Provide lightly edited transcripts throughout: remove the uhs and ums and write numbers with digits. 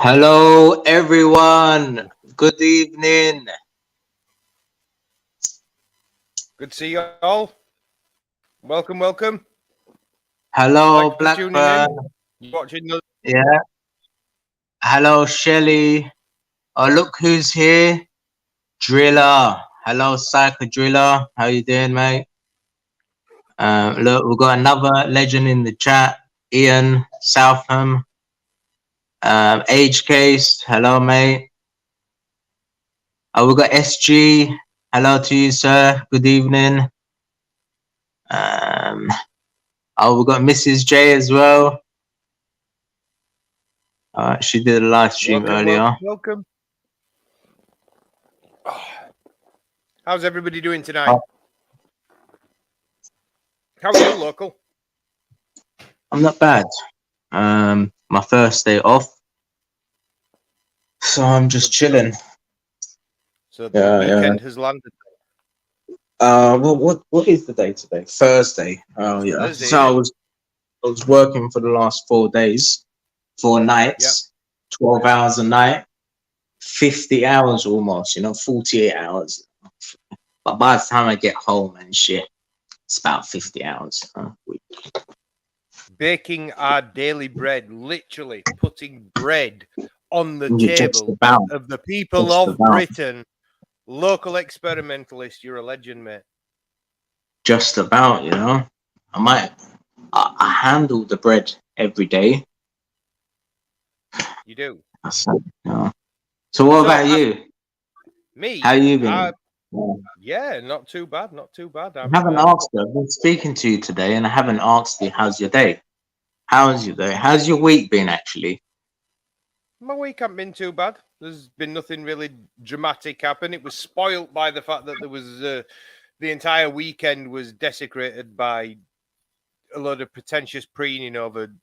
Hello, everyone. Good evening. Good to see you all. Welcome. Hello, Thank you for tuning in. Blackburn. You're watching the Yeah. Hello, Shelly. Oh, look who's here. Driller. Hello, Psycho Driller. How you doing, mate? Look, we've got another legend in the chat. Ian Southam. Age Case. Hello, mate. We've got SG. Hello to you, sir. Good evening. We've got Mrs. J as well. She did a live stream earlier. welcome. Oh, how's everybody doing tonight? Oh. How are you, local? I'm not bad. My first day off, so I'm just chilling. So the weekend has landed. What is the day today? Thursday. Oh yeah. Thursday, So I was working for the last 4 days, 4 nights, 12 hours a night, 50 hours almost. 48 hours. But by the time I get home and shit, it's about 50 hours a week. Baking our daily bread, literally putting bread on the You're table of the people of Britain. Local experimentalist, you're a legend, mate. Just about, I handle the bread every day. You do. So what about you? Me? How you been? Yeah, not too bad. I haven't asked you. I've been speaking to you today, and I haven't asked you how's your day. How's your day? How's your week been, actually? My week hasn't been too bad. There's been nothing really dramatic happen. It was spoilt by the fact that there was the entire weekend was desecrated by a lot of pretentious preening over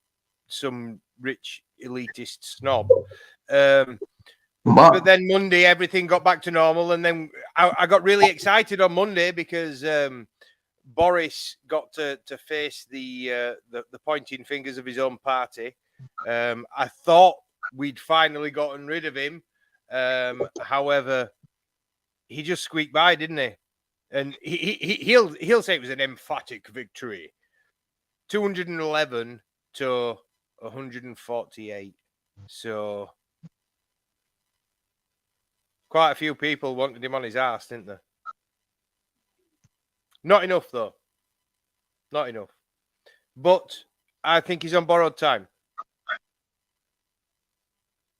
some rich elitist snob. But then Monday, everything got back to normal, and then I got really excited on Monday because Boris got to face the pointing fingers of his own party. I thought we'd finally gotten rid of him. However, he just squeaked by, didn't he? And he'll say it was an emphatic victory. 211 to 148. So quite a few people wanted him on his ass, didn't they? Not enough, though. Not enough. But I think he's on borrowed time.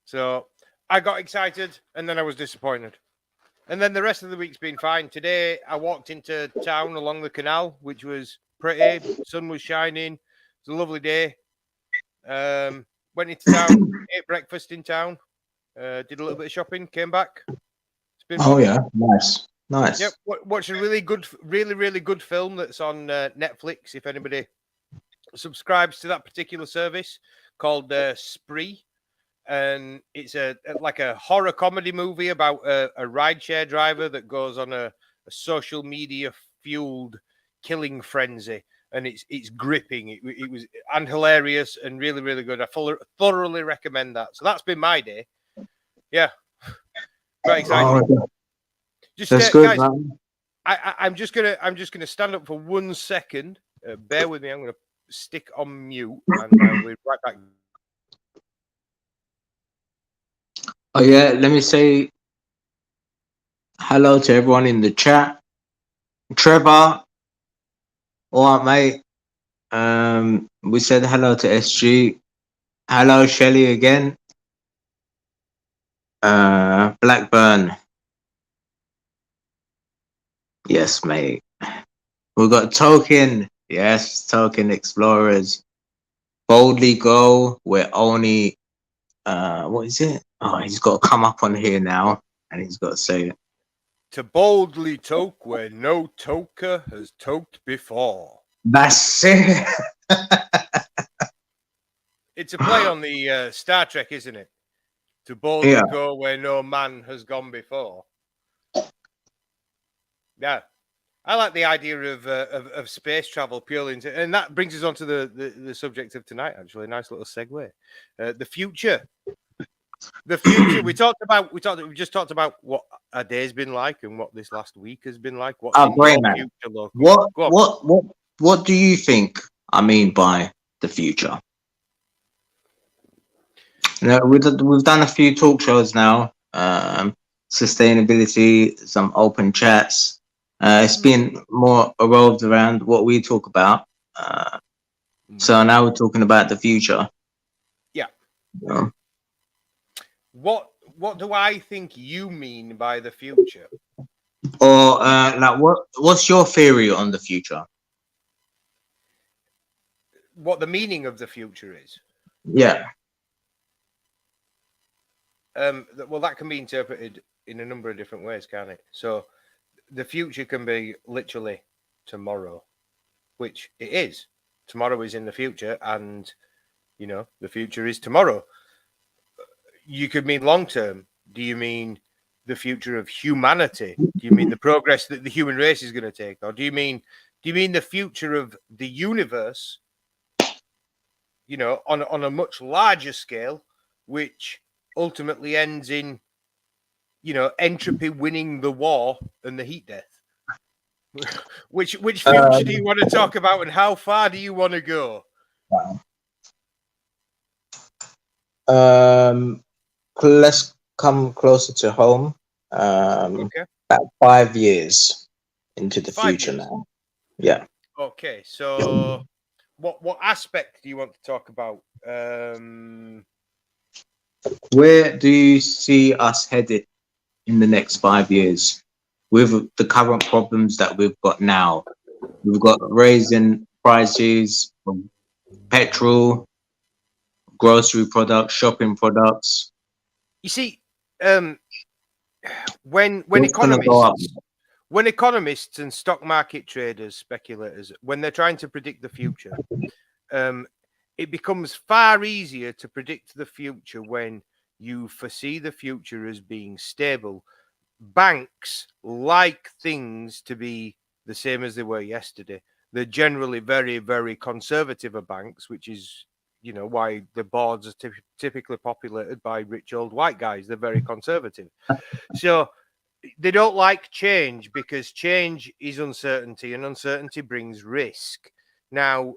So I got excited and then I was disappointed. And then the rest of the week's been fine. Today I walked into town along the canal, which was pretty. Sun was shining. It was a lovely day. Went into town, ate breakfast in town, did a little bit of shopping, came back. It's been fun. Yeah, nice. Yep, watched a really good film that's on Netflix. If anybody subscribes to that particular service, called Spree. And it's like a horror comedy movie about a rideshare driver that goes on a social media fueled killing frenzy, and it's gripping. It was and hilarious and really good. I thoroughly recommend that. So that's been my day. Yeah, quite exciting. That's good, guys, man. I'm just gonna stand up for 1 second. Bear with me. I'm gonna stick on mute, and we'll be right back. Oh yeah, let me say hello to everyone in the chat. Trevor, all right, mate. We said hello to SG. Hello, Shelly again. Blackburn. Yes, mate. We've got Token. Yes, Token Explorers. Boldly go. We're only what is it? Oh, he's got to come up on here now and he's got to say it. To boldly toke where no toker has toked before. That's it. It's a play on the Star Trek, isn't it? To boldly go where no man has gone before. Yeah, I like the idea of space travel purely, and that brings us on to the subject of tonight. Actually, a nice little segue. The future. The future. We just talked about what a day's been like and what this last week has been like. What's in your Greyman, future, local? what, Go on. what do you think I mean by the future? You know, we've done a few talk shows now, sustainability, some open chats. It's been more revolved around what we talk about. So now we're talking about the future. Yeah. You know? What do I think you mean by the future? Or like, what's your theory on the future? What the meaning of the future is? Yeah. Well, that can be interpreted in a number of different ways, can't it? So the future can be literally tomorrow, which it is. Tomorrow is in the future, and the future is tomorrow. You could mean long term. Do you mean the future of humanity? Do you mean the progress that the human race is going to take, or do you mean the future of the universe? On a much larger scale, which ultimately ends in entropy winning the war and the heat death. Which future do you want to talk about, and how far do you want to go? Let's come closer to home. Okay. About 5 years into the 5 future years. now. Yeah. Okay, so what aspect do you want to talk about? Where do you see us headed in the next 5 years with the current problems that we've got now? We've got raising prices of petrol, grocery products, shopping products. You see, when It's gonna go up. economists and stock market traders, speculators, when they're trying to predict the future, it becomes far easier to predict the future when you foresee the future as being stable. Banks like things to be the same as they were yesterday. They're generally very, very conservative of banks, which is, why the boards are typically populated by rich old white guys. They're very conservative. So they don't like change because change is uncertainty, and uncertainty brings risk. Now,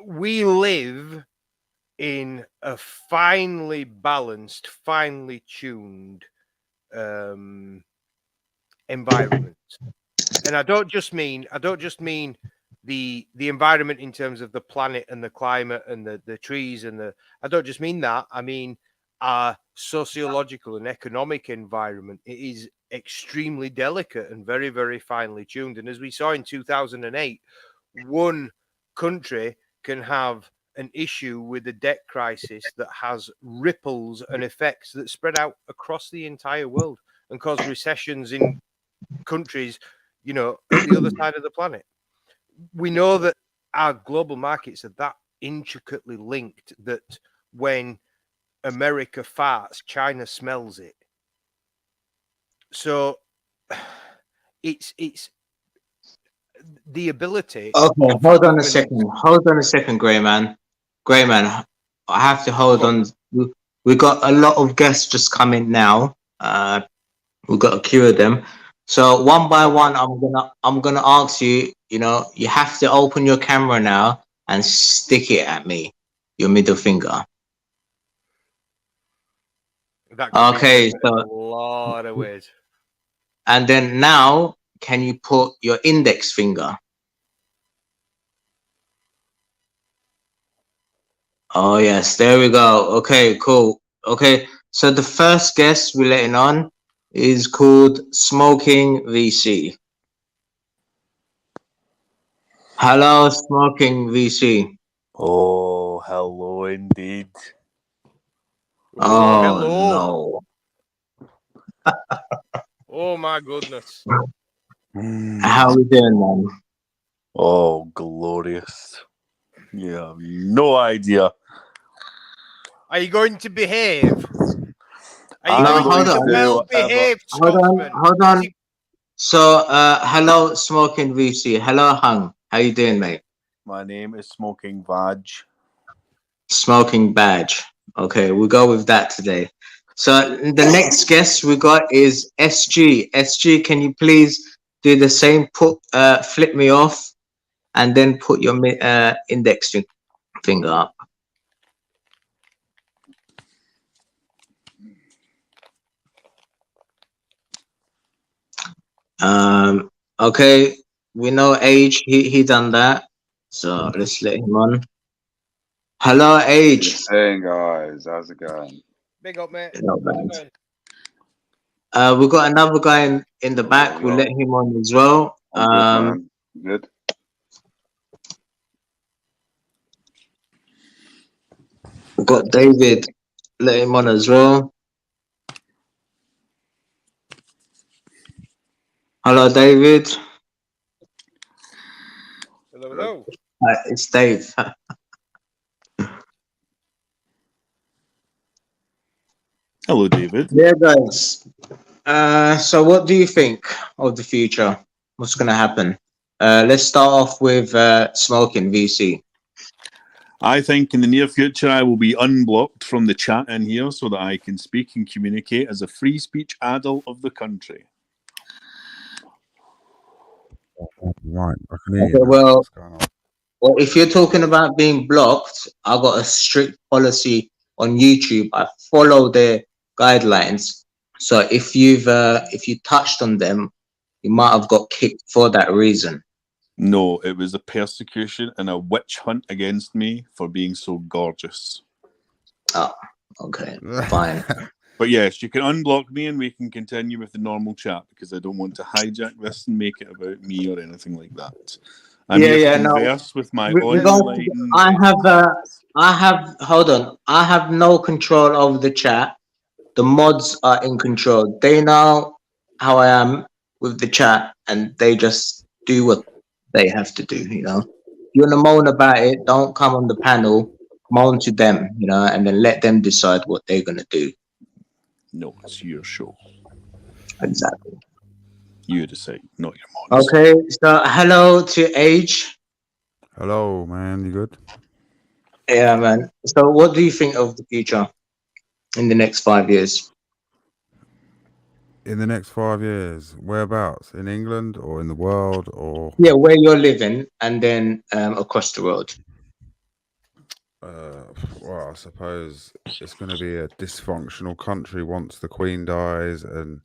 we live in a finely balanced, finely tuned environment, and I don't just mean the environment in terms of the planet and the climate and the trees and I don't just mean that. I mean our sociological and economic environment. It is extremely delicate and very, very finely tuned. And as we saw in 2008, one country can have an issue with a debt crisis that has ripples and effects that spread out across the entire world and cause recessions in countries, at the other side of the planet. We know that our global markets are that intricately linked that when America farts, China smells it. So it's the ability. Okay, hold on a second, Greyman. Greyman, I have to hold on. We got a lot of guests just coming now. We've got a queue of them. So one by one, I'm gonna ask you. You have to open your camera now and stick it at me, your middle finger. Okay, so a lot of ways. And then now, can you put your index finger? Oh yes, there we go. Okay, cool. Okay, so the first guest we're letting on is called Smoking VC. Hello, Smoking VC. Oh, hello indeed. Oh, hello. no. Oh my goodness. How we doing, man? Oh, glorious. You have no idea. Are you going to behave? Are you No, going hold to be on. well-behaved Scotsman? Hold on. So, hello, Smoking VC. Hello, Hung. How you doing, mate? My name is Smoking Vag. Smoking Badge. Okay, we'll go with that today. So the next guest we got is SG. SG, can you please do the same? Flip me off, and then put your index finger up. Okay, we know Age. He done that. So let's let him on. Hello, Age. Hey guys, how's it going? Big up, mate. Not How's it bad. going? We've got another guy in the back. Yo, We'll yo. let him on as well. I'm good, man. Good. We've got David. Let him on as well. Hello, David. Hello, hello. It's Dave. Hello, David. Yeah, guys. So what do you think of the future? What's going to happen? Let's start off with smoking VC. I think in the near future I will be unblocked from the chat in here so that I can speak and communicate as a free speech adult of the country. Right, I can hear Okay, you now. well, What's going on? well, if you're talking about being blocked, I've got a strict policy on YouTube. I follow their guidelines. So if you touched on them, you might have got kicked for that reason. No, it was a persecution and a witch hunt against me for being so gorgeous. Oh, okay, fine. But yes, you can unblock me and we can continue with the normal chat because I don't want to hijack this and make it about me or anything like that. I'm here to converse with my online... Hold on. I have no control over the chat. The mods are in control. They know how I am with the chat and they just do what they have to do, you know. If you want to moan about it, don't come on the panel, moan to them, you know, and then let them decide what they're going to do. No, it's your show. Exactly. You decide, not your mods. Okay, so hello to Age. Hello, man. You good? Yeah, man. So what do you think of the future in the next 5 years? In the next 5 years, whereabouts? In England or in the world or? Yeah, where you're living and then across the world. Well, I suppose it's going to be a dysfunctional country once the Queen dies, and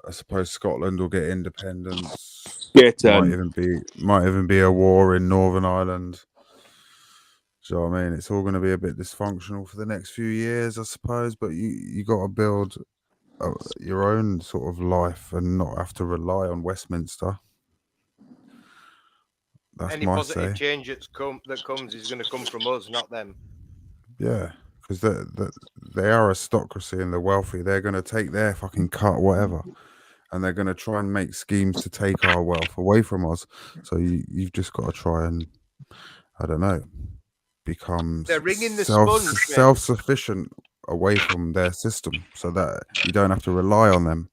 I suppose Scotland will get independence. Might even be a war in Northern Ireland. Do you know what I mean? It's all going to be a bit dysfunctional for the next few years, I suppose. But you got to build your own sort of life and not have to rely on Westminster. That's Any my positive say. change that comes is going to come from us, not them. Yeah, because they are a aristocracy and they're wealthy. They're going to take their fucking cut, whatever, and they're going to try and make schemes to take our wealth away from us. So you've just got to try and, I don't know, become They're ringing the sponge, mate. self-sufficient away from their system so that you don't have to rely on them.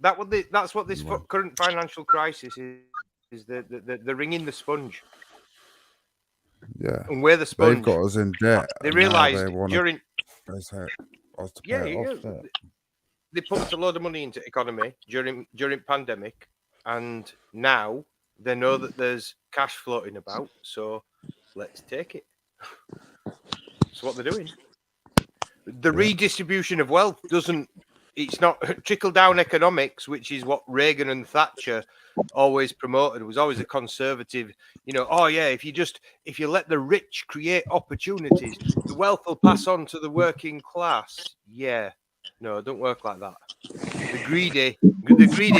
That's what this current financial crisis is the ringing the sponge. Yeah, and we're the sponge. They've got us in debt. They realised during they pumped a load of money into economy during pandemic, and now they know that there's cash floating about, so let's take it. That's what they're doing. The redistribution of wealth it's not trickle down economics, which is what Reagan and Thatcher always promoted. It was always a conservative, oh yeah, if you let the rich create opportunities, the wealth will pass on to the working class. Yeah, no, it don't work like that. The greedy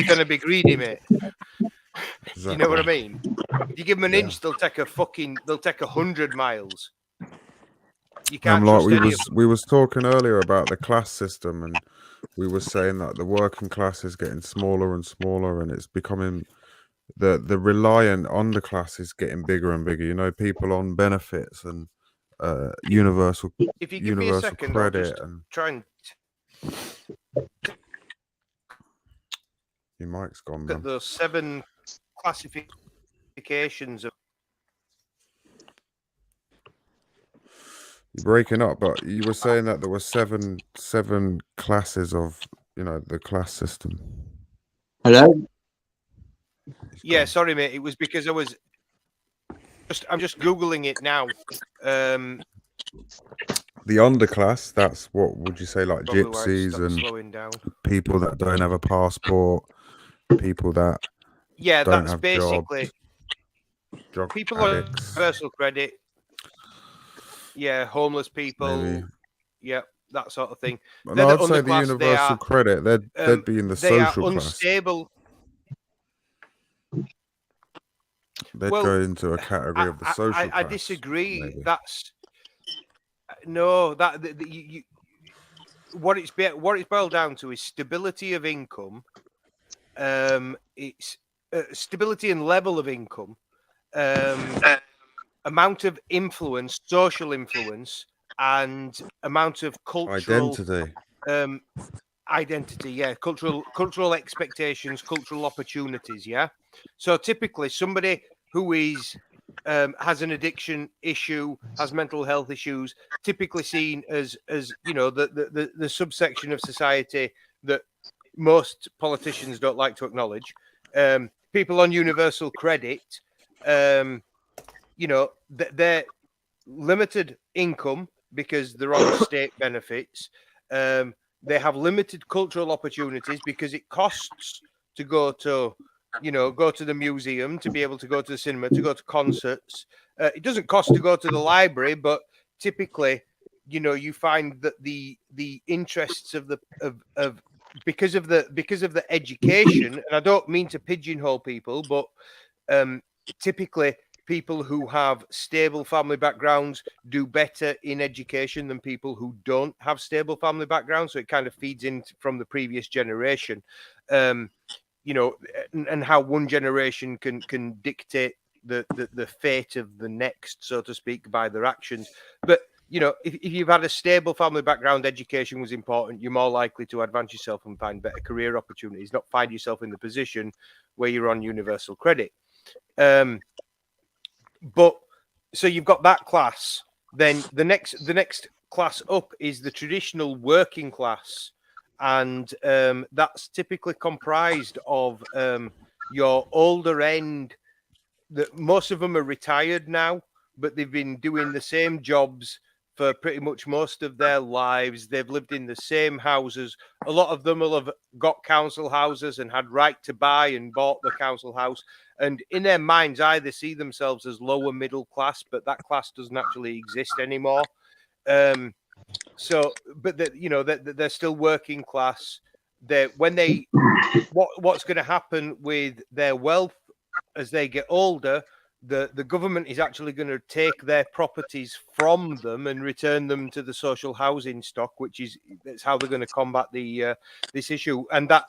gonna be greedy, mate. Exactly. You know what I mean? If you give them an inch, they'll take 100 miles. You can't trust any of them. We was talking earlier about the class system, and we were saying that the working class is getting smaller and smaller, and it's becoming the reliant on the class is getting bigger and bigger. People on benefits and universal If you give me a second, credit, I'll just and try and your mic's gone. Look at those 7 classifications of. You're breaking up, but you were saying that there were seven classes of, the class system. Hello? Yeah, sorry, mate. It was because I'm just Googling it now. The underclass, that's what would you say, like gypsies and slowing down. People that don't have a passport, people that don't that's have basically jobs, people addicts, on universal credit. Yeah, homeless people. maybe. Yeah, that sort of thing. No, I'd say the universal credit, they'd be in the social class. Unstable. They'd go into a category of the social class. I disagree. Maybe. That's what it's boiled down to is stability of income. It's stability and level of income, amount of influence, social influence, and amount of cultural identity. Yeah, cultural expectations, cultural opportunities. Yeah. So typically, somebody who is has an addiction issue, has mental health issues, typically seen as the subsection of society that most politicians don't like to acknowledge. People on universal credit, they're limited income because they're on state benefits. They have limited cultural opportunities because it costs to go to the museum, to be able to go to the cinema, to go to concerts. It doesn't cost to go to the library, but typically, you find that the interests of because of the education, and I don't mean to pigeonhole people, but typically people who have stable family backgrounds do better in education than people who don't have stable family backgrounds. So it kind of feeds in from the previous generation, and how one generation can dictate the fate of the next, so to speak, by their actions. But if you've had a stable family background, education was important. You're more likely to advance yourself and find better career opportunities, not find yourself in the position where you're on universal credit. But so you've got that class. Then the next class up is the traditional working class, and that's typically comprised of your older end. That most of them are retired now, but they've been doing the same jobs for pretty much most of their lives. They've lived in the same houses. A lot of them will have got council houses and had right to buy and bought the council house. And in their mind's eye, they see themselves as lower middle class, but that class doesn't actually exist anymore. But they're still working class. What's going to happen with their wealth as they get older? The government is actually going to take their properties from them and return them to the social housing stock, that's how they're going to combat this issue. And that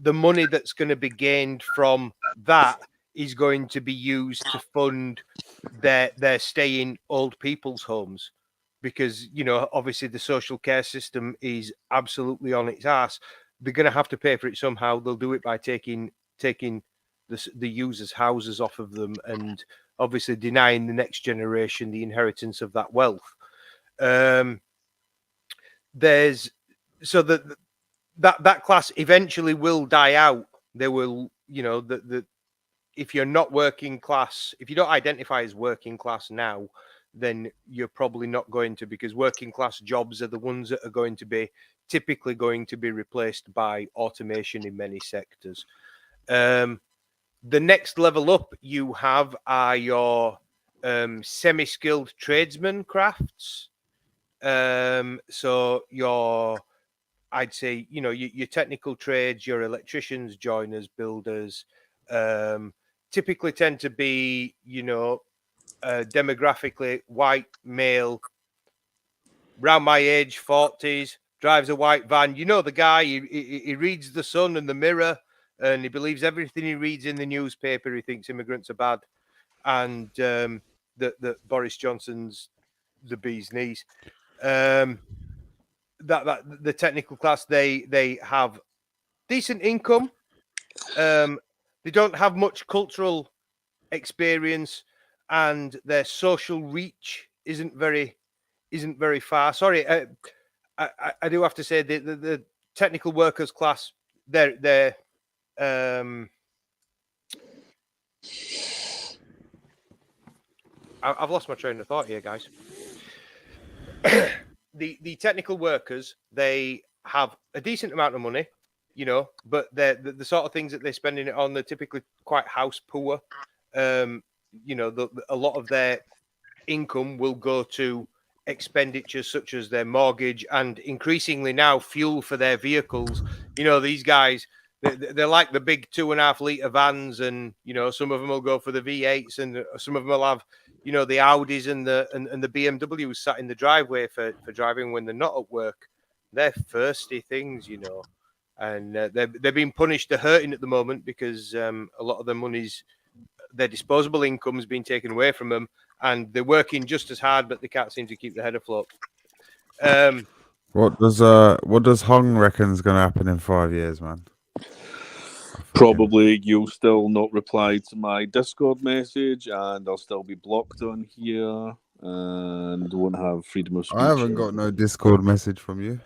the money that's going to be gained from that is going to be used to fund their stay in old people's homes, because obviously the social care system is absolutely on its ass. They're going to have to pay for it somehow. They'll do it by taking the users' houses off of them, and obviously denying the next generation the inheritance of that wealth. That class eventually will die out. There will, if you're not working class, if you don't identify as working class now, then you're probably not going to, because working class jobs are the ones that are typically going to be replaced by automation in many sectors. The next level up you have are your semi-skilled tradesman crafts. So I'd say, your technical trades, your electricians, joiners, builders, typically tend to be, demographically white, male, around my age, 40s, drives a white van. The guy, he reads The Sun and The Mirror, and he believes everything he reads in the newspaper. He thinks immigrants are bad, and that Boris Johnson's the bee's knees. That the technical class, they have decent income. They don't have much cultural experience, and their social reach isn't very isn't very far. Sorry, I do have to say the technical workers class, they're I've lost my train of thought here, guys. The technical workers, they have a decent amount of money, you know, but the sort of things that they're spending it on, they're typically quite house poor. You know, a lot of their income will go to expenditures such as their mortgage and increasingly now fuel for their vehicles. You know, these guys, they're like the big 2.5 litre vans, and you know, some of them will go for the V8s, and some of them will have, you know, the Audis and the BMWs sat in the driveway for driving when they're not at work. They're thirsty things, you know, and they're being punished. They're hurting at the moment because a lot of their money's, their disposable income has been taken away from them, and they're working just as hard, but they can't seem to keep their head afloat. What does Hung reckon's going to happen in 5 years, man? Probably you'll still not reply to my Discord message, and I'll still be blocked on here, and won't have freedom of speech. I haven't got no Discord message from you.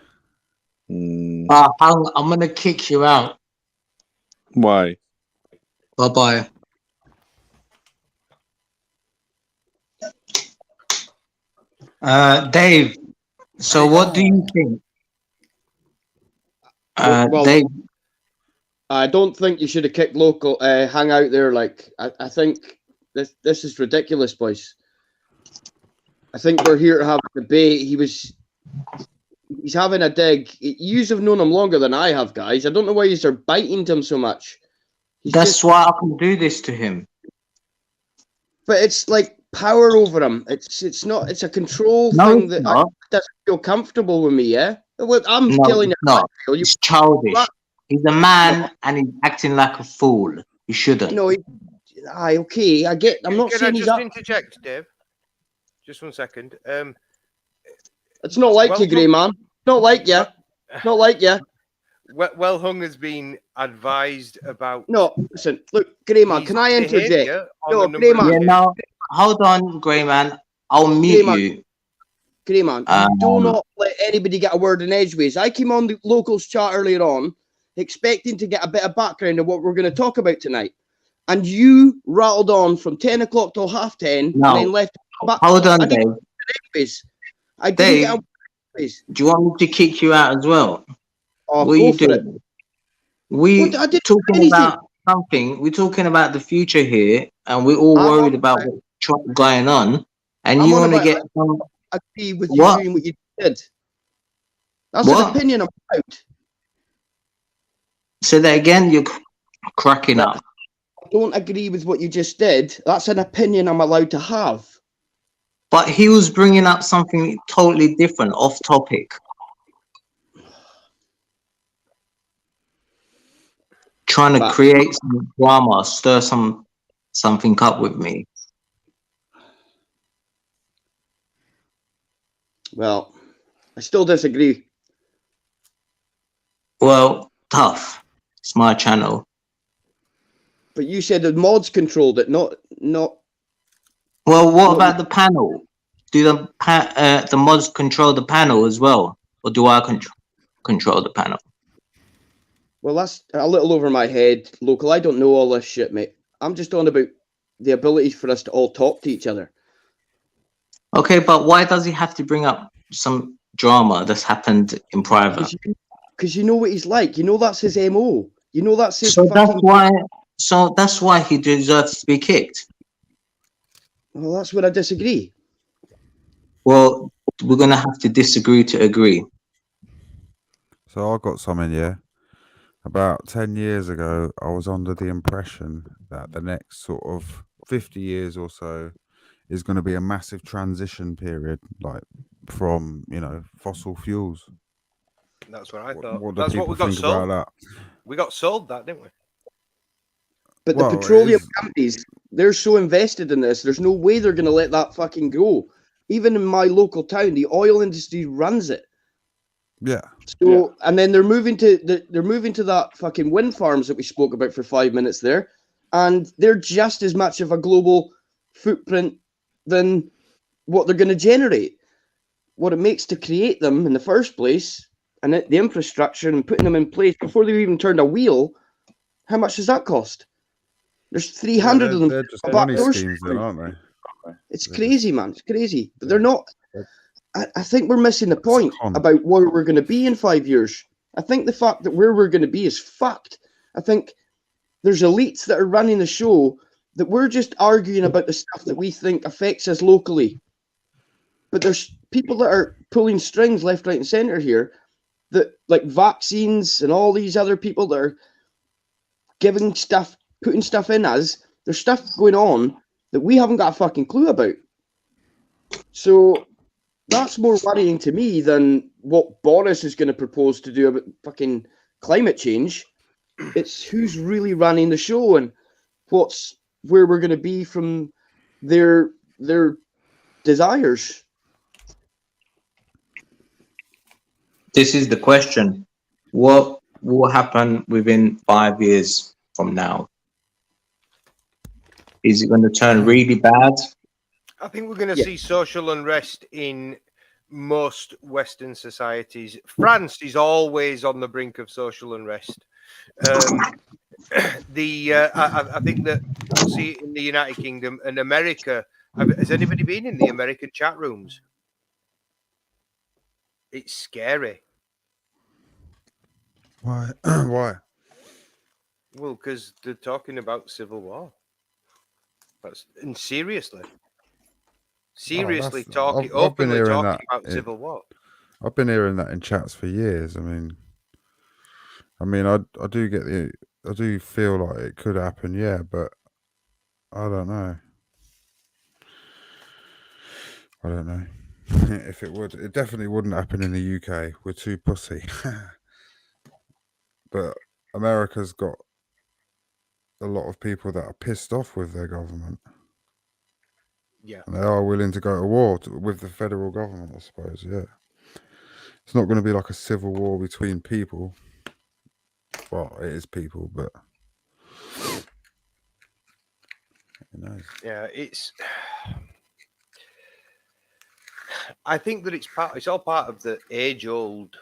I'm gonna kick you out. Why? Bye. Dave. So what do you think? Well, Dave. I don't think you should have kicked local. Hang out there, like I think this is ridiculous, boys. I think we're here to have a debate. He's having a dig. You have known him longer than I have, guys. I don't know why you're biting him so much. That's why I can do this to him. But it's like power over him. It's not. It's a control thing that doesn't feel comfortable with me. Yeah. Well, I'm telling you, no, it's childish. He's a man and he's acting like a fool. He shouldn't. No, okay. I get. I'm not saying he's. Can I just interject, Dave? Just 1 second. It's not like you, Greyman. Not like you. Not like you. Well, Hung has been advised about. No, listen. Look, Greyman. Can I interject? No, Greyman. Yeah, no. Hold on, Greyman. I'll mute you. Greyman, do not let anybody get a word in edgeways. I came on the locals chat earlier on, expecting to get a bit of background of what we're going to talk about tonight, and you rattled on from 10 o'clock till 10:30, and then left. Hold on, Dave. Dave, do you want me to kick you out as well? Oh, what are you doing? We're talking about something. We're talking about the future here, and we're all worried about what's going on. And you want to get some. I agree with you doing what you did. That's an opinion I'm about. Say that again. You're cracking up. I don't agree with what you just did. That's an opinion I'm allowed to have. But he was bringing up something totally different, off topic. Trying to create some drama, stir something up with me. Well, I still disagree. Well, tough. It's my channel. But you said the mods controlled it, not. Well, what about the panel? Do the mods control the panel as well, or do I control the panel? Well, that's a little over my head, local. I don't know all this shit, mate. I'm just on about the ability for us to all talk to each other. Okay, but why does he have to bring up some drama that's happened in private? Because you know what he's like. You know that's his MO. You know that's his. So that's why he deserves to be kicked. Well, that's where I disagree. Well, we're gonna have to disagree to agree. So I got something, yeah. About 10 years ago, I was under the impression that the next sort of 50 years or so is going to be a massive transition period, like from, fossil fuels. That's what I thought. What do people think about that? We got sold that, didn't we? But the petroleum companies, they're so invested in this, there's no way they're going to let that fucking go. Even in my local town, the oil industry runs it. Yeah. So, and then they're moving to that fucking wind farms that we spoke about for 5 minutes there, and they're just as much of a global footprint than what they're going to generate. what it makes to create them in the first place, and the infrastructure and putting them in place before they've even turned a wheel, how much does that cost? There's 300 of them. They're just money schemes, then, aren't they? It's crazy, man. It's crazy. But they're not. I think we're missing the point con. about where we're going to be in 5 years. I think the fact that where we're going to be is fucked. I think there's elites that are running the show that we're just arguing about the stuff that we think affects us locally. But there's people that are pulling strings left, right, and center here, that like vaccines and all these other people that are giving stuff, putting stuff in us. There's stuff going on that we haven't got a fucking clue about. So that's more worrying to me than what Boris is going to propose to do about fucking climate change. It's who's really running the show and where we're going to be from their desires. This is the question. What will happen within 5 years from now? Is it going to turn really bad? I think we're going to see social unrest in most Western societies. France is always on the brink of social unrest. I think that we'll see it in the United Kingdom and America. Has anybody been in the American chat rooms? It's scary. Why? Why? Well, because they're talking about civil war. And seriously talking openly talking about civil war. I've been hearing that in chats for years. I mean, I do get I do feel like it could happen, yeah, but I don't know. I don't know if it would. It definitely wouldn't happen in the UK. We're too pussy. But America's got a lot of people that are pissed off with their government. Yeah. And they are willing to go to war with the federal government, I suppose, yeah. It's not going to be like a civil war between people. Well, it is people, but who knows? Yeah, I think that it's all part of the age-old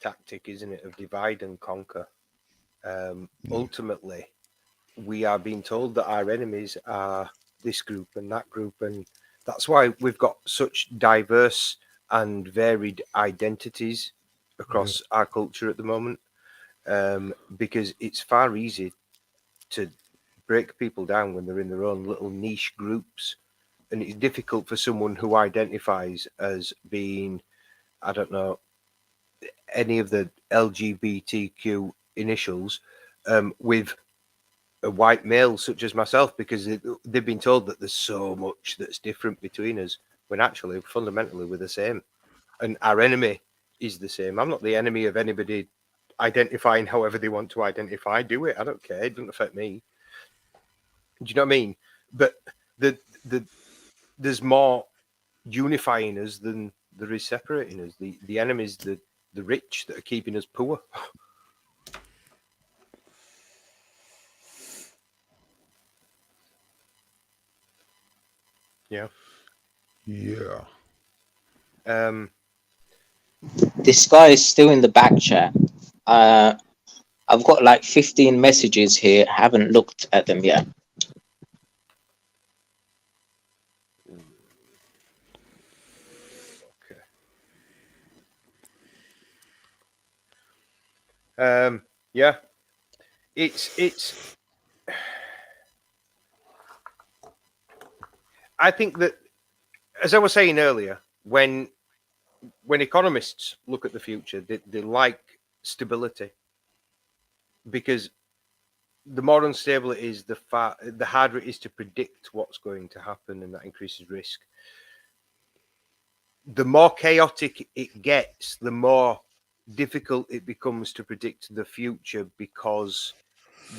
tactic, isn't it, of divide and conquer. Ultimately, we are being told that our enemies are this group and that group, and that's why we've got such diverse and varied identities across our culture at the moment, because it's far easier to break people down when they're in their own little niche groups, and it's difficult for someone who identifies as being, I don't know, any of the LGBTQ initials with a white male such as myself, because they've been told that there's so much that's different between us, when actually fundamentally we're the same, and our enemy is the same. I'm not the enemy of anybody identifying however they want to identify. Do it, I don't care, it doesn't affect me. Do you know what I mean? But there's more unifying us than there is separating us. The enemy's the rich that are keeping us poor. Yeah. This guy is still in the back chat. I've got like 15 messages here. Haven't looked at them yet. Okay. Yeah. It's. I think that, as I was saying earlier, when economists look at the future, they like stability, because the more unstable it is, the harder it is to predict what's going to happen, and that increases risk. The more chaotic it gets, the more difficult it becomes to predict the future, because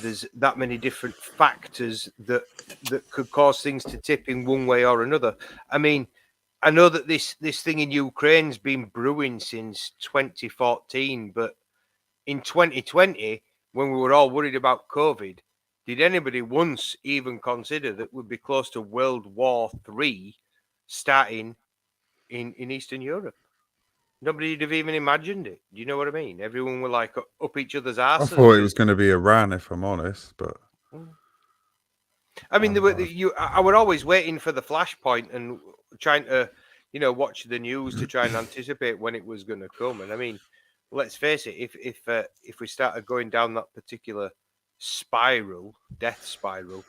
there's that many different factors that could cause things to tip in one way or another. I mean, I know that this thing in Ukraine's been brewing since 2014, but in 2020, when we were all worried about COVID, did anybody once even consider that we'd be close to World War III starting in Eastern Europe. Nobody'd have even imagined it. Do you know what I mean? Everyone were like up each other's asses. I thought it was going to be Iran, if I'm honest, but I mean, I were always waiting for the flashpoint and trying to, watch the news to try and anticipate when it was going to come. And I mean, let's face it, if we started going down that particular spiral, death spiral,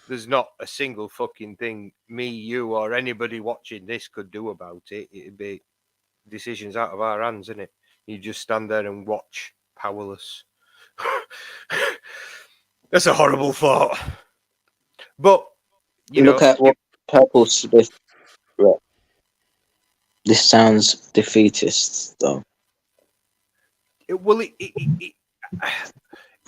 there's not a single fucking thing me, you, or anybody watching this could do about it. It'd be decisions out of our hands, isn't it? You just stand there and watch, powerless. That's a horrible thought. But look at what Purple Smith wrote. This sounds defeatist, though.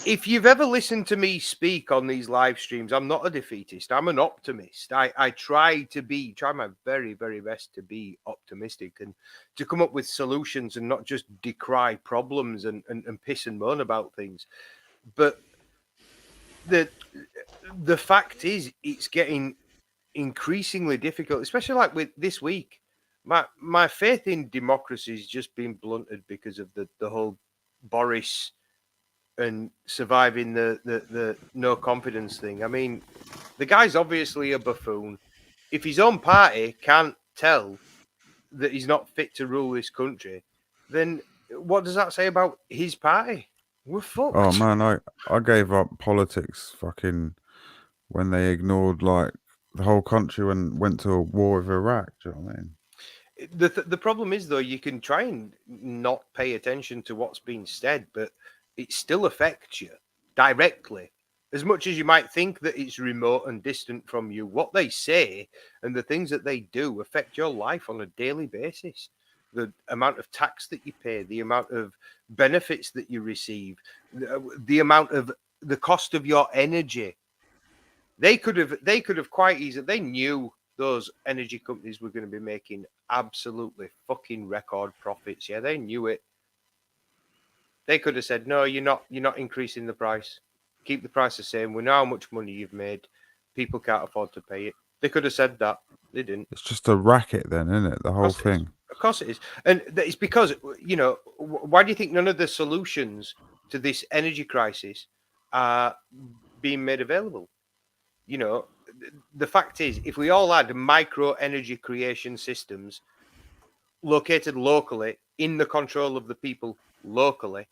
If you've ever listened to me speak on these live streams, I'm not a defeatist. I'm an optimist. I try my very, very best to be optimistic and to come up with solutions and not just decry problems and piss and moan about things. But the fact is, it's getting increasingly difficult, especially like with this week. My faith in democracy has just been blunted because of the whole Boris and surviving the no confidence thing. I mean, the guy's obviously a buffoon. If his own party can't tell that he's not fit to rule this country, then what does that say about his party? We're fucked. Oh man, I gave up politics fucking when they ignored like the whole country and went to a war with Iraq. Do you know what I mean? The problem is, though, you can try and not pay attention to what's being said, but it still affects you directly. As much as you might think that it's remote and distant from you, what they say and the things that they do affect your life on a daily basis. The amount of tax that you pay, the amount of benefits that you receive, the amount of the cost of your energy. They could have quite easily. They knew those energy companies were going to be making absolutely fucking record profits. Yeah, they knew it. They could have said, "No, you're not increasing the price. Keep the price the same. We know how much money you've made. People can't afford to pay it." They could have said that. They didn't. It's just a racket, then, isn't it? The whole thing. Of course it is, and it's because why do you think none of the solutions to this energy crisis are being made available? The fact is, if we all had micro energy creation systems located locally in the control of the people locally,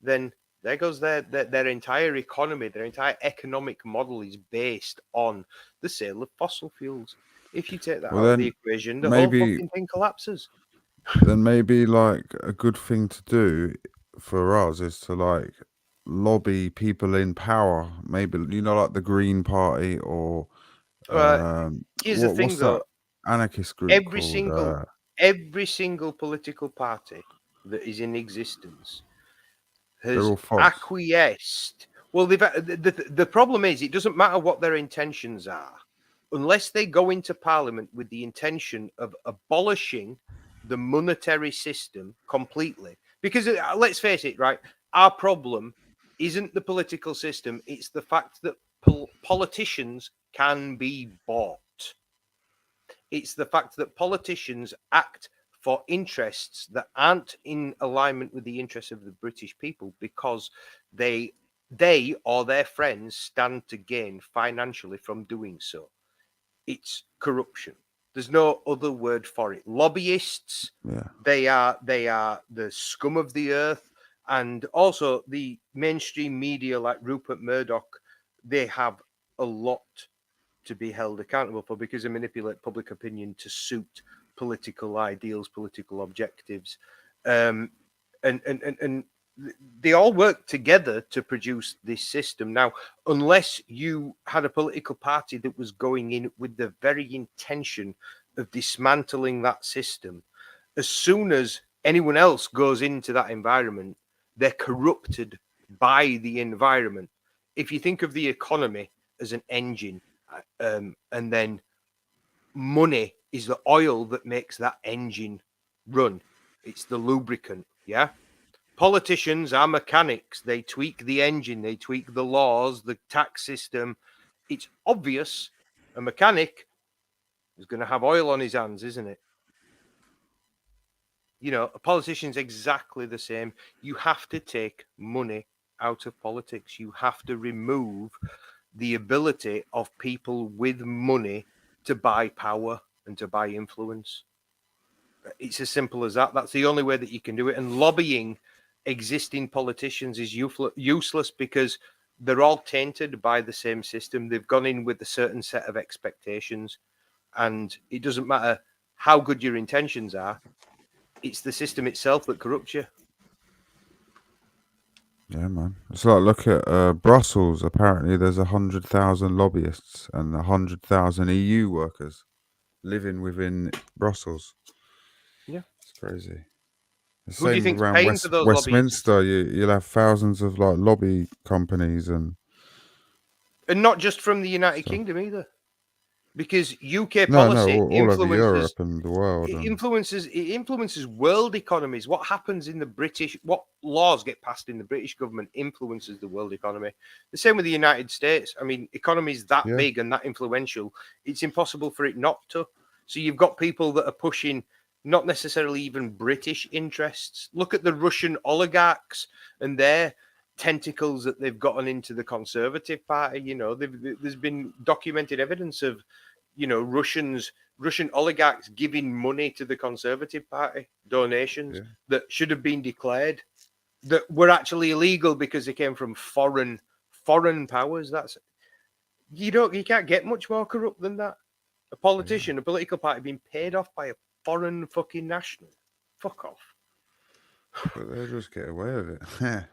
then there goes their entire economy, their entire economic model is based on the sale of fossil fuels. If you take that out of the equation, the whole fucking thing collapses. Then maybe like a good thing to do for us is to like lobby people in power. Maybe like the Green Party or here's the thing, though. Anarchist group. Every single political party that is in existence has acquiesced. Well, the problem is, it doesn't matter what their intentions are, unless they go into Parliament with the intention of abolishing the monetary system completely. Because let's face it, right? Our problem isn't the political system; it's the fact that politicians can be bought. It's the fact that politicians act for interests that aren't in alignment with the interests of the British people because they or their friends stand to gain financially from doing so. It's corruption. There's no other word for it. Lobbyists, they are the scum of the earth, and also the mainstream media like Rupert Murdoch, they have a lot to be held accountable for because they manipulate public opinion to suit political ideals, political objectives, and they all work together to produce this system. Now, unless you had a political party that was going in with the very intention of dismantling that system, as soon as anyone else goes into that environment, they're corrupted by the environment. If you think of the economy as an engine, and then money is the oil that makes that engine run. It's the lubricant, yeah? Politicians are mechanics. They tweak the engine, they tweak the laws, the tax system. It's obvious a mechanic is going to have oil on his hands, isn't it? You know, a politician's exactly the same. You have to take money out of politics. You have to remove the ability of people with money to buy power and to buy influence. It's as simple as that. That's the only way that you can do it. And lobbying existing politicians is useless because they're all tainted by the same system. They've gone in with a certain set of expectations, and it doesn't matter how good your intentions are. It's the system itself that corrupts you. Yeah, man. It's like, look at Brussels. Apparently, there's 100,000 lobbyists and 100,000 EU workers living within Brussels. Yeah, it's crazy. The Who do you same think's around paying for those Westminster. You'll have thousands of like lobby companies and not just from the United Kingdom either, because UK no, policy all over influences Europe and the world. It influences world economies. What happens in the British, what laws get passed in the British government influences the world economy. The same with the United States. I mean, economies that big and that influential, it's impossible for it not to. So you've got people that are pushing not necessarily even British interests. Look at the Russian oligarchs and their tentacles that they've gotten into the Conservative Party. You know, there's been documented evidence of, you know, Russian oligarchs giving money to the Conservative Party, donations that should have been declared, that were actually illegal because they came from foreign powers. That's you can't get much more corrupt than that. A politician, a political party being paid off by a foreign fucking national. Fuck off. But they just get away with it.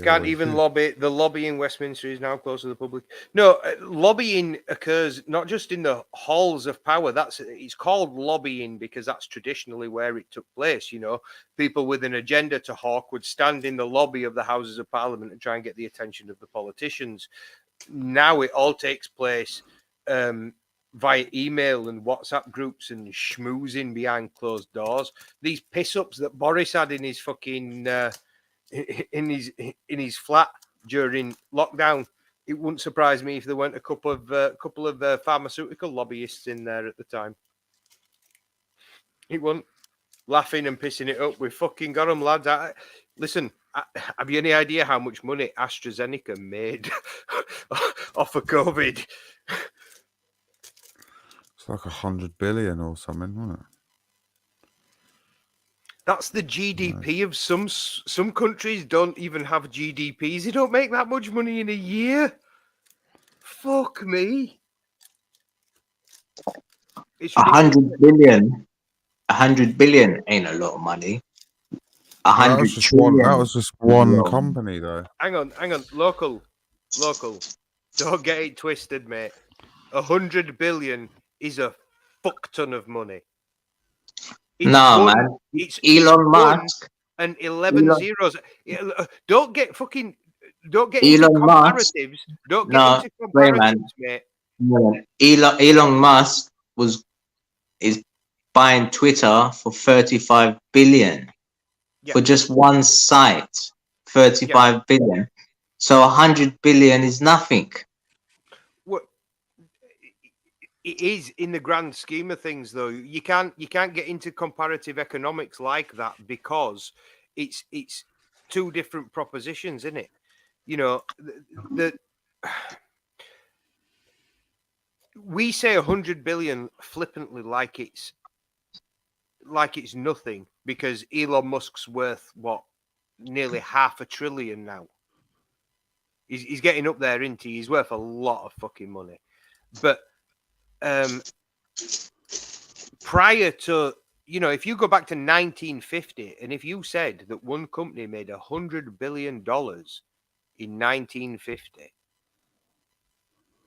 Can't even lobby. The lobby in Westminster is now closed to the public. No, lobbying occurs not just in the halls of power. It's called lobbying because that's traditionally where it took place. You know, people with an agenda to hawk would stand in the lobby of the Houses of Parliament and try and get the attention of the politicians. Now it all takes place via email and WhatsApp groups and schmoozing behind closed doors. These piss-ups that Boris had in his fucking in his flat during lockdown, it wouldn't surprise me if there weren't a couple of pharmaceutical lobbyists in there at the time. It wouldn't. Laughing and pissing it up. We fucking got them, lads. Listen, have you any idea how much money AstraZeneca made off of COVID? It's like 100 billion or something, wasn't it? That's the GDP of some countries. Don't even have GDPs. They don't make that much money in a year. Fuck me. It's 100 billion. 100 billion ain't a lot of money. 100 trillion. That was just one company, though. Hang on. Local. Don't get it twisted, mate. 100 billion is a fuck ton of money. Man. It's Elon Musk and 11 zeros. Don't get Elon into comparatives. Don't get into comparatives, mate. Elon Musk is buying Twitter for 35 billion for just one site. 35 billion. So 100 billion is nothing. It is in the grand scheme of things, though. You can't get into comparative economics like that because it's two different propositions, isn't it? You know, we say 100 billion flippantly like it's nothing because Elon Musk's worth nearly $500 billion now. He's getting up there, isn't he? He's worth a lot of fucking money, but. Prior to, you know, if you go back to 1950 and if you said that one company made $100 billion in 1950,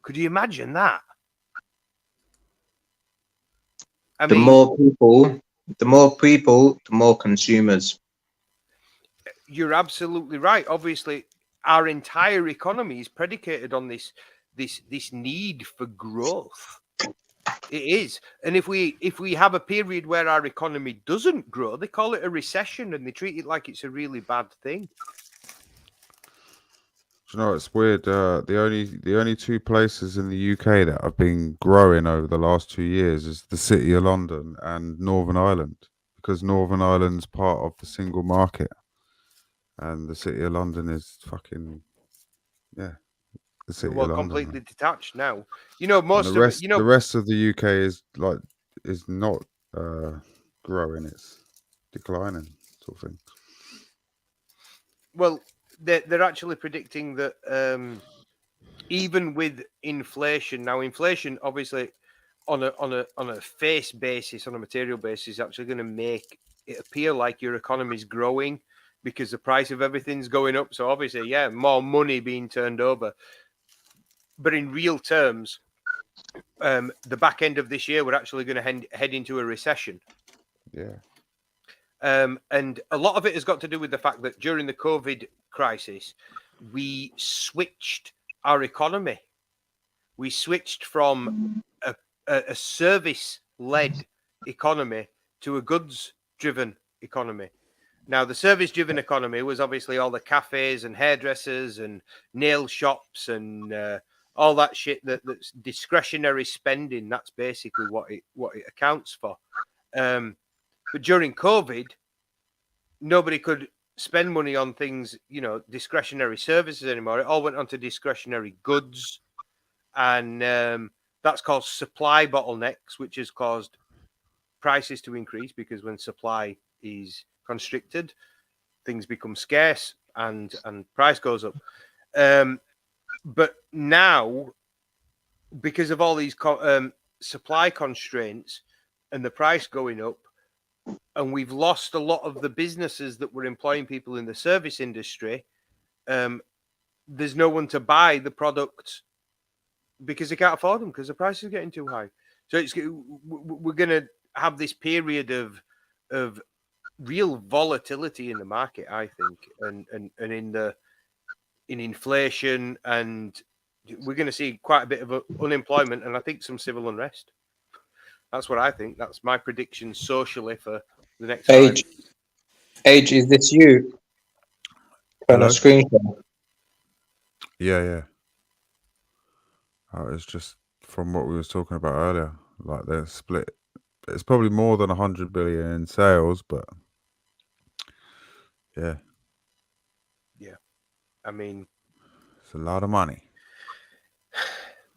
could you imagine that? The more people, the more consumers. You're absolutely right. Obviously, our entire economy is predicated on this need for growth. It is. And if we have a period where our economy doesn't grow, they call it a recession and they treat it like it's a really bad thing. you know, it's weird. The only two places in the UK that have been growing over the last 2 years is the City of London and Northern Ireland, because Northern Ireland's part of the single market, and the City of London is fucking the City of London. Completely detached now. You know, most the rest, of the rest of the UK is not growing; it's declining, sort of thing. Well, they're actually predicting that even with inflation, now inflation obviously on a face basis, on a material basis, is actually going to make it appear like your economy is growing because the price of everything's going up. So obviously, yeah, more money being turned over. But in real terms, the back end of this year, we're actually going to head into a recession. Yeah. And a lot of it has got to do with the fact that during the COVID crisis, we switched our economy. We switched from a service-led economy to a goods-driven economy. Now, the service-driven economy was obviously all the cafes and hairdressers and nail shops and all that shit that's discretionary spending. That's basically what it accounts for. But during COVID, nobody could spend money on things, you know, discretionary services anymore. It all went on to discretionary goods. And that's caused supply bottlenecks, which has caused prices to increase, because when supply is constricted, things become scarce and price goes up. But now, because of all these supply constraints and the price going up, and we've lost a lot of the businesses that were employing people in the service industry, there's no one to buy the products because they can't afford them because the price is getting too high. So we're going to have this period of real volatility in the market, I think, and in inflation, and we're going to see quite a bit of unemployment, and I think some civil unrest. That's what I think. That's my prediction socially for the next Age, is this you? On a screenshot. Yeah. It's just from what we was talking about earlier. Like they're split. It's probably more than 100 billion in sales, but yeah. I mean, it's a lot of money.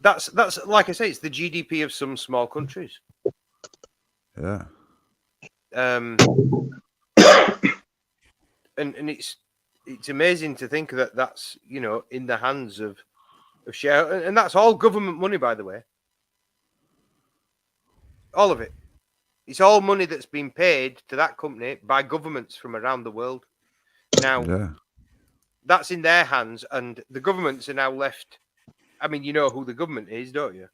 That's like I say, it's the GDP of some small countries. Yeah. And it's amazing to think that that's, you know, in the hands of share, and that's all government money, by the way. All of it. It's all money that's been paid to that company by governments from around the world. Now, that's in their hands, and the governments are now left. I mean, you know who the government is, don't you?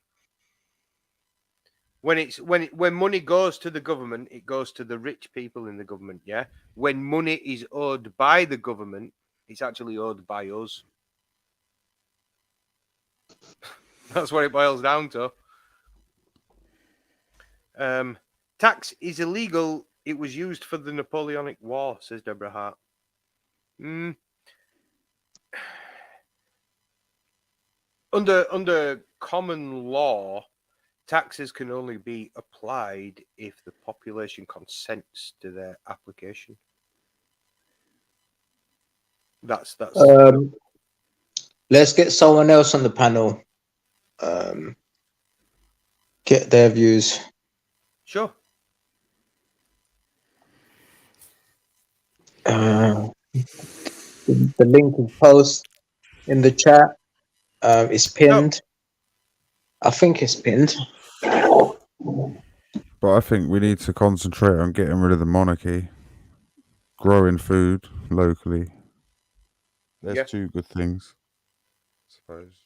When money goes to the government, it goes to the rich people in the government. Yeah. When money is owed by the government, it's actually owed by us. That's what it boils down to. Tax is illegal. It was used for the Napoleonic War, says Deborah Hart. Under common law, taxes can only be applied if the population consents to their application. That's. Let's get someone else on the panel. Get their views. Sure. The link is post in the chat. It's pinned. I think it's pinned. But I think we need to concentrate on getting rid of the monarchy, growing food locally. There's two good things, I suppose.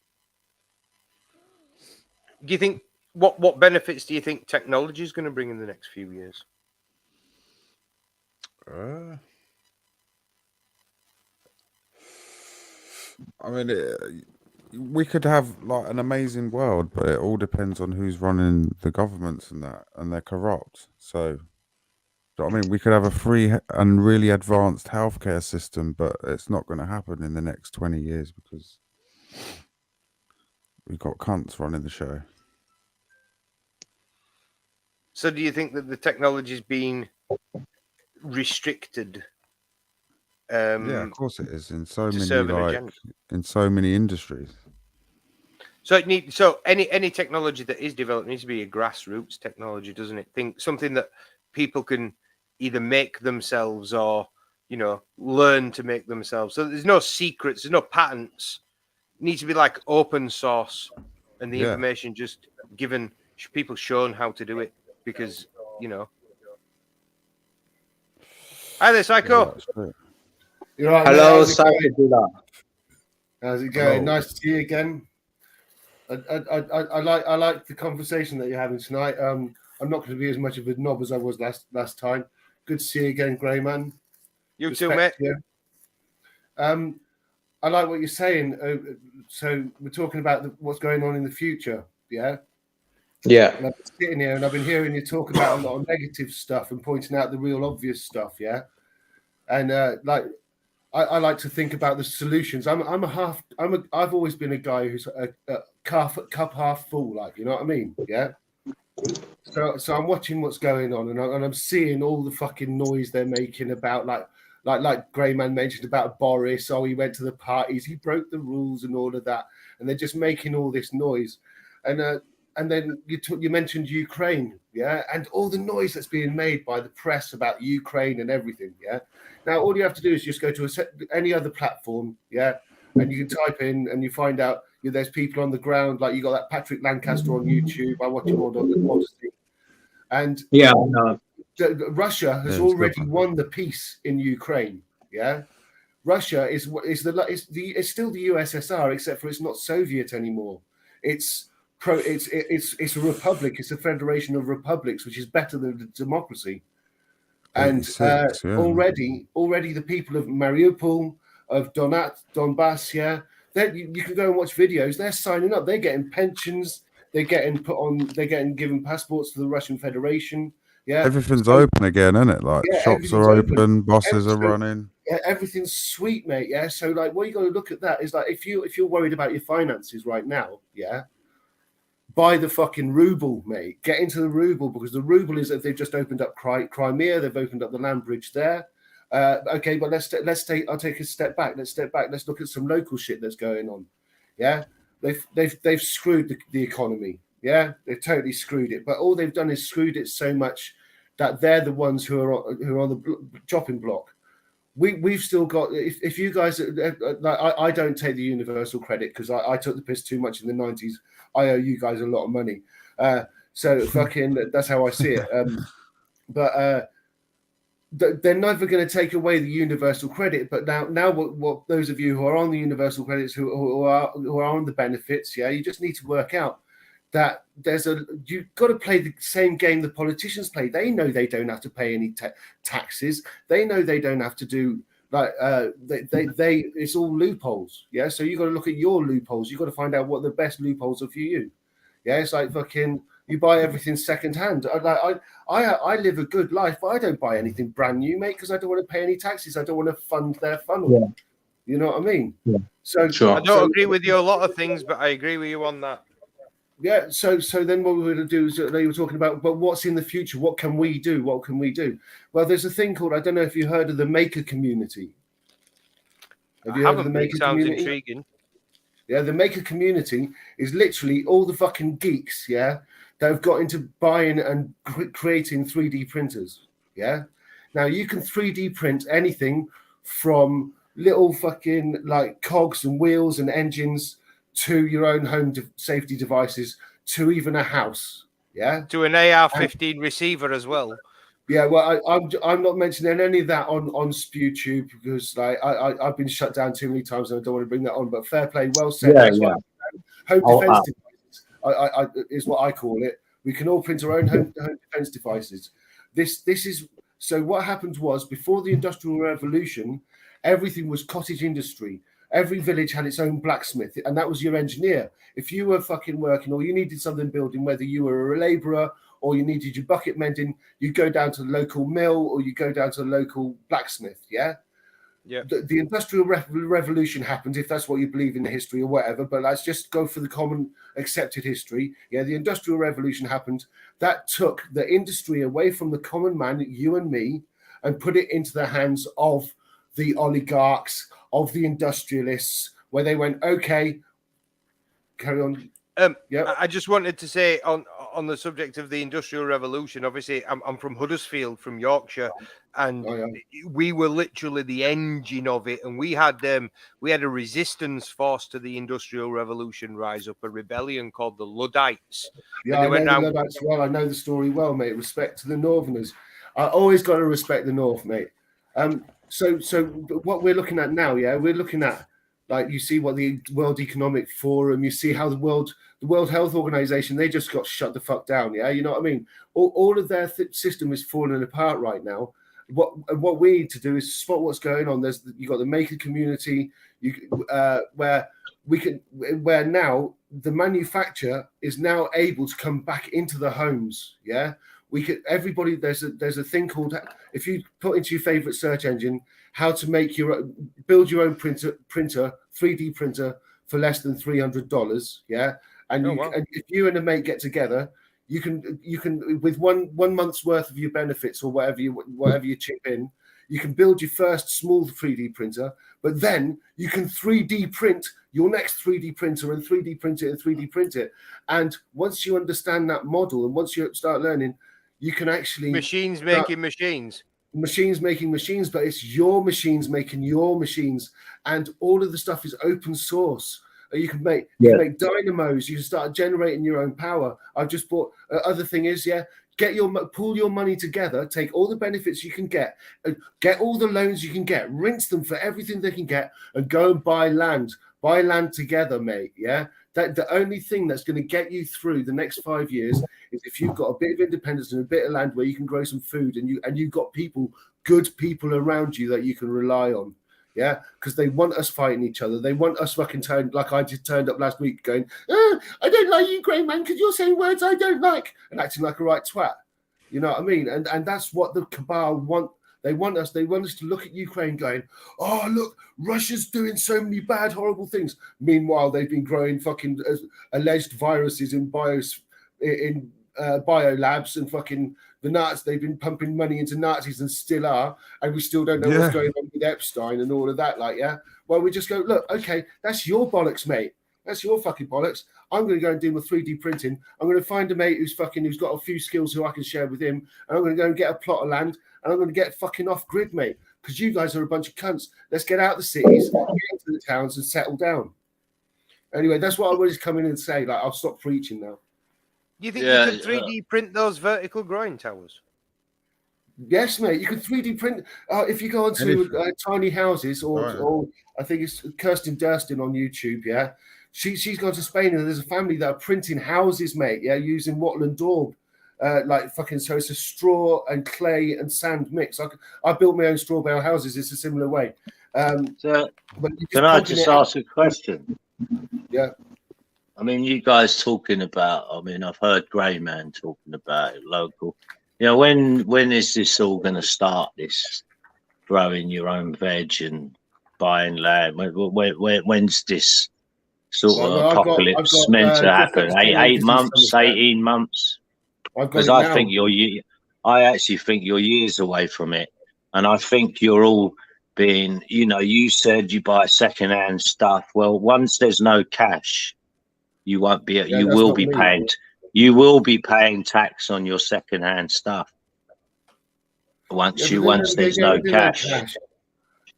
Do you think what benefits do you think technology is going to bring in the next few years? I mean, we could have like an amazing world, but it all depends on who's running the governments and that, and they're corrupt. So, I mean, we could have a free and really advanced healthcare system, but it's not going to happen in the next 20 years because We've got cunts running the show. So do you think that the technology is being restricted? Yeah, of course it is. In so many agenda. in so many industries. So any technology that is developed needs to be a grassroots technology, doesn't it? Something that people can either make themselves or learn to make themselves. So there's no secrets, there's no patents. It needs to be like open source, and the information just given, people shown how to do it, because Hi there, Psycho. You're right, hello, Psycho. How's it going? Hello. Nice to see you again. I like the conversation that you're having tonight. I'm not going to be as much of a knob as I was last time. Good to see you again, Greyman. You too, mate. I like what you're saying. So we're talking about what's going on in the future. Yeah. Yeah. And I've been sitting here and I've been hearing you talk about a lot of negative stuff and pointing out the real obvious stuff. Yeah. And I like to think about the solutions. I've always been a guy who's a cup half full, like, you know what I mean? Yeah. So I'm watching what's going on, and I'm seeing all the fucking noise they're making about like Greyman mentioned about Boris. Oh, he went to the parties, he broke the rules, and all of that, and they're just making all this noise, and then you mentioned Ukraine, yeah, and all the noise that's being made by the press about Ukraine and everything, yeah. Now all you have to do is just go to any other platform, yeah, and you can type in and you find out there's people on the ground, like you got that Patrick Lancaster on YouTube. I watch him all the thing, and yeah, Russia has already won the peace in Ukraine, yeah. Russia is still the USSR, except for it's not Soviet anymore. It's a republic. It's a federation of republics, which is better than the democracy. And already the people of Mariupol, of Donbass, yeah, you can go and watch videos. They're signing up. They're getting pensions. They're getting given passports to the Russian Federation. Yeah, everything's open again, isn't it? Like shops are open, bosses are running. Everything's sweet, mate. Yeah. So like, what you got to look at that is like, if you're worried about your finances right now, yeah, buy the fucking ruble, mate. Get into the ruble, because the ruble is that they've just opened up Crimea. They've opened up the land bridge there. Okay, but I'll take a step back. Let's step back. Let's look at some local shit that's going on. Yeah, they've screwed the economy. Yeah, they've totally screwed it. But all they've done is screwed it so much that they're the ones who are on the chopping block. We've still got. If you guys, I don't take the universal credit because I took the piss too much in the 90s. I owe you guys a lot of money. So fucking that's how I see it. But they're never going to take away the universal credit. But now what those of you who are on the universal credits, who are on the benefits, yeah, you just need to work out that you've got to play the same game the politicians play. They know they don't have to pay any taxes. They know they don't have to do it's all loopholes. Yeah. So you got to look at your loopholes. You got to find out what the best loopholes are for you. Yeah. It's like fucking, you buy everything secondhand. I live a good life, but I don't buy anything brand new, mate, because I don't want to pay any taxes. I don't want to fund their funnel. Yeah. You know what I mean? Yeah. So sure. I don't agree with you a lot of things, but I agree with you on that. Yeah, so then what we're going to do is they were talking about, but what's in the future? What can we do? What can we do? Well, there's a thing called, I don't know if you heard of the maker community. Have you heard of the maker community? Intriguing. Yeah, the maker community is literally all the fucking geeks, yeah, that have got into buying and creating 3D printers. Yeah. Now you can 3D print anything from little fucking like cogs and wheels and engines to your own home safety devices, to even a house, yeah, to an AR-15 receiver as well. Yeah, well, I'm not mentioning any of that on YouTube because like I've been shut down too many times and I don't want to bring that on. But fair play, well said. Yeah, yeah. Home defense devices is what I call it. We can all print our own home defense devices. This is so. What happened was, before the Industrial Revolution, everything was cottage industry. Every village had its own blacksmith, and that was your engineer. If you were fucking working or you needed something building, whether you were a labourer or you needed your bucket mending, you go down to the local mill or you go down to the local blacksmith, yeah? Yeah. The Industrial Revolution happened, if that's what you believe in the history or whatever, but let's just go for the common accepted history. Yeah, the Industrial Revolution happened. That took the industry away from the common man, you and me, and put it into the hands of the oligarchs, of the industrialists, where they went, okay, carry on. I just wanted to say on the subject of the Industrial Revolution, obviously I'm from Huddersfield, from Yorkshire, and we were literally the engine of it, and we had a resistance force to the Industrial Revolution rise up, a rebellion called the Luddites. Yeah, I know the Luddites well. I know the story well, mate. Respect to the Northerners. I always got to respect the North, mate. So what we're looking at now, yeah, we're looking at, like, you see what the World Economic Forum, you see how the World Health Organization, they just got shut the fuck down. Yeah, you know what I mean? All of their system is falling apart right now. What we need to do is spot what's going on. You got the maker community, where now the manufacturer is now able to come back into the homes. Yeah, everybody. There's a thing called, if you put into your favorite search engine, how to build your own printer, 3D printer for less than $300. Yeah, and and if you and a mate get together, you can with one month's worth of your benefits or whatever you chip in, you can build your first small 3D printer, but then you can 3D print your next 3D printer and 3D print it and 3D print it. And once you understand that model and once you start learning, you can actually machines making machines, but it's your machines making your machines, and all of the stuff is open source. You can make dynamos. You can start generating your own power. I've just bought. Other thing is, pool your money together. Take all the benefits you can get all the loans you can get. Rinse them for everything they can get, and go and buy land. Buy land together, mate. Yeah, that the only thing that's going to get you through the next 5 years is if you've got a bit of independence and a bit of land where you can grow some food, and you've got good people around you that you can rely on. Yeah, because they want us fighting each other. They want us fucking like I just turned up last week going, I don't like you, Greyman, because you're saying words I don't like, and acting like a right twat. You know what I mean? And that's what the cabal want. They want us to look at Ukraine going, oh, look, Russia's doing so many bad, horrible things. Meanwhile, they've been growing fucking alleged viruses in biolabs, and fucking the Nazis, they've been pumping money into Nazis and still are, and we still don't know what's going on with Epstein and all of that. Like, well, we just go, look, okay, that's your bollocks, mate. That's your fucking bollocks. I'm going to go and do my 3D printing. I'm going to find a mate who's got a few skills who I can share with him, and I'm going to go and get a plot of land, and I'm going to get fucking off grid, mate, because you guys are a bunch of cunts. Let's get out of the cities, get into the towns, and settle down. Anyway, that's what I was coming in and say. Like, I'll stop preaching now. Do you think you could 3D print those vertical growing towers? Yes, mate. You can 3D print. If you go onto tiny houses, or I think it's Kirsten Durstin on YouTube. Yeah, she's gone to Spain, and there's a family that are printing houses, mate. Yeah, using wattle and daub, so it's a straw and clay and sand mix. I built my own straw bale houses. It's a similar way. So can I just ask a question? Yeah. I mean, you guys talking about, I've heard Greyman talking about it local. You know, when is this all going to start, this growing your own veg and buying land? When's this sort of apocalypse meant to happen? 8 months, 18 months? Because I actually think you're years away from it. And I think you're all being, you said you buy secondhand stuff. Well, once there's no cash, you won't be. You will be paying. You will be paying tax on your second-hand stuff. Once there's no cash.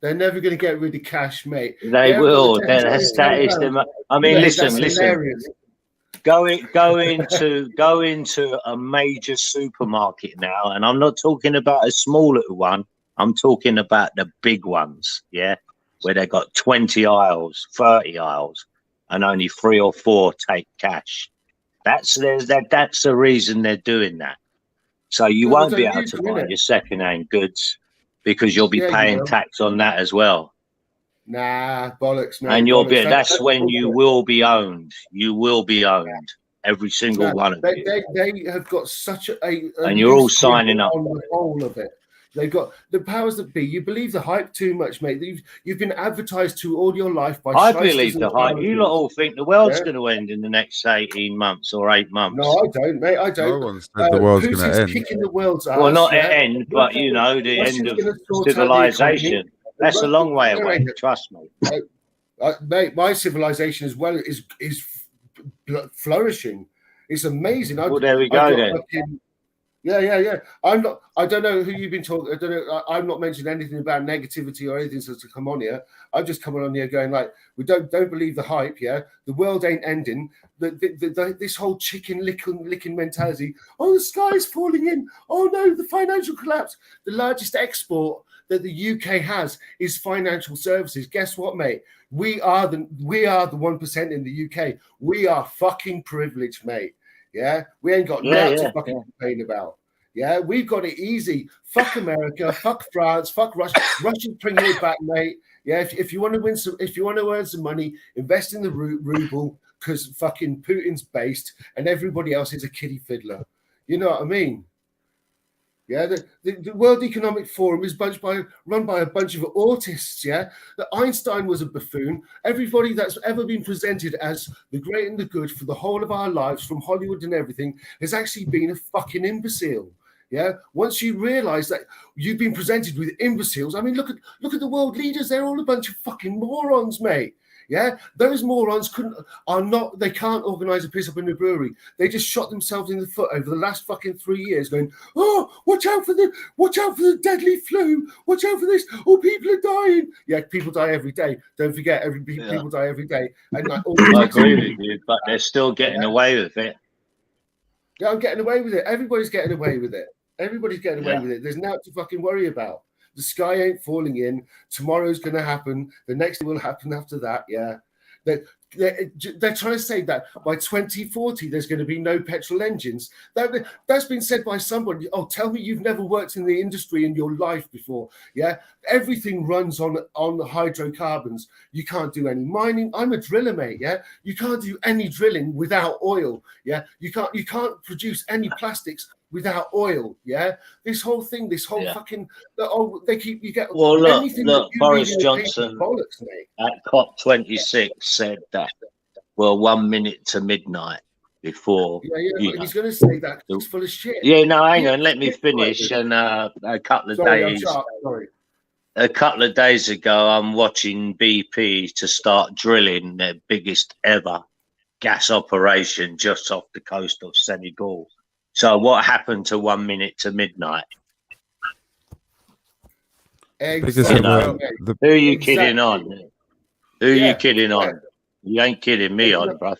They're never going to get rid of cash, mate. They will. That is the. I mean, listen. Go into a major supermarket now, and I'm not talking about a small little one. I'm talking about the big ones. Yeah, where they got 20 aisles, 30 aisles. And only 3 or 4 take cash. That's the reason they're doing that. So you won't be able to buy your second-hand goods because you'll be paying tax on that as well. Nah, bollocks, man. And that's when you will be owned. You will be owned. Every single one of you. They have got such a and you're all signing up on the whole of it. They've got the powers that be. You believe the hype too much, mate. You've been advertised to all your life by. I believe the hype. You lot all think the world's going to end in the next 18 months or 8 months. No, I don't, mate. I don't. No one said the world's going to end. Kicking the world's ass. Well, not end, but you know, the end of civilization. That's a long way away. Trust me, mate. My civilization as well is flourishing. It's amazing. Well, there we go then. Yeah. I don't know who you've been talking. I don't know. I'm not mentioning anything about negativity or anything to come on here. I've just come on here going like, we don't believe the hype. Yeah, the world ain't ending. This whole chicken licking mentality. Oh, the sky's falling in. Oh no, the financial collapse. The largest export that the UK has is financial services. Guess what, mate? We are the 1% in the UK. We are fucking privileged, mate. Yeah, we ain't got nothing to fucking complain about. Yeah, we've got it easy. Fuck America, fuck France, fuck Russia. Russia's bringing it back, mate. Yeah, if you want to win some, if you want to earn some money, invest in the ruble because fucking Putin's based and everybody else is a kiddie fiddler. You know what I mean? Yeah, the World Economic Forum is run by a bunch of autists. Yeah, that Einstein was a buffoon. Everybody that's ever been presented as the great and the good for the whole of our lives, from Hollywood and everything, has actually been a fucking imbecile. Yeah, once you realise that you've been presented with imbeciles, I mean, look at the world leaders. They're all a bunch of fucking morons, mate. Yeah, those morons they can't organise a piss up in the brewery. They just shot themselves in the foot over the last fucking 3 years, going, oh, watch out for the deadly flu, watch out for this. Oh, people are dying. Yeah, people die every day. Don't forget, people die every day. And like, I agree with you, but they're still getting away with it. Yeah, I'm getting away with it. Everybody's getting away with it. Everybody's getting away with it. There's nothing to fucking worry about. The sky ain't falling in. Tomorrow's going to happen. The next thing will happen after that. Yeah. They're trying to say that by 2040, there's going to be no petrol engines. That's been said by somebody. Oh, tell me you've never worked in the industry in your life before. Yeah. Everything runs on hydrocarbons. You can't do any mining. I'm a driller, mate. Yeah. You can't do any drilling without oil. Yeah. You can't produce any plastics without oil. Yeah. This whole thing, fucking, you get. Well, look, Boris Johnson at COP26 said that, well, 1 minute to midnight before. Yeah, he's going to say that. It's full of shit. Yeah, no, hang on, let me finish. And a couple of days ago, I'm watching BP to start drilling their biggest ever gas operation just off the coast of Senegal. So what happened to 1 minute to midnight? Exactly. You know, who are you kidding on? Who are you kidding on? You ain't kidding me on, bruv.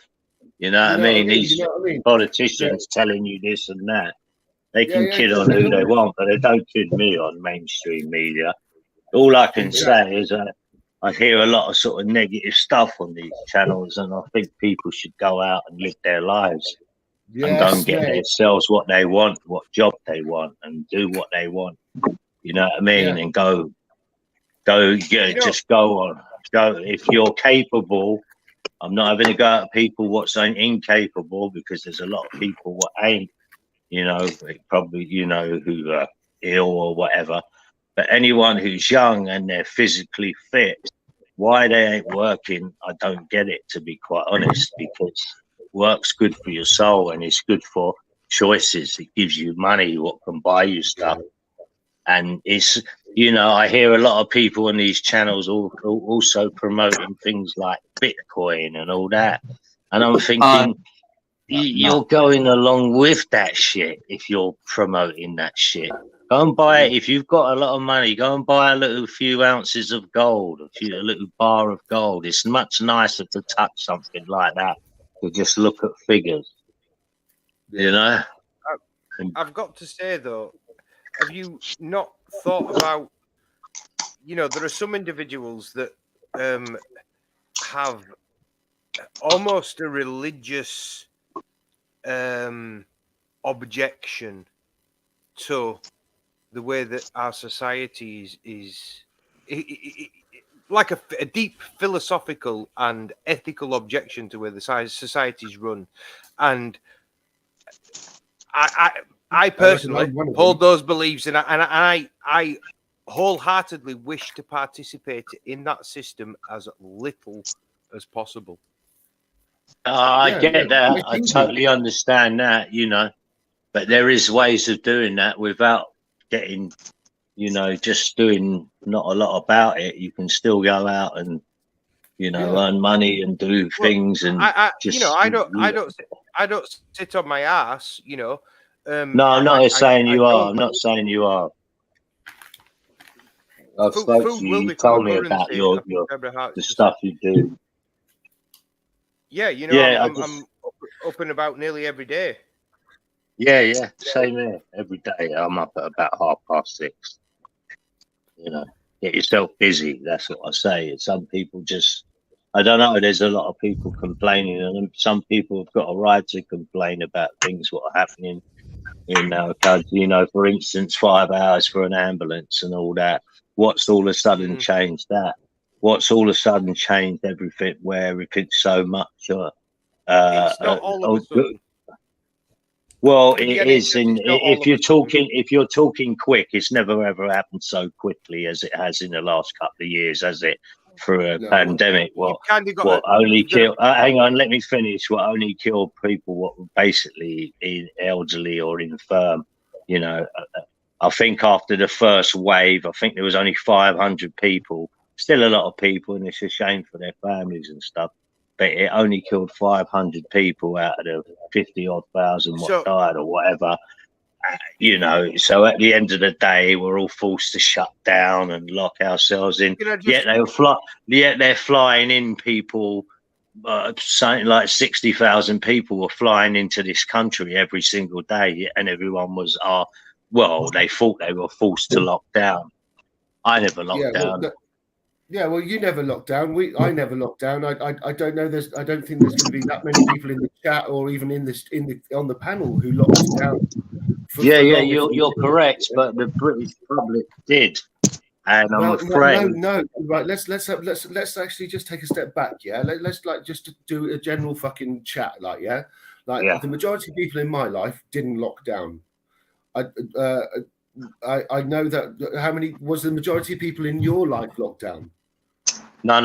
You know what I mean? These politicians telling you this and that. They can kid on who they want, but they don't kid me on mainstream media. All I can say is I hear a lot of sort of negative stuff on these channels, and I think people should go out and live their lives and go and get themselves what they want, what job they want, and do what they want. You know what I mean? And just go on. Go if you're capable. I'm not having to go at people what saying incapable, because there's a lot of people what ain't, you know, probably, you know, who are ill or whatever. But anyone who's young and they're physically fit, why they ain't working, I don't get it, to be quite honest, because work's good for your soul and it's good for choices. It gives you money, what can buy you stuff. And it's, you know, I hear a lot of people on these channels also promoting things like Bitcoin and all that. And I'm thinking, you're going along with that shit if you're promoting that shit. Go and buy it. If you've got a lot of money, go and buy a few ounces of gold, a little bar of gold. It's much nicer to touch something like that to just look at figures, you know? I've got to say, though, have you not thought about, you know, there are some individuals that have almost a religious objection to the way that our society is like a deep philosophical and ethical objection to where the society's run. And I personally hold those beliefs, and I wholeheartedly wish to participate in that system as little as possible. I get that. I totally understand that, you know, but there is ways of doing that without getting, you know, just doing not a lot about it. You can still go out and, you know, earn money and do things, and just, you know, I don't sit on my ass, you know. No, I'm not saying you are. I'm not saying you are. I've spoke to you. You told me about the stuff you do. Yeah, you know, I'm up and about nearly every day. Yeah, same here. Every day I'm up at about 6:30. You know, get yourself busy. That's what I say. And some people just, I don't know. There's a lot of people complaining, and some people have got a right to complain about things what are happening in our country. You know, for instance, 5 hours for an ambulance and all that. What's all of a sudden changed that? What's all of a sudden changed everything? Where everything's so much. It's not all of a sudden. Well, it is. If you're talking quick, it's never ever happened so quickly as it has in the last couple of years, has it? For a pandemic, what only killed? Hang on, let me finish. What only killed people? What were basically elderly or infirm? You know, I think after the first wave, I think there was only 500 people. Still a lot of people, and it's a shame for their families and stuff. But it only killed 500 people out of the 50-odd thousand what died or whatever. You know, so at the end of the day, we're all forced to shut down and lock ourselves in. Yet they're flying in people. Something like 60,000 people were flying into this country every single day, and everyone was they thought they were forced to lock down. I never locked down. Well, you never locked down. I never locked down. I don't know. I don't think there's going to be that many people in the chat or even on the panel who locked us down. You're correct, but the British public did, and I'm afraid. No. Right, let's actually just take a step back. Yeah, let's like just do a general fucking chat. The majority of people in my life didn't lock down. I know that. How many was the majority of people in your life locked down? No.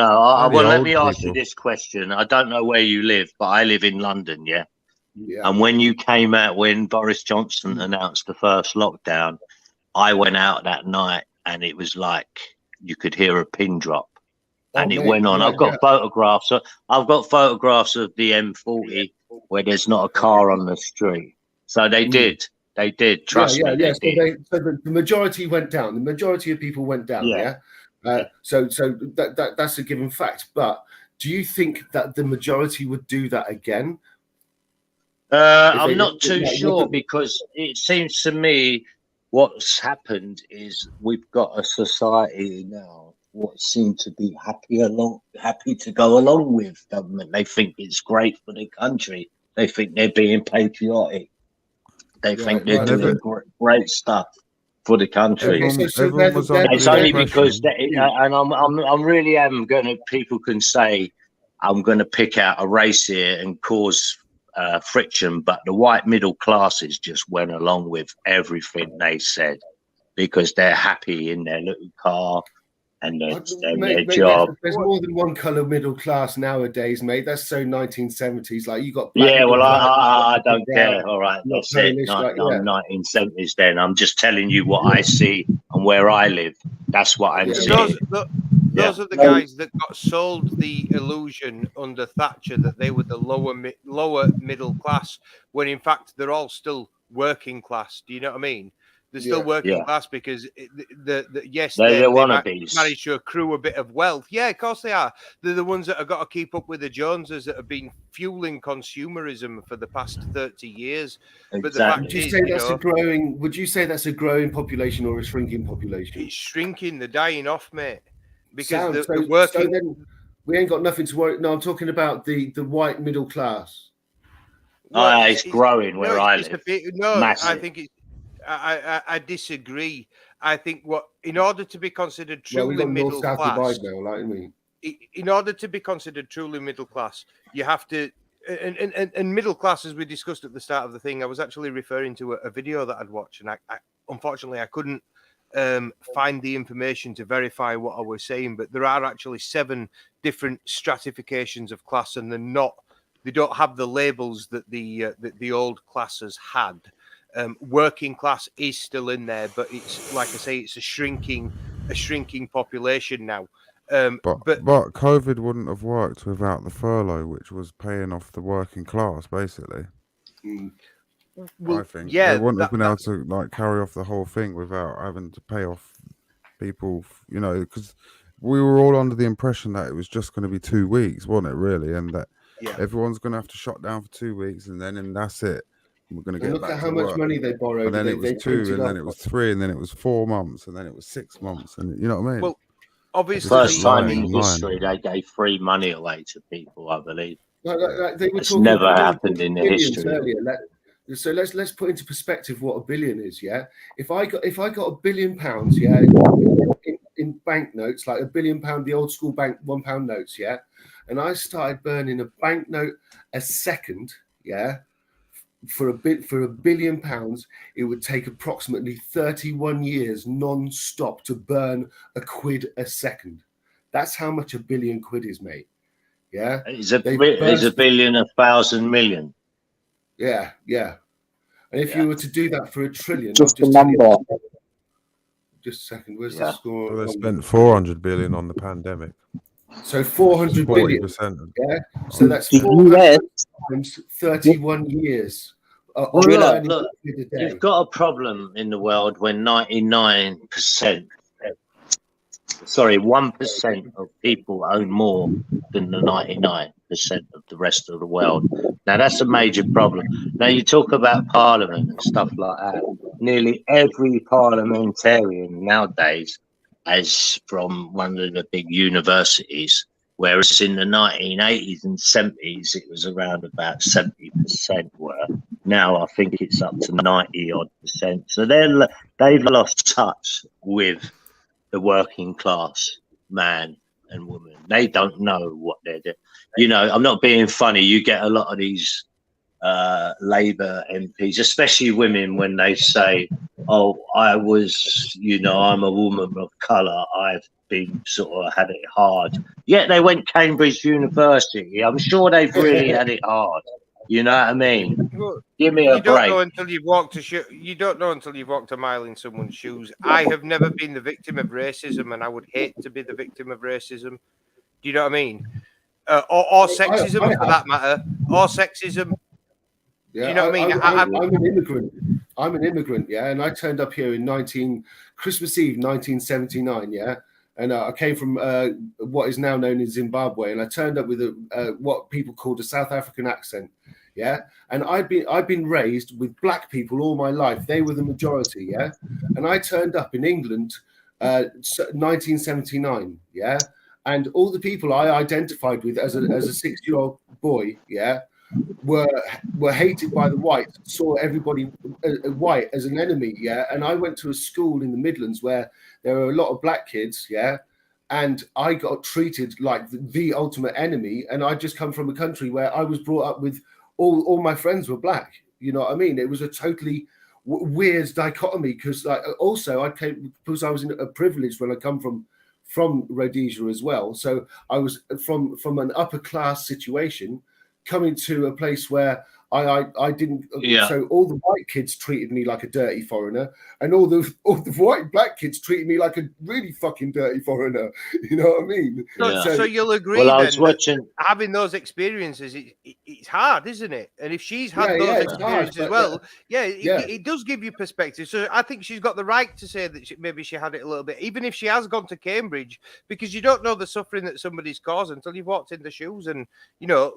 Well, let me ask you this question. I don't know where you live, but I live in London. Yeah. And when you came out, when Boris Johnson announced the first lockdown, I went out that night, and it was like you could hear a pin drop, and it went on. I've got photographs. I've got photographs of the M40 where there's not a car on the street. So they did. They did. Trust me. They did. So the majority went down. The majority of people went down. So that's a given fact. But do you think that the majority would do that again? I'm not too sure, because it seems to me what's happened is we've got a society now what seem to be happy to go along with government. They think it's great for the country. They think they're being patriotic. They think they're doing great stuff for the country. It's only because, and I'm really am going to. People can say I'm going to pick out a race here and cause friction, but the white middle classes just went along with everything they said because they're happy in their little car and their job. There's more than one colour middle class nowadays, mate. That's so 1970s. Like you got. I don't care. All right, that's it. I'm 1970s. Then I'm just telling you what I see and where I live. That's what I'm seeing. Those are the guys that got sold the illusion under Thatcher that they were the lower middle class, when in fact they're all still working class. Do you know what I mean? They're still working class because they managed to accrue a bit of wealth. Yeah, of course they are. They're the ones that have got to keep up with the Joneses that have been fueling consumerism for the past 30 years. Exactly. But the fact would you say that's a growing population or a shrinking population? It's shrinking. They're dying off, mate. Because they're working. So then we ain't got nothing to worry. No, I'm talking about the white middle class. It's growing where I live. I think it's. I disagree. I think in order to be considered truly middle class, now, like me. In order to be considered truly middle class, you have to and middle class, as we discussed at the start of the thing, I was actually referring to a video that I'd watched, and I unfortunately I couldn't find the information to verify what I was saying, but there are actually 7 different stratifications of class, and they don't have the labels that the old classes had. Working class is still in there, but it's like I say, it's a shrinking population now. But COVID wouldn't have worked without the furlough, which was paying off the working class, basically. Well, I think yeah, they wouldn't have been able to like carry off the whole thing without having to pay off people, you know, because we were all under the impression that it was just going to be 2 weeks, wasn't it, really? And that everyone's going to have to shut down for 2 weeks, and that's it. We're going to get look back at how to much work. money they borrowed. And then it was 2, and then it was 3, and then it was 4 months, and then it was 6 months, and you know what I mean? Well, obviously, first time in history they gave free money away to people, I believe. They were it's never happened in the history. Earlier. So let's put into perspective what a billion is. Yeah, if I got £1 billion, yeah, in banknotes, like £1 billion, the old school bank £1 notes, yeah, and I started burning a banknote a second, yeah, for £1 billion, it would take approximately 31 years non-stop to burn a quid a second. That's how much £1 billion is, mate. Yeah, is a billion 1,000 million. Yeah. And if you were to do that for $1 trillion, just a number. Just a second, where's the score? Well, they spent 400 billion on the pandemic. So 400 billion. 40%. Yeah. So that's 400 times 31 years. Look, you've got a problem in the world when 1% of people own more than the 99% of the rest of the world. Now, that's a major problem. Now, you talk about parliament and stuff like that. Nearly every parliamentarian nowadays is from one of the big universities, whereas in the 1980s and 70s, it was around about 70% were. Now, I think it's up to 90-odd%. So they've lost touch with the working class man and woman. They don't know what they're doing. You know, I'm not being funny. You get a lot of these Labour MPs, especially women, when they say, oh, I'm a woman of colour. I've been sort of had it hard. Yet they went Cambridge University. I'm sure they've really had it hard. You know what I mean? Well, give me a break. You don't know until you've walked a mile in someone's shoes. I have never been the victim of racism, and I would hate to be the victim of racism. Do you know what I mean? Or sexism, for that matter. Or sexism. Yeah, do you know what I mean? I'm an immigrant. I'm an immigrant, yeah, and I turned up here in Christmas Eve, 1979, yeah. And I came from what is now known as Zimbabwe, and I turned up with what people called a South African accent, yeah. And I've been raised with black people all my life; they were the majority, yeah. And I turned up in England, 1979, yeah. And all the people I identified with as a 6-year-old boy, yeah, were hated by the whites, saw everybody white as an enemy, yeah. And I went to a school in the Midlands where there were a lot of black kids, yeah, and I got treated like the ultimate enemy. And I just come from a country where I was brought up with all my friends were black. You know what I mean? It was a totally weird dichotomy because also I came because I was in a privilege when I come from Rhodesia as well. So I was from an upper class situation, coming to a place where I didn't. Yeah. So all the white kids treated me like a dirty foreigner, and all the white black kids treated me like a really fucking dirty foreigner. You know what I mean? Yeah. So you'll agree having those experiences, it's hard, isn't it? And if she's had those experiences as well, it does give you perspective. So I think she's got the right to say that maybe she had it a little bit, even if she has gone to Cambridge, because you don't know the suffering that somebody's caused until you've walked in the shoes. And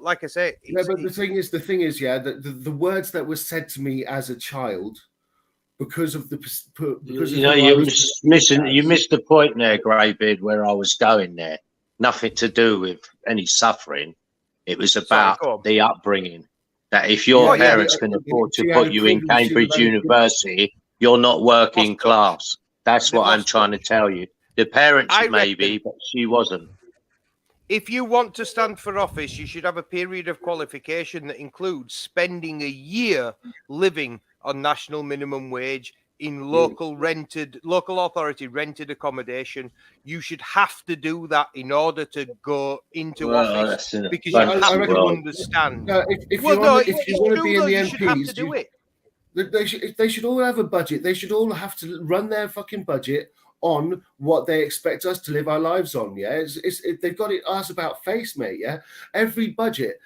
like I say, but the thing is, yeah. The words that were said to me as a child, because of you missed the point there, Greybeard, where I was going there. Nothing to do with any suffering. It was about the upbringing. That if your parents can afford to put you in Cambridge University, you're not working class. That's what I'm trying to tell you. The parents maybe, but she wasn't. If you want to stand for office, you should have a period of qualification that includes spending a year living on national minimum wage in local authority rented accommodation. You should have to do that in order to go into office, because you have to understand. If you want to be in the you should have to MPs, do it. They should all have a budget. They should all have to run their fucking budget on what they expect us to live our lives on. Yeah, they've got it ass about face, mate. Yeah, every budget.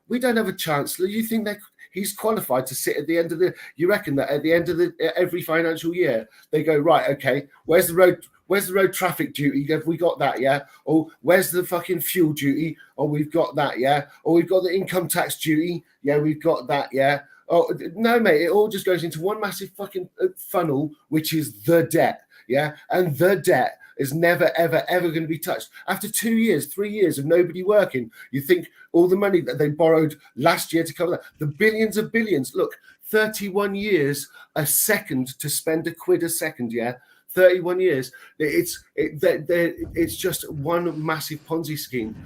We don't have a chancellor. You think he's qualified to sit at the end of you reckon that at the end of every financial year they go, right, okay, where's the road traffic duty? Have we got that? Yeah. Or where's the fucking fuel duty? Oh, we've got that. Yeah. Or we've got the income tax duty. Yeah, we've got that. Yeah. Oh no, mate! It all just goes into one massive fucking funnel, which is the debt. Yeah, and the debt is never, ever, ever going to be touched. After 2 years, 3 years of nobody working, you think all the money that they borrowed last year to cover that, the billions of billions. Look, 31 years a second to spend £1 a second. Yeah. 31 years. It's just one massive Ponzi scheme.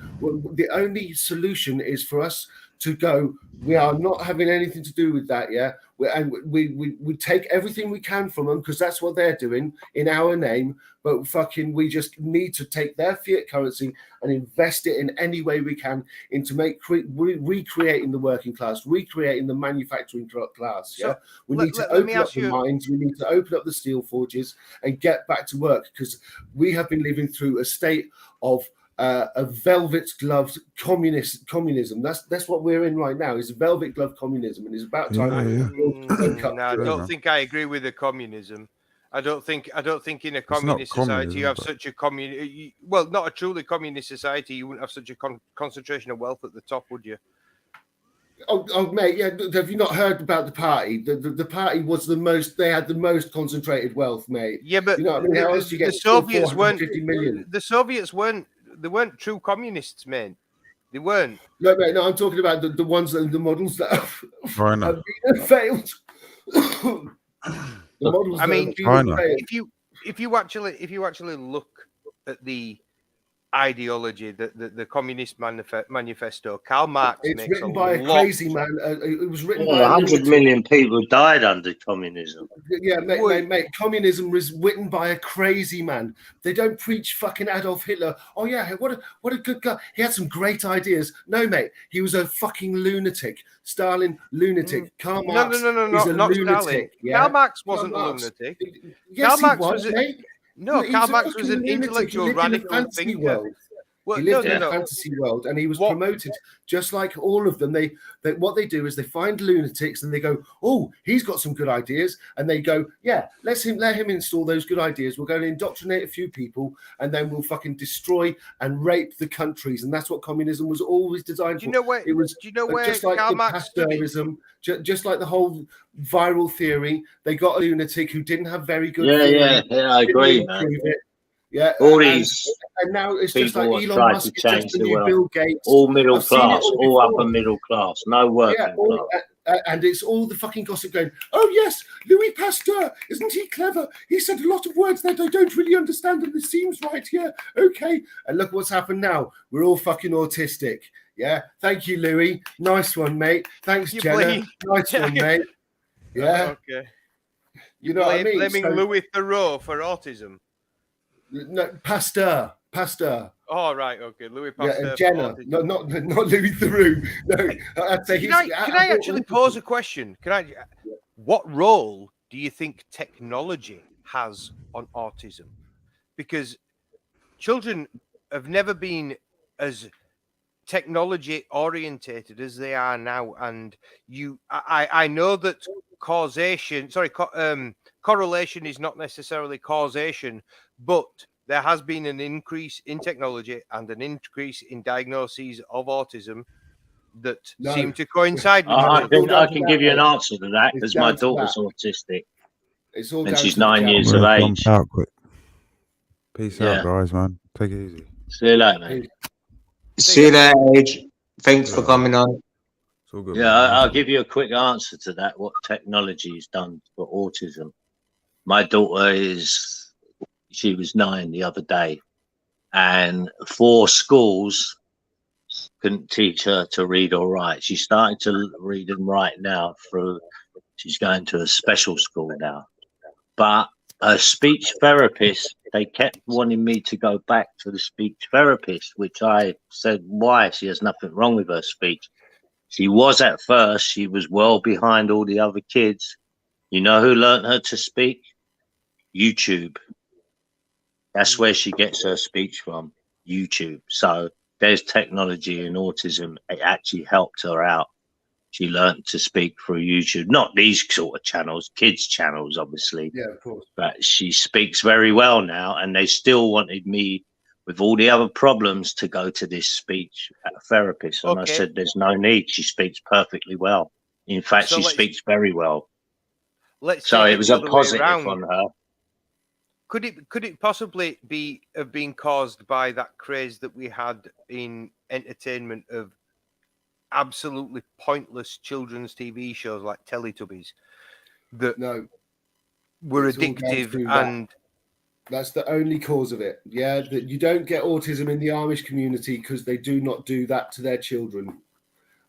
The only solution is for us to go, we are not having anything to do with that, yeah? We take everything we can from them because that's what they're doing in our name, but fucking we just need to take their fiat currency and invest it in any way we can into recreating the working class, recreating the manufacturing class, yeah? We need to open up the mines, we need to open up the steel forges and get back to work, because we have been living through a state of a velvet gloved communism. That's what we're in right now. Is velvet gloved communism, and it's about time. No, I don't think I agree with the communism. I don't think in a communist society you have such a not a truly communist society. You wouldn't have such a concentration of wealth at the top, would you? Oh, mate, yeah. Have you not heard about the party? The party was the most. They had the most concentrated wealth, mate. Yeah, but you know what I mean? How else do you get the Soviets weren't 50 million? The Soviets weren't. They weren't true communists, man. They weren't. No, mate, no, I'm talking about the ones that the models that have failed. The models. I mean, if you actually look at the ideology, the Communist Manifesto, Karl Marx. It's written by a crazy man. It was written by 100 million people died under communism. Yeah, mate. Communism was written by a crazy man. They don't preach fucking Adolf Hitler. Oh yeah, what a good guy. He had some great ideas. No, mate, he was a fucking lunatic. Stalin, lunatic. Karl Marx is a not lunatic. Stalin. Yeah? Karl Marx wasn't a lunatic. Yes, Karl Marx was, mate. No, Karl Marx was an intellectual radical thinker. Well, he lived in a fantasy world, and he was promoted just like all of them. They what they do is they find lunatics and they go, "Oh, he's got some good ideas," and they go, "Yeah, let him install those good ideas. We're going to indoctrinate a few people, and then we'll fucking destroy and rape the countries." And that's what communism was always designed for. It was. Do you know where just like Karl Marx Pasteurism, just like the whole viral theory? They got a lunatic who didn't have very good. Yeah, I agree, man. Yeah, all these and now it's just like Elon Musk, to change the new Bill Gates, all middle class, all upper middle class, no working class. And it's all the fucking gossip going, oh yes, Louis Pasteur, isn't he clever? He said a lot of words that I don't really understand, and this seems right here. Okay, and look what's happened now. We're all fucking autistic. Yeah, thank you, Louis. Nice one, mate. Thanks, Jenna. Nice one, mate. Yeah. Okay. You know what I mean? Blaming Louis Theroux for autism. No, Pasteur. Oh, right, okay. Louis Pasteur. Yeah, Jenna, not Louis Theroux. No, I'd say can I actually pose a question? What role do you think technology has on autism? Because children have never been as technology orientated as they are now, and I know that correlation is not necessarily causation, but there has been an increase in technology and an increase in diagnoses of autism that seem to coincide with I can give you an answer to that, because my daughter's autistic and she's 9 years of age. Out quick. Peace out, guys, man. Take it easy. See you later, mate. See you later, Age. Thanks for coming on. It's all good. Yeah, I'll give you a quick answer to that. What technology has done for autism? My daughter she was 9 the other day, and 4 schools couldn't teach her to read or write. She started to read and write now she's going to a special school now. But her speech therapist, they kept wanting me to go back to the speech therapist, which I said, why? She has nothing wrong with her speech. She was at first, she was well behind all the other kids. You know who learned her to speak? YouTube. That's where she gets her speech from, YouTube. So there's technology in autism. It actually helped her out. She learned to speak through YouTube, not these sort of channels, kids' channels, obviously. Yeah, of course. But she speaks very well now, and they still wanted me, with all the other problems, to go to this speech therapist. And I said, there's no need. She speaks perfectly well. In fact, she speaks very well. So it was a positive on her. Could it possibly have been caused by that craze that we had in entertainment of absolutely pointless children's TV shows like Teletubbies that were addictive? And that's the only cause of it. Yeah, that you don't get autism in the Amish community because they do not do that to their children,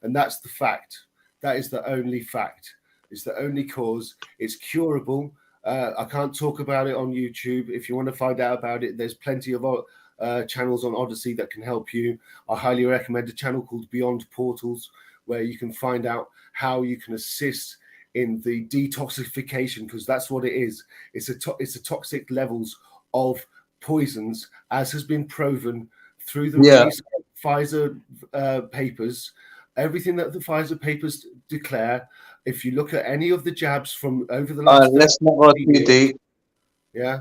and that's the fact. That is the only fact. It's the only cause. It's curable. I can't talk about it on YouTube. If you want to find out about it, there's plenty of channels on Odyssey that can help you. I highly recommend a channel called Beyond Portals, where you can find out how you can assist in the detoxification, because that's what it is. It's a toxic levels of poisons, as has been proven through the release of Pfizer papers. Everything that the Pfizer papers declare, if you look at any of the jabs from over the last let's not go too deep. Yeah.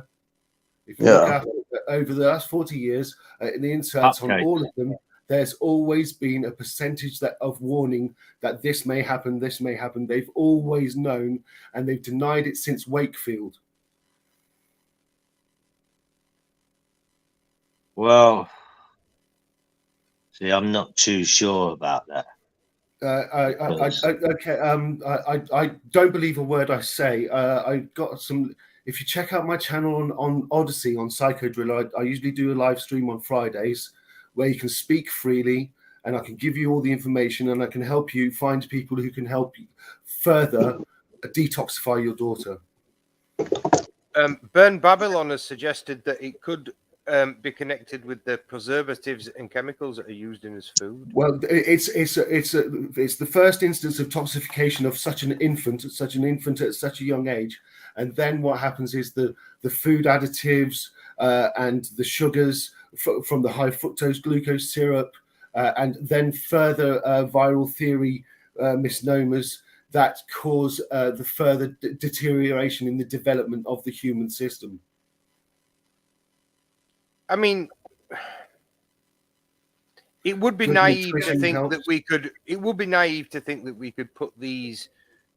If you look at over the last 40 years, in the inserts on all of them, there's always been a percentage of warning that this may happen, this may happen. They've always known, and they've denied it since Wakefield. Well, see, I'm not too sure about that. I don't believe a word I say. I've got some. If you check out my channel on Odyssey on Psychodriller, I usually do a live stream on Fridays where you can speak freely, and I can give you all the information, and I can help you find people who can help you further detoxify your daughter. Burn Babylon has suggested that it could be connected with the preservatives and chemicals that are used in his food. Well, it's the first instance of toxification of such an infant at such a young age, and then what happens is the food additives and the sugars from the high fructose glucose syrup, and then further viral theory misnomers that cause the further deterioration in the development of the human system. I mean, it would be naive to think that we could. It would be naive to think that we could put these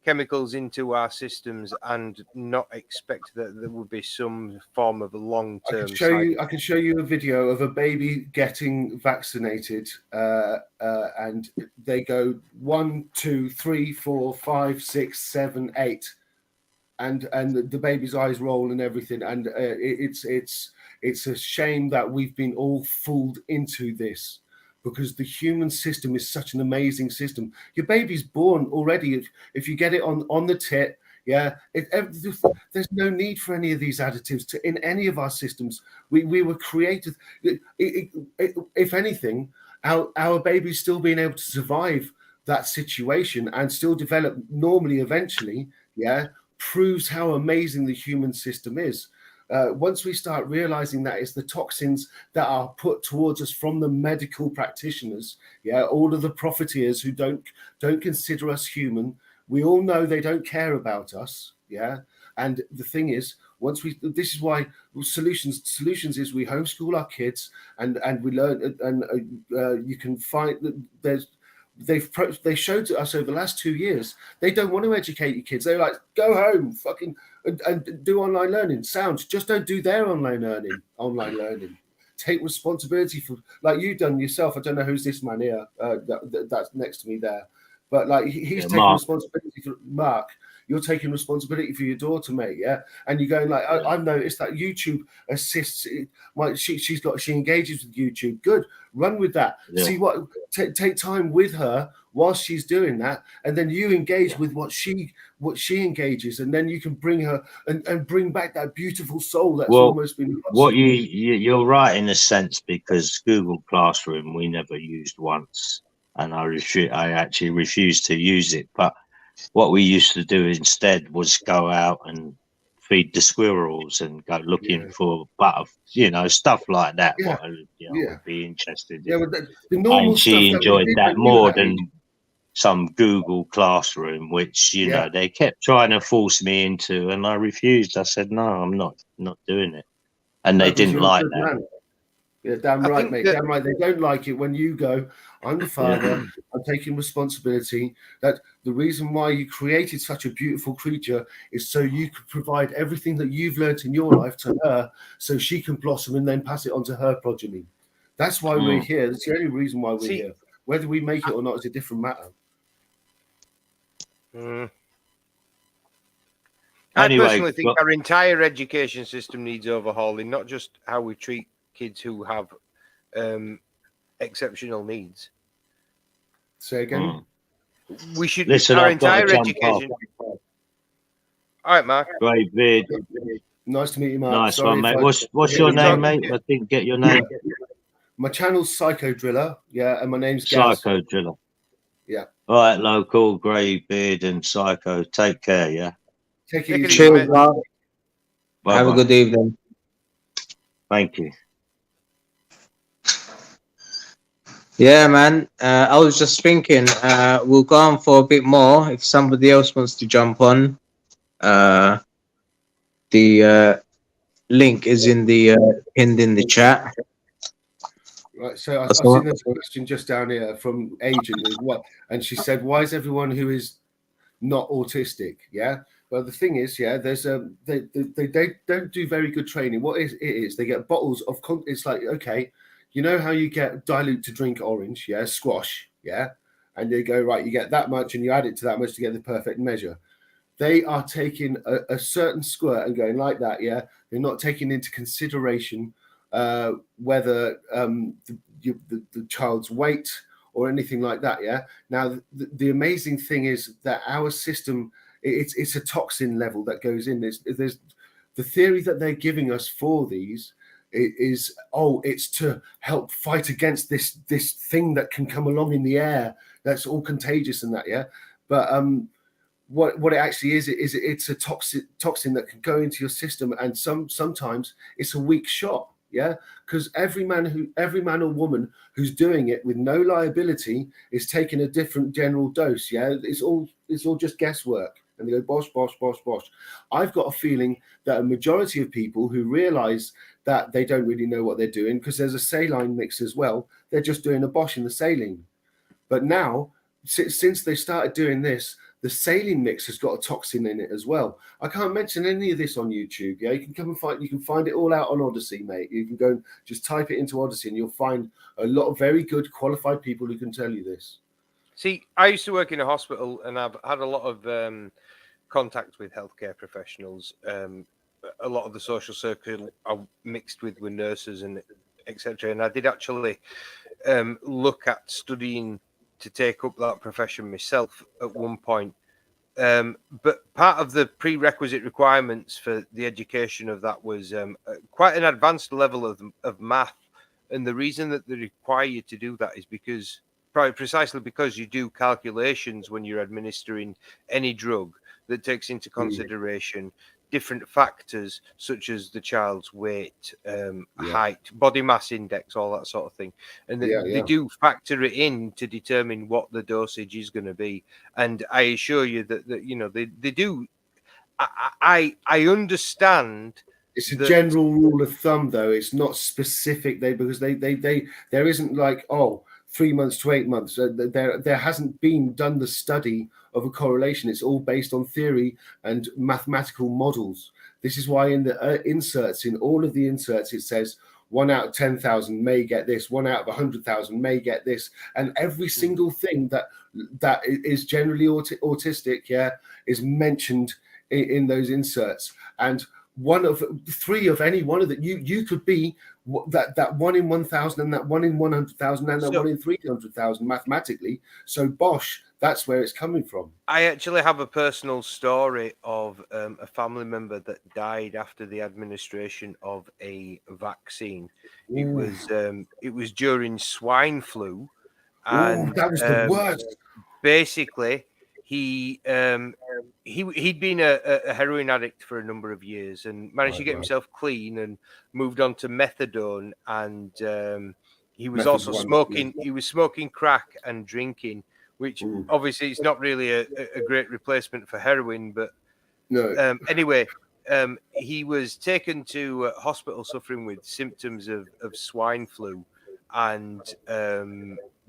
chemicals into our systems and not expect that there would be some form of a long-term. I can show you a video of a baby getting vaccinated, and they go 1, 2, 3, 4, 5, 6, 7, 8, and the baby's eyes roll and everything, and it's a shame that we've been all fooled into this, because the human system is such an amazing system. Your baby's born already. If you get it on the tit, there's no need for any of these additives in any of our systems. We were created. If anything, our baby's still being able to survive that situation and still develop normally eventually, proves how amazing the human system is. Once we start realizing that it's the toxins that are put towards us from the medical practitioners, all of the profiteers who don't consider us human, we all know they don't care about us, And the thing is, this is why solutions is we homeschool our kids and we learn, and you can find that they showed to us over the last 2 years they don't want to educate your kids. They're like, go home, fucking and do online learning. Sounds, just don't do their online learning. Take responsibility for, like you've done yourself. I don't know who's this man here that's next to me there, but like he's taking responsibility for Mark. you're taking responsibility for your daughter, mate. Yeah, and you're going like, I've noticed that YouTube assists. She engages with YouTube. Good, run with that. Yeah. See what take time with her whilst she's doing that, and then you engage with what she engages, and then you can bring her and bring back that beautiful soul that's almost been lost. What you're right in a sense, because Google Classroom we never used once, and I actually refused to use it. But what we used to do instead was go out and feed the squirrels and go looking for stuff like that. Yeah. What would be interested in. Yeah, but the normal and she stuff enjoyed that more than age. some Google Classroom, which they kept trying to force me into, and I refused. I said, no, I'm not doing it, and they didn't like that. Man. Yeah, damn right, mate. Damn right. They don't like it when you go, I'm the father, I'm taking responsibility. That the reason why you created such a beautiful creature is so you could provide everything that you've learned in your life to her, so she can blossom and then pass it on to her progeny. That's why we're here. That's the only reason why we're here. Whether we make it or not is a different matter. I personally think our entire education system needs overhauling, not just how we treat kids who have exceptional needs. Say again. We should listen. Our I've entire got to education. All right, Mark. Great vid. Nice to meet you, Mark. Nice Sorry one, mate. What's your name, mate? I didn't get your name. My channel's Psycho Driller, and my name's Gaz. Psycho Driller. Yeah. All right, local, grey beard and Psycho. Take care, yeah. Take it easy. Cheers, Mark. Bye-bye. Have a good evening. Thank you. Yeah, man. I was just thinking, we'll go on for a bit more if somebody else wants to jump on. The link is in the pinned in the chat. Right, so I've seen this question just down here from Agent. And she said, "Why is everyone who is not autistic?" Yeah. Well, the thing is, there's they don't do very good training. What it is, they get bottles of. It's like, okay, you know how you get dilute to drink orange, squash, and they go, right, you get that much, and you add it to that much to get the perfect measure. They are taking a certain squirt and going like that, They're not taking into consideration whether the child's weight or anything like that, Now, the amazing thing is that our system, it's a toxin level that goes in. There's the theory that they're giving us for these is, it's to help fight against this thing that can come along in the air that's all contagious and that, But what it actually is it's a toxin that can go into your system, and sometimes it's a weak shot, because every man or woman who's doing it with no liability is taking a different general dose, It's all just guesswork. And they go, bosh, bosh, bosh, bosh. I've got a feeling that a majority of people who realize that they don't really know what they're doing, because there's a saline mix as well, they're just doing a bosh in the saline. But now, since they started doing this, the saline mix has got a toxin in it as well. I can't mention any of this on YouTube. You can come and you can find it all out on Odyssey, mate. You can go and just type it into Odyssey, and you'll find a lot of very good qualified people who can tell you this. See, I used to work in a hospital, and I've had a lot of contact with healthcare professionals. A lot of the social circle are mixed with nurses and etc. And I did actually look at studying to take up that profession myself at one point. But part of the prerequisite requirements for the education of that was quite an advanced level of math. And the reason that they require you to do that is because precisely because you do calculations when you're administering any drug that takes into consideration different factors such as the child's weight, height, body mass index, all that sort of thing. And they do factor it in to determine what the dosage is going to be. And I assure you that they do. I understand. It's a general rule of thumb, though. It's not specific, because there isn't like 3 months to 8 months. There hasn't been done the study of a correlation. It's all based on theory and mathematical models. This is why in the inserts, in all of the inserts, it says 1 out of 10,000 may get this, 1 out of 100,000 may get this, and every single thing that is generally autistic, is mentioned in those inserts. And one of 3 of any one of that, you could be that 1 in 1,000 and that 1 in 100,000 and that 1 in 300,000 mathematically. So Bosch, that's where it's coming from. I actually have a personal story of a family member that died after the administration of a vaccine. It was during swine flu, and that was the worst. Basically, he'd been a heroin addict for a number of years and managed to get himself clean and moved on to methadone, and he was also smoking. He was smoking crack and drinking, which obviously is not really a great replacement for heroin. But no. Anyway, he was taken to hospital suffering with symptoms of swine flu, and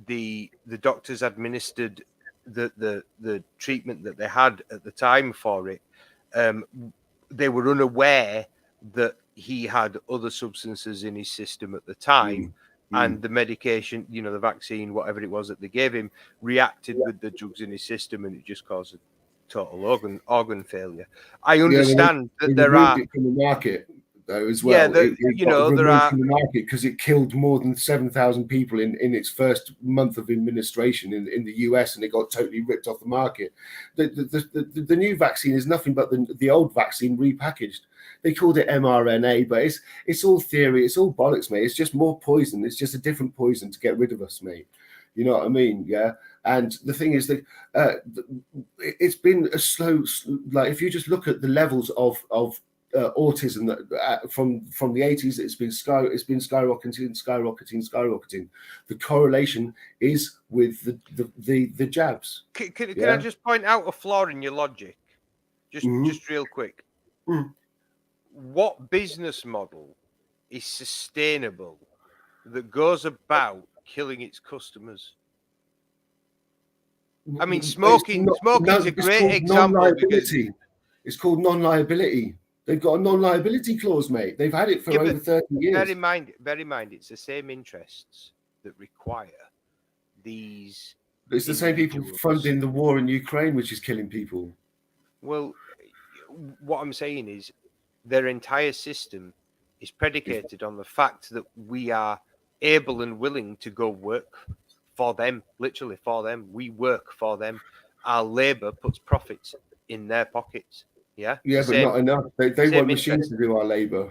the doctors administered the treatment that they had at the time for it. They were unaware that he had other substances in his system at the time, and the medication, the vaccine, whatever it was that they gave him, reacted with the drugs in his system, and it just caused a total organ failure. I understand that there are from the market though as well. There are from the market because it killed more than 7,000 people in its first month of administration in the US, and it got totally ripped off the market. The new vaccine is nothing but the old vaccine repackaged. They called it mRNA, but it's all theory. It's all bollocks, mate. It's just more poison. It's just a different poison to get rid of us, mate. You know what I mean? Yeah. And the thing is that it's been a slow, like if you just look at the levels of autism that from the 80s, it's been skyrocketing. The correlation is with the jabs. Can I just point out a flaw in your logic, just real quick? What business model is sustainable that goes about killing its customers? I mean, smoking is a great example. It's called non-liability. They've got a non-liability clause, mate. They've had it for over 30 years. Bear in mind, it's the same interests that require these. It's the same people funding the war in Ukraine, which is killing people. Well, what I'm saying is their entire system is predicated on the fact that we are able and willing to go work for them, literally for them. We work for them. Our labor puts profits in their pockets. Yeah, but not enough. They want machines to do our labor.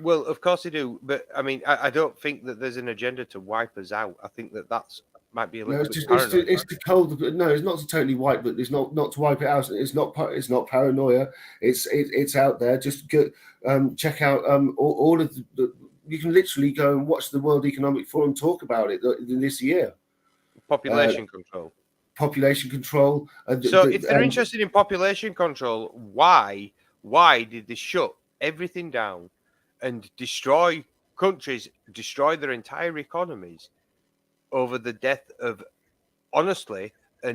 Well, of course they do, but I mean, I don't think that there's an agenda to wipe us out. I think that's might be a little bit paranoid. It's to cold. No, it's not to totally wipe, but it's not to wipe it out. It's not paranoia. It's out there. Just check out all of the. You can literally go and watch the World Economic Forum talk about it this year. Population control. Population control. So, if they're interested in population control, why did they shut everything down and destroy countries, destroy their entire economies over the death of, honestly, a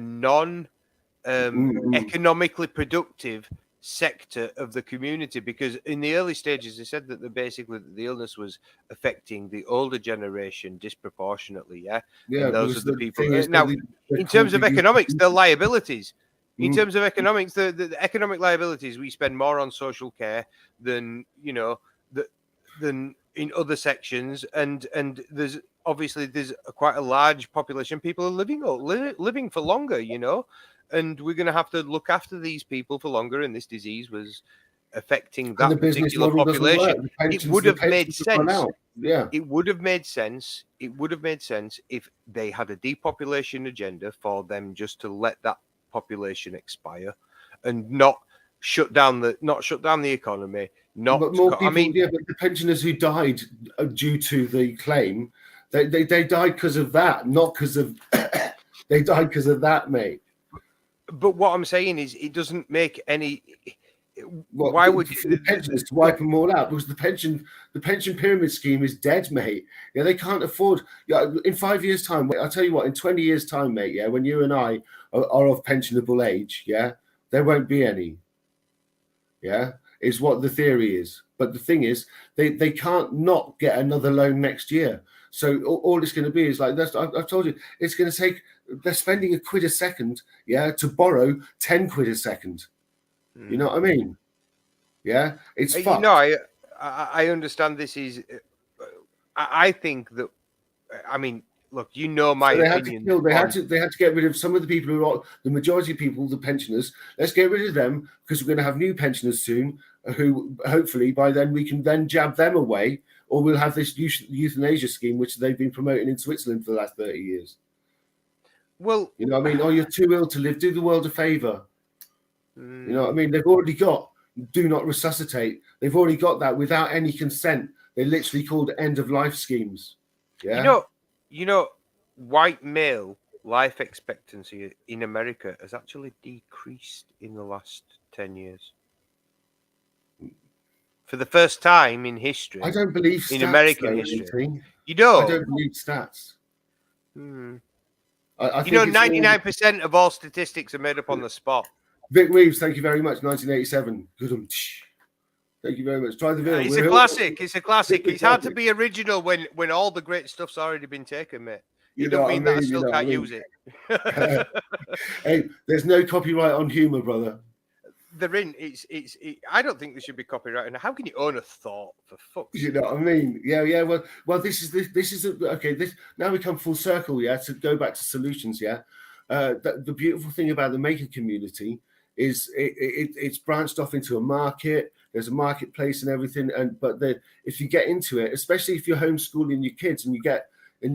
economically productive sector of the community? Because in the early stages, they said that the illness was affecting the older generation disproportionately. Yeah, and those are the people. Now, in terms of economics, they're liabilities. In terms of economics, the economic liabilities, we spend more on social care than than in other sections, and there's quite a large population. People are living for longer, and we're going to have to look after these people for longer. And this disease was affecting that particular population. It would have made sense. Yeah, it would have made sense. It would have made sense if they had a depopulation agenda for them just to let that population expire and not shut down the economy. But more people, but the pensioners who died due to the claim, they died because of that, not because of they died because of that, mate. But what I'm saying is, it doesn't make any. Why would the pensioners to wipe them all out? Because the pension pyramid scheme is dead, mate. Yeah, they can't afford. Yeah, in 5 years' time, I'll tell you what. In 20 years' time, mate. Yeah, when you and I are of pensionable age, yeah, there won't be any. Yeah, is what the theory is. But the thing is, they can't not get another loan next year. So all it's going to be is like this. I've told you, it's going to take. They're spending £1 a second, to borrow 10 quid a second. You know what I mean? Yeah, it's fucked. I understand this is. I think that. I mean, look, my opinion. They had to get rid of some of the people who are the majority of people, the pensioners. Let's get rid of them because we're going to have new pensioners soon. Who hopefully by then we can then jab them away, or we'll have this euthanasia scheme which they've been promoting in Switzerland for the last 30 years. Well, you know what I mean? Oh, you're too ill to live. Do the world a favor. You know what I mean? They've already got do not resuscitate. They've already got that without any consent. They literally called end of life schemes. Yeah. You know, white male life expectancy in America has actually decreased in the last 10 years. For the first time in history. I don't believe stats, in American history. You don't? I don't believe stats. I think 99% of all statistics are made up on the spot. Vic Reeves, thank you very much. 1987. Good. Thank you very much. Try the video. It's a classic. It's a classic. It's hard to be original when all the great stuff's already been taken, mate. You don't mean that I still can't use it. Hey, there's no copyright on humour, brother. I don't think there should be copyright. And how can you own a thought, for fuck's sake? You know what I mean? Yeah. Well, this is okay. This now we come full circle. Yeah, to go back to solutions. Yeah, the beautiful thing about the maker community is it's branched off into a market. There's a marketplace and everything. But if you get into it, especially if you're homeschooling your kids and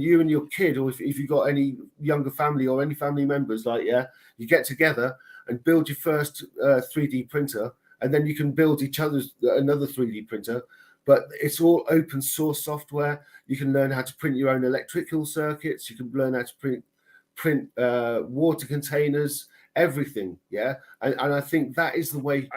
you and your kid, or if you've got any younger family or any family members, you get together and build your first 3D printer, and then you can build each other's another 3D printer. But it's all open source software. You can learn how to print your own electrical circuits. You can learn how to print water containers, everything. Yeah, and I think that is the way.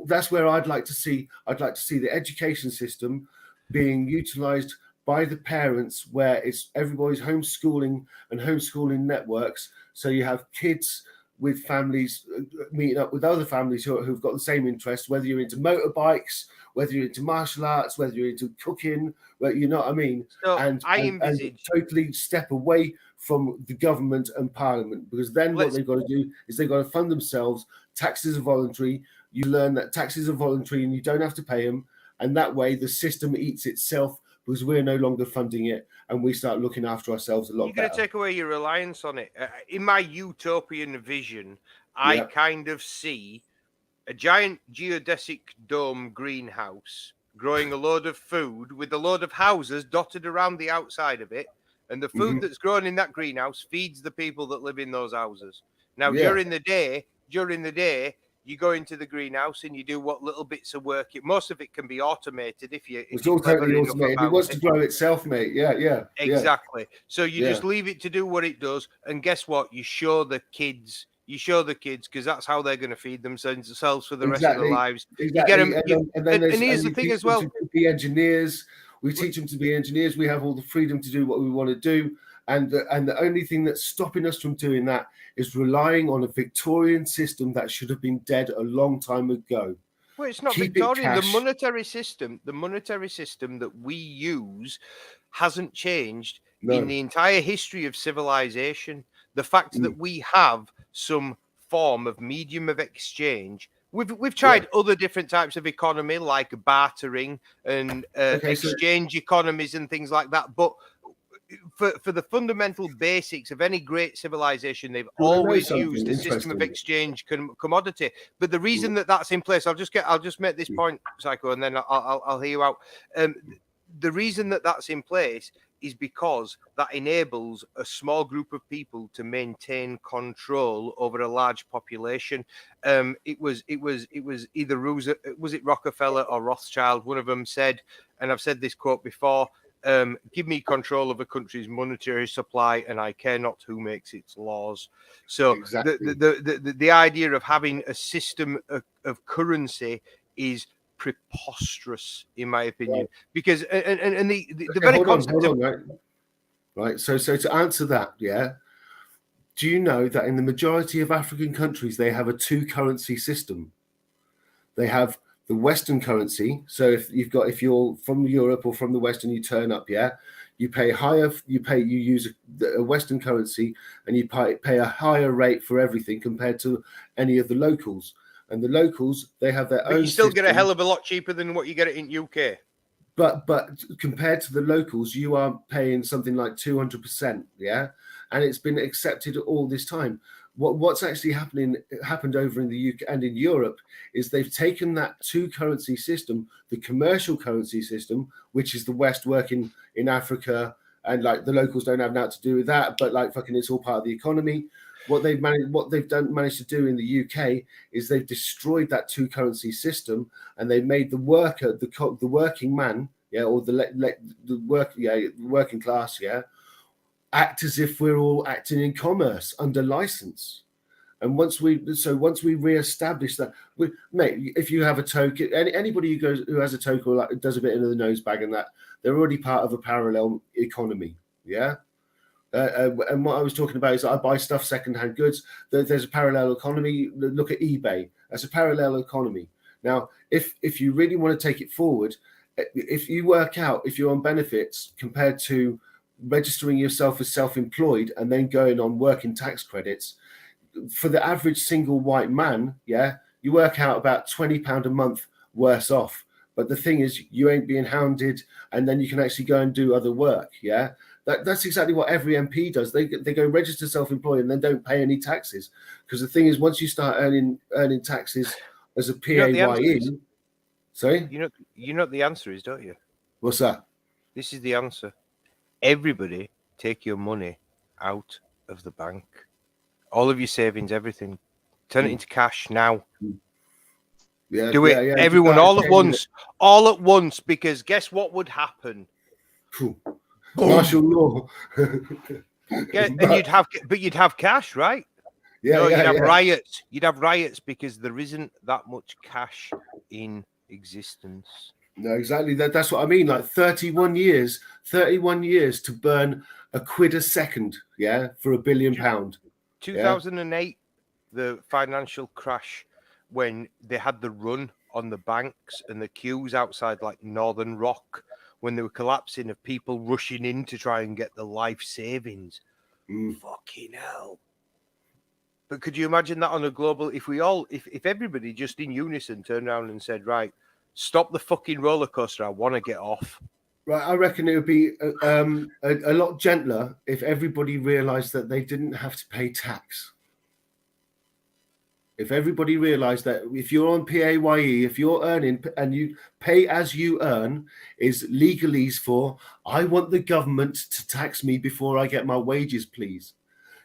That's where I'd like to see the education system being utilized by the parents, where it's everybody's homeschooling and homeschooling networks. So you have kids with families meeting up with other families who've got the same interests, whether you're into motorbikes, whether you're into martial arts, whether you're into cooking, you know what I mean? So and totally step away from the government and parliament, because then what they've got to do is they've got to fund themselves. Taxes are voluntary. You learn that taxes are voluntary and you don't have to pay them. And that way the system eats itself, because we're no longer funding it and we start looking after ourselves a lot better. You're going to take away your reliance on it. In my utopian vision, I kind of see a giant geodesic dome greenhouse growing a load of food with a load of houses dotted around the outside of it. And the food that's grown in that greenhouse feeds the people that live in those houses. Now, during the day, you go into the greenhouse and you do what little bits of work. Most of it can be automated it's all totally automated. It wants to grow itself, mate. Yeah. Exactly. So you just leave it to do what it does. And guess what? You show the kids, because that's how they're going to feed themselves for the rest of their lives. Exactly. You get them, and here's the thing as well. Be engineers. We teach them to be engineers. We have all the freedom to do what we want to do. And the only thing that's stopping us from doing that is relying on a Victorian system that should have been dead a long time ago. Well, it's not Victorian. The monetary system that we use hasn't changed in the entire history of civilization. The fact that we have some form of medium of exchange. We've tried other different types of economy, like bartering and exchange economies and things like that. But for the fundamental basics of any great civilization, they've always used a system of exchange commodity. But the reason that that's in place, I'll just make this point, Psycho, and then I'll hear you out. The reason that that's in place is because that enables a small group of people to maintain control over a large population. It was either was it Rockefeller or Rothschild? One of them said, and I've said this quote before, give me control of a country's monetary supply and I care not who makes its laws. So the idea of having a system of currency is preposterous, in my opinion, because the very concept right. So to answer that, do you know that in the majority of African countries they have a two currency system? They have the Western currency. So if you're from Europe or from the West and you turn up, yeah, you use a Western currency and you pay a higher rate for everything compared to any of the locals. And the locals, they have their own. But you still system. get a hell of a lot cheaper than what you get it in UK. But compared to the locals, you are paying something like 200%, yeah, and it's been accepted all this time. What's actually happened over in the UK and in Europe is they've taken that two currency system, the commercial currency system, which is the West working in Africa, and like the locals don't have that to do with that, but like fucking it's all part of the economy. What they've managed to do in the UK is they've destroyed that two currency system, and they've made the worker, the working man, yeah, or the working class, yeah, act as if we're all acting in commerce under license. And once we re-establish that, mate, if you have a token, anybody who has a token, like does a bit into the nose bag and that, they're already part of a parallel economy, yeah. And what I was talking about is I buy stuff, secondhand goods. There's a parallel economy. Look at eBay. That's a parallel economy. Now, if you really want to take it forward, if you work out, if you're on benefits compared to registering yourself as self-employed and then going on working tax credits, for the average single white man, yeah, you work out about £20 a month worse off. But the thing is, you ain't being hounded, and then you can actually go and do other work, yeah. That's exactly what every MP does. They go register self-employed and then don't pay any taxes. Because the thing is, once you start earning taxes as a PAYE, sorry, you know what the answer is, don't you? What's that? This is the answer. Everybody, take your money out of the bank. All of your savings, everything. Turn it into cash now. Yeah, do it, everyone, all at once. Because guess what would happen? Martial law. And you'd have cash, right? Yeah, you'd have riots. You'd have riots because there isn't that much cash in existence. No, exactly. That's what I mean. Like 31 years to burn £1 a second, yeah, for £1 billion. 2008, the financial crash, when they had the run on the banks and the queues outside like Northern Rock, when they were collapsing, of people rushing in to try and get the life savings. Fucking hell. But could you imagine that on a global, if everybody just in unison turned around and said, right, stop the fucking roller coaster, I want to get off. Right, I reckon it would be a lot gentler if everybody realised that they didn't have to pay tax. If everybody realised that if you're on PAYE, if you're earning and you pay as you earn, is legalese for, I want the government to tax me before I get my wages, please.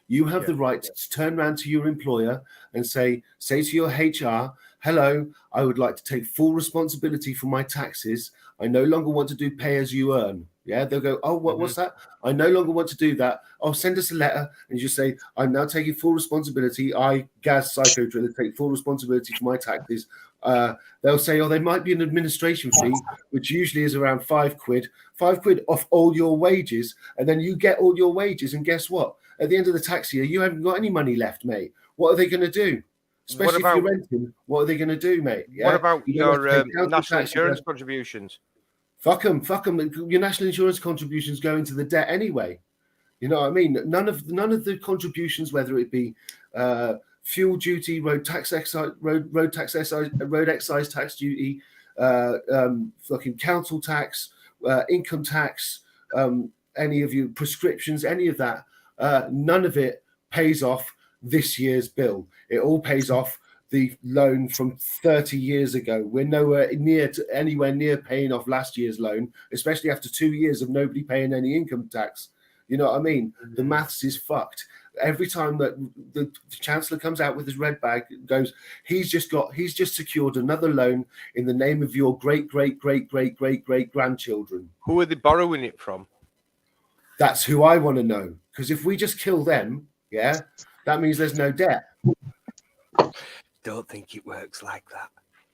You have the right to turn around to your employer and say to your HR, hello, I would like to take full responsibility for my taxes. I no longer want to do pay as you earn. Yeah, they'll go, oh, what's that? I no longer want to do that. I'll send us a letter and you say, I'm now taking full responsibility. I, Gaz Psycho Driller, take full responsibility for my taxes. They'll say, oh, there might be an administration fee, which usually is around £5 off all your wages. And then you get all your wages. And guess what? At the end of the tax year, you haven't got any money left, mate. What are they going to do? Especially if you're renting, what are they going to do, mate? Yeah? What about your national insurance contributions? Fuck them. Your national insurance contributions go into the debt anyway. You know what I mean? None of the contributions, whether it be fuel duty, road excise tax duty, fucking council tax, income tax, any of your prescriptions, any of that, none of it pays off this year's bill. It all pays off the loan from 30 years ago. We're nowhere near paying off last year's loan, especially after 2 years of nobody paying any income tax. You know what I mean? The maths is fucked. Every time that the Chancellor comes out with his red bag, goes, he's just secured another loan in the name of your great grandchildren. Who are they borrowing it from? That's who I want to know. Because if we just kill them, yeah, that means there's no debt. Don't think it works like that.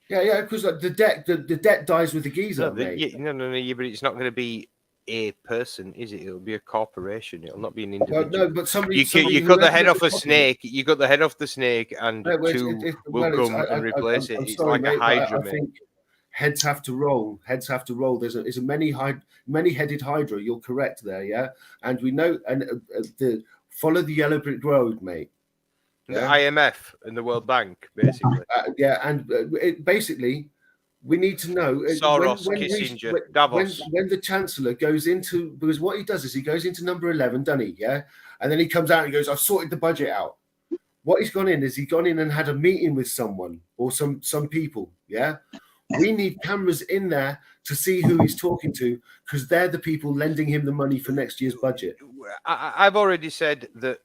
Yeah, because the debt dies with the geezer. No, but it's not going to be a person, is it? It'll be a corporation. It'll not be an individual. No, but somebody. You cut the head off a snake. You got the head off the snake, and two will come and replace it. It's like a hydra, mate. heads have to roll. Heads have to roll. There's a many-headed hydra. You're correct there, yeah. And we know, and follow the yellow brick road, mate. The IMF and the World Bank, basically. Basically, we need to know Soros, Kissinger, Davos. When the Chancellor goes into, because what he does is he goes into number 11, doesn't he? Yeah, and then he comes out and goes, "I've sorted the budget out." What he's gone in is he's gone in and had a meeting with someone or some people. Yeah, we need cameras in there to see who he's talking to, because they're the people lending him the money for next year's budget. I've already said that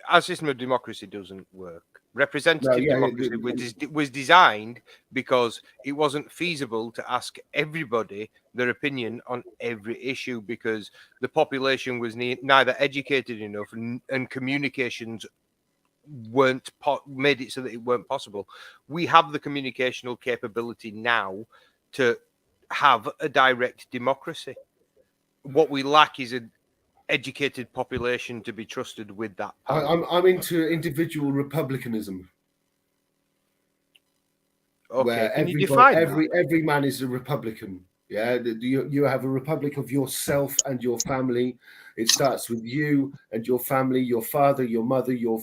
our system of democracy doesn't work. Representative democracy was designed because it wasn't feasible to ask everybody their opinion on every issue, because the population was neither educated enough and communications weren't made it so that it weren't possible. We have the communicational capability now to have a direct democracy. What we lack is an educated population to be trusted with that power. I'm into individual republicanism. Okay, where every man is a Republican. Yeah, you have a republic of yourself and your family. It starts with you and your family, your father, your mother, your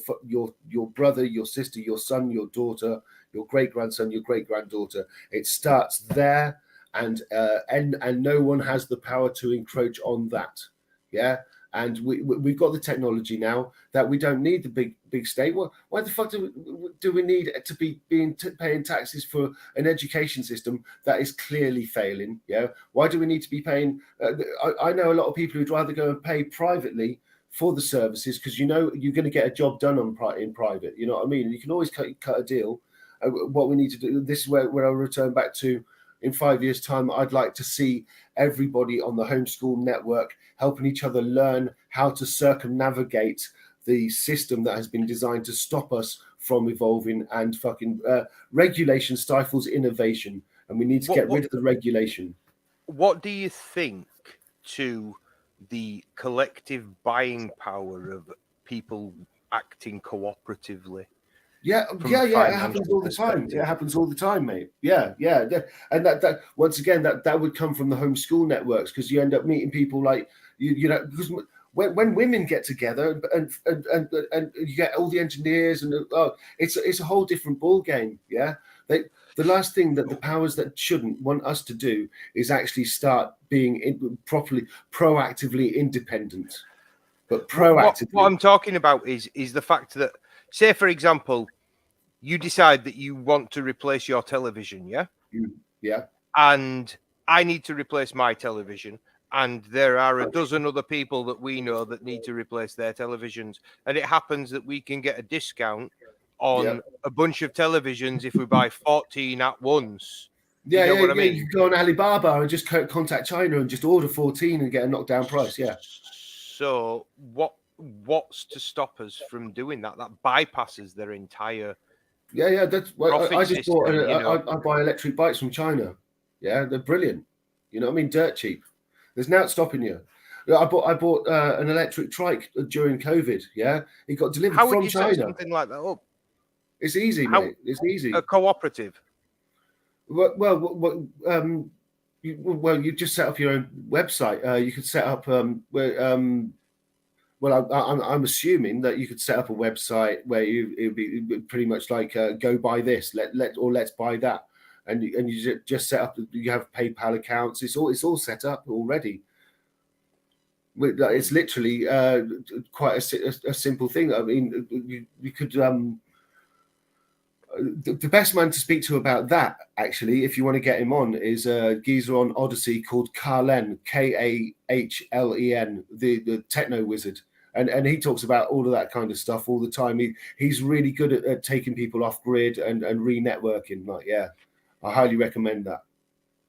brother, your sister, your son, your daughter, your great grandson, your great granddaughter. It starts there, and no one has the power to encroach on that. Yeah. And we've got the technology now that we don't need the big state. Why the fuck do we need to be paying taxes for an education system that is clearly failing? Yeah. Why do we need to be paying? I know a lot of people who'd rather go and pay privately for the services, because you know you're going to get a job done in private. You know what I mean? You can always cut a deal. What we need to do. This is where I'll return back to. In 5 years' time, I'd like to see everybody on the homeschool network helping each other learn how to circumnavigate the system that has been designed to stop us from evolving, and fucking regulation stifles innovation, and we need to get rid of the regulation. What do you think to the collective buying power of people acting cooperatively? Yeah, it happens all the time. It happens all the time, mate. Yeah. And that once again, that would come from the homeschool networks, because you end up meeting people like you know, because when women get together and you get all the engineers and it's a whole different ball game. Yeah, the last thing that the powers that shouldn't want us to do is actually start being proactively independent. But proactively, what I'm talking about is the fact that, say, for example, you decide that you want to replace your television, yeah? Yeah. And I need to replace my television, and there are a dozen other people that we know that need to replace their televisions. And it happens that we can get a discount on a bunch of televisions if we buy 14 at once. Yeah, you know what I mean? You can go on Alibaba and just contact China and just order 14 and get a knockdown price, yeah. So what's to stop us from doing that? That bypasses their entire that's what I just bought. I buy electric bikes from China. Yeah, they're brilliant. You know what I mean? Dirt cheap. There's now stopping you. I bought an electric trike during COVID. Yeah, it got delivered from China. How would you set something like that up? It's easy, mate. It's easy. A cooperative. Well, you just set up your own website. You could set up well, I'm assuming that you could set up a website where it would be pretty much like go buy this, let's buy that, and you just set up. You have PayPal accounts. It's all set up already. It's literally quite a simple thing. I mean, you could. The best man to speak to about that, actually, if you want to get him on, is a geezer on Odyssey called Kahlen, Kahlen, the techno wizard. And he talks about all of that kind of stuff all the time. He's really good at taking people off grid and re-networking. Like, yeah, I highly recommend that.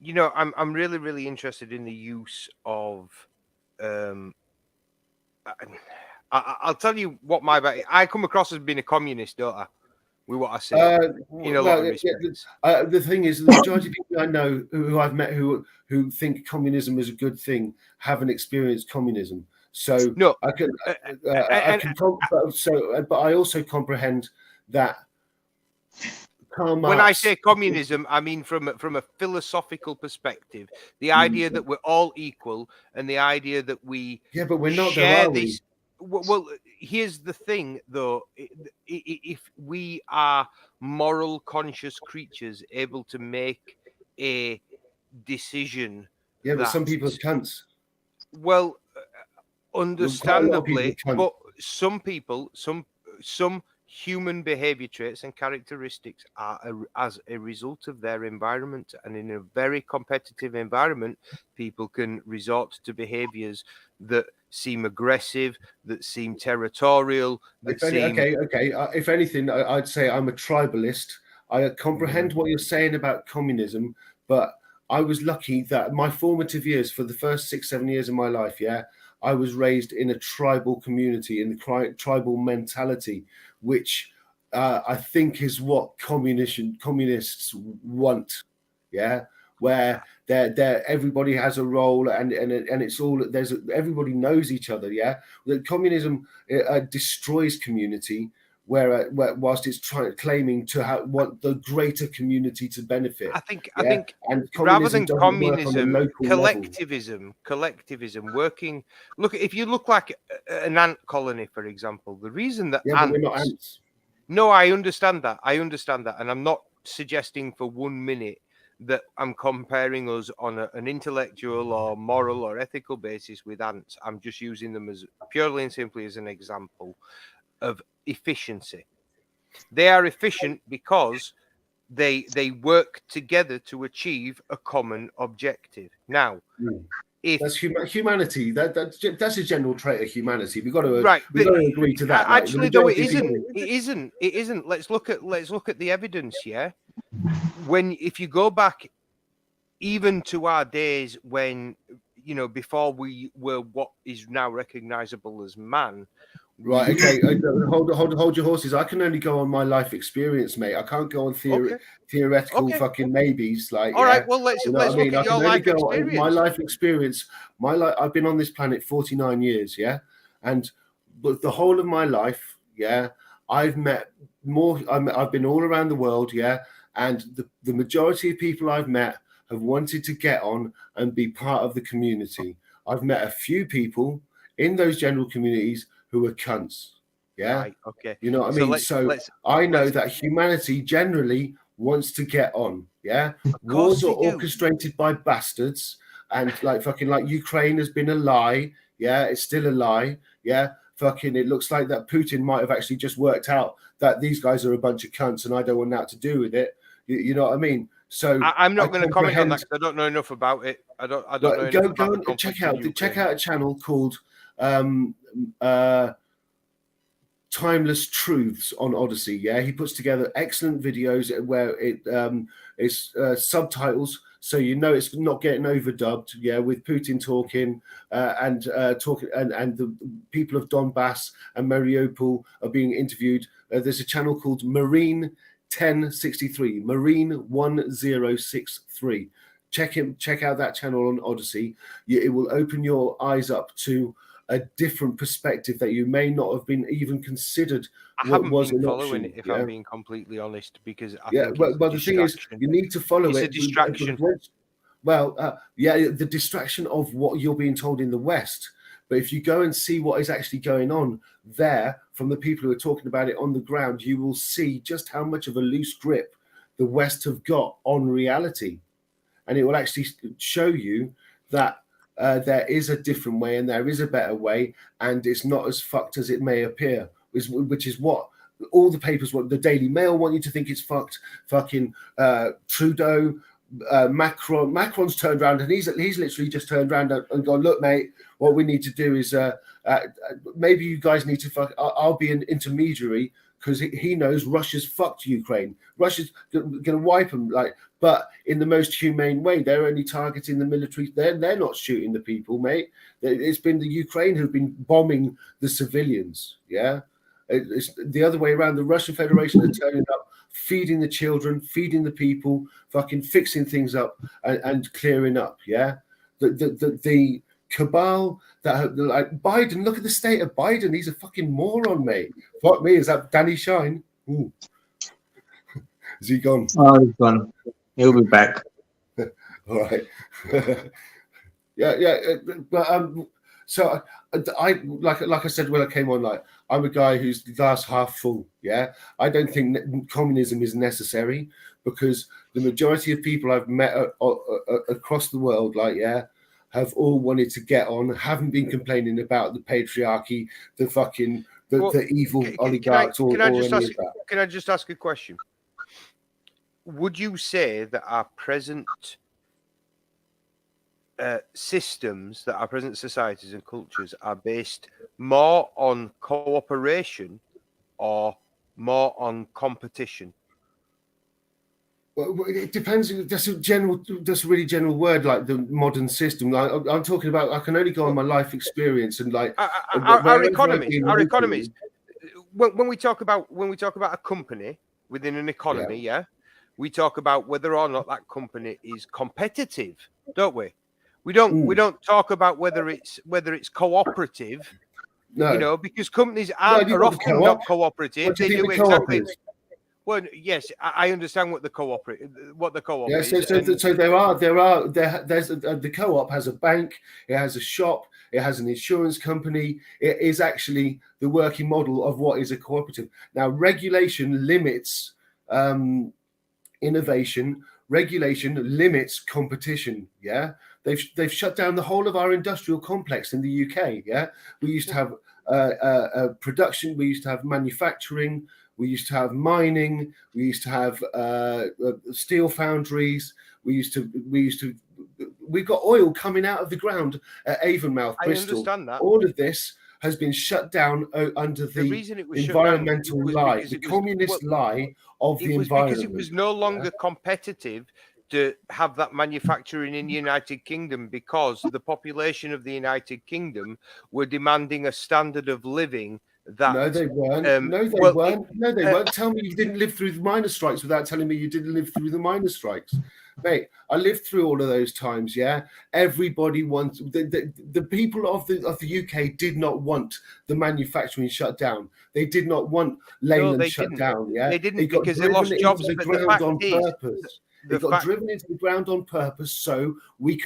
You know, I'm really, really interested in the use of. I'll tell you what I come across as being a communist, don't I? With what I say, the thing is, the majority of people I know who I've met who think communism is a good thing haven't experienced communism. So no, but I also comprehend that when I say communism, I mean from a philosophical perspective, the idea that we're all equal and the idea that we but we're not. share this. Well, here's the thing, though: if we are moral, conscious creatures able to make a decision, but some people are cunts. Well, understandably, but some people, some human behavior traits and characteristics are as a result of their environment, and in a very competitive environment, people can resort to behaviors that seem aggressive, that seem territorial, that if anything, I'd say I'm a tribalist. I comprehend what you're saying about communism, but I was lucky that my formative years, for the first 6-7 years of my life, I was raised in a tribal community, in the tribal mentality, which I think is what communists want, where everybody has a role and it's all everybody knows each other, That communism destroys community, where whilst it's claiming to have what the greater community to benefit. I think and rather than communism, collectivism working. Look, if you look like an ant colony, for example, the reason that ants, but we're not ants. No, I understand that, and I'm not suggesting for 1 minute that I'm comparing us on an intellectual or moral or ethical basis with ants. I'm just using them as purely and simply as an example of efficiency. They are efficient because they work together to achieve a common objective. Now, if that's humanity, that's a general trait of humanity. We've got to agree to that. Actually, though, it isn't. Let's look at the evidence. If you go back even to our days when, before we were what is now recognizable as man. Right, okay, hold your horses. I can only go on my life experience, mate. I can't go on theoretical fucking maybes. All right, well, let's look at your life experience. My life experience, I've been on this planet 49 years, but the whole of my life, I've met more. I've been all around the world, and the majority of people I've met have wanted to get on and be part of the community. I've met a few people in those general communities who are cunts. Right, okay. You know what I mean? So I know that humanity generally wants to get on. Wars are orchestrated by bastards, and like Ukraine has been a lie. It's still a lie. It looks like that Putin might have actually just worked out that these guys are a bunch of cunts and I don't want that to do with it. You know what I mean? So I'm not going to comment on that because I don't know enough about it. I don't know. Go and check out a channel called Timeless Truths on Odyssey. He puts together excellent videos where it's subtitles, so it's not getting overdubbed. With Putin talking and the people of Donbass and Mariupol are being interviewed. There's a channel called Marine 1063, Marine 1063. Check out that channel on Odyssey. It will open your eyes up to a different perspective that you may not have been even considered. I haven't been following it, if I'm being completely honest, because I think but the thing is, you need to follow it. It's a distraction. The distraction of what you're being told in the West. But if you go and see what is actually going on there from the people who are talking about it on the ground, you will see just how much of a loose grip the West have got on reality. And it will actually show you that there is a different way and there is a better way, and it's not as fucked as it may appear, which is what all the papers want. The Daily Mail want you to think it's fucked. Fucking Trudeau, Macron's turned around and he's literally just turned around and gone, look, mate, what we need to do is maybe you guys need to I'll be an intermediary, because he knows Russia's fucked Ukraine. Russia's going to wipe them, but in the most humane way. They're only targeting the military. They're not shooting the people, mate. It's been the Ukraine who've been bombing the civilians. It's the other way around. The Russian Federation are turning up, feeding the children, feeding the people, fucking fixing things up and clearing up. The cabal that like Biden. Look at the state of Biden. He's a fucking moron, mate. Fuck me. Is that Danny Shine? Ooh. Is he gone? Oh, he's gone. He'll be back. All right. yeah. But so I like I said when I came on, like I'm a guy who's glass half full. Yeah, I don't think communism is necessary because the majority of people I've met across the world, like have all wanted to get on, haven't been complaining about the patriarchy, the fucking the evil oligarchs, or any of that. Can I just ask a question? Would you say that our present systems, that our present societies and cultures are based more on cooperation or more on competition? Well, it depends. That's a really general word, like the modern system. Like, I'm talking about. I can only go on my life experience and like our economies. When we talk about a company within an economy, we talk about whether or not that company is competitive, don't we? We don't talk about whether it's cooperative. No. You know, because companies are often not cooperative. They do exactly. Well, yes, I understand what the co-op is. Yeah, so there's the co-op has a bank, it has a shop, it has an insurance company. It is actually the working model of what is a cooperative. Now, regulation limits innovation. Regulation limits competition. Yeah, they've shut down the whole of our industrial complex in the UK. Yeah, we used to have production. We used to have manufacturing. We used to have mining. We used to have steel foundries. We've got oil coming out of the ground at Avonmouth, Bristol. I understand that. All of this has been shut down under the environmental lie, the communist lie of the environment. Because it was no longer competitive to have that manufacturing in the United Kingdom because the population of the United Kingdom were demanding a standard of living that... No, they weren't. No, they weren't. Tell me you didn't live through the miners' strikes without telling me you didn't live through the miners' strikes. Mate, I lived through all of those times, yeah? Everybody wants... The people of the UK did not want the manufacturing shut down. They did not want Leyland shut down, yeah? They didn't because they lost jobs. The ground on purpose. They got driven into the ground on purpose so we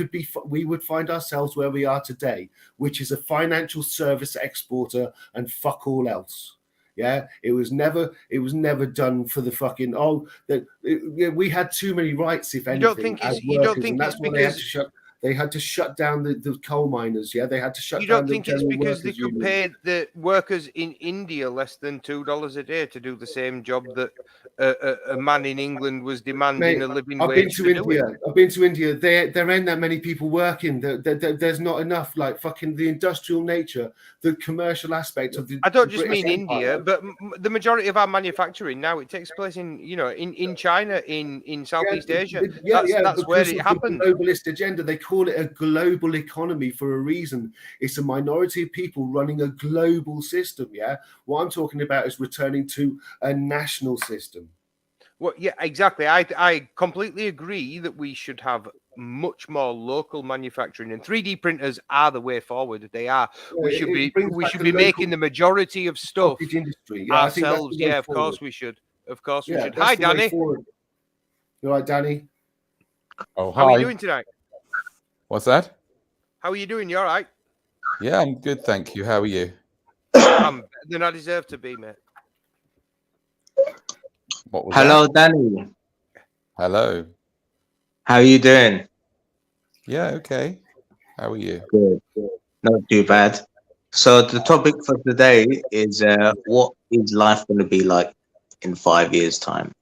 would find ourselves where we are today, which is a financial service exporter and fuck all else. Yeah, it was never done for the fucking we had too many rights, if anything, as workers, and that's why they had to shut down the coal miners. Yeah, they had to shut down. You don't think it's because they could pay the workers in India less than $2 a day to do the same job that a man in England was demanding a living wage? I've been to India. There ain't that many people working. There's not enough. Like fucking the industrial nature, the commercial aspect of the. I don't just mean India, but the majority of our manufacturing now it takes place in China, in Southeast Asia. That's where it happens. The globalist agenda. They call it a global economy for a reason. It's a minority of people running a global system. Yeah, what I'm talking about is returning to a national system. Well, yeah, exactly. I completely agree that we should have much more local manufacturing, and 3D printers are the way forward. They are. We should be making the majority of stuff ourselves. Yeah, of course we should. Of course we should. Hi, Danny. You all right, Danny? Oh, hi. How are you doing tonight? What's that? How are you doing? You all right? Yeah, I'm good, thank you. How are you? I'm better than I deserve to be, mate. Hello, Danny. Hello. How are you doing? Yeah, okay. How are you? Good. Not too bad. So the topic for today is what is life going to be like in 5 years' time?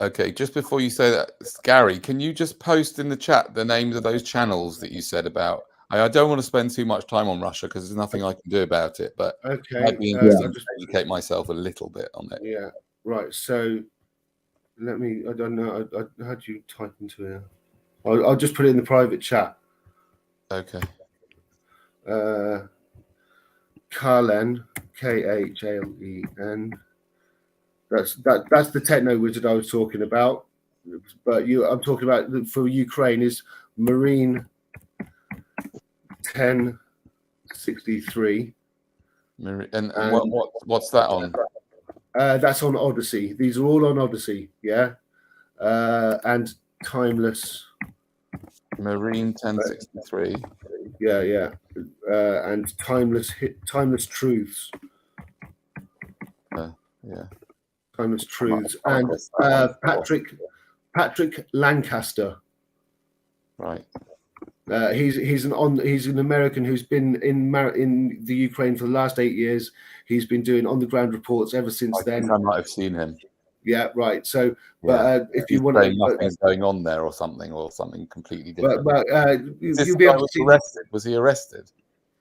Okay, just before you say that, Gary, can you just post in the chat the names of those channels that you said about? I don't want to spend too much time on Russia because there's nothing I can do about it, but okay, I'd be interested to educate myself a little bit on it. Yeah, right. So let me. I don't know. How do you type into it? I'll just put it in the private chat. Okay. Khalen, Khalen. That's the techno wizard I was talking about. But I'm talking about for Ukraine is Marine 1063. And what's that on? That's on Odyssey. These are all on Odyssey. Yeah. and Timeless. Marine 1063. Yeah. And Timeless Truths. Yeah. Timeless Truths. And Patrick Lancaster. Right. He's an American who's been in the Ukraine for the last 8 years. He's been doing on the ground reports ever since then. I might have seen him. Yeah, right. So, yeah. But if you want to, nothing's going on there, or something completely different. But you'll be able to see. Arrested. Was he arrested?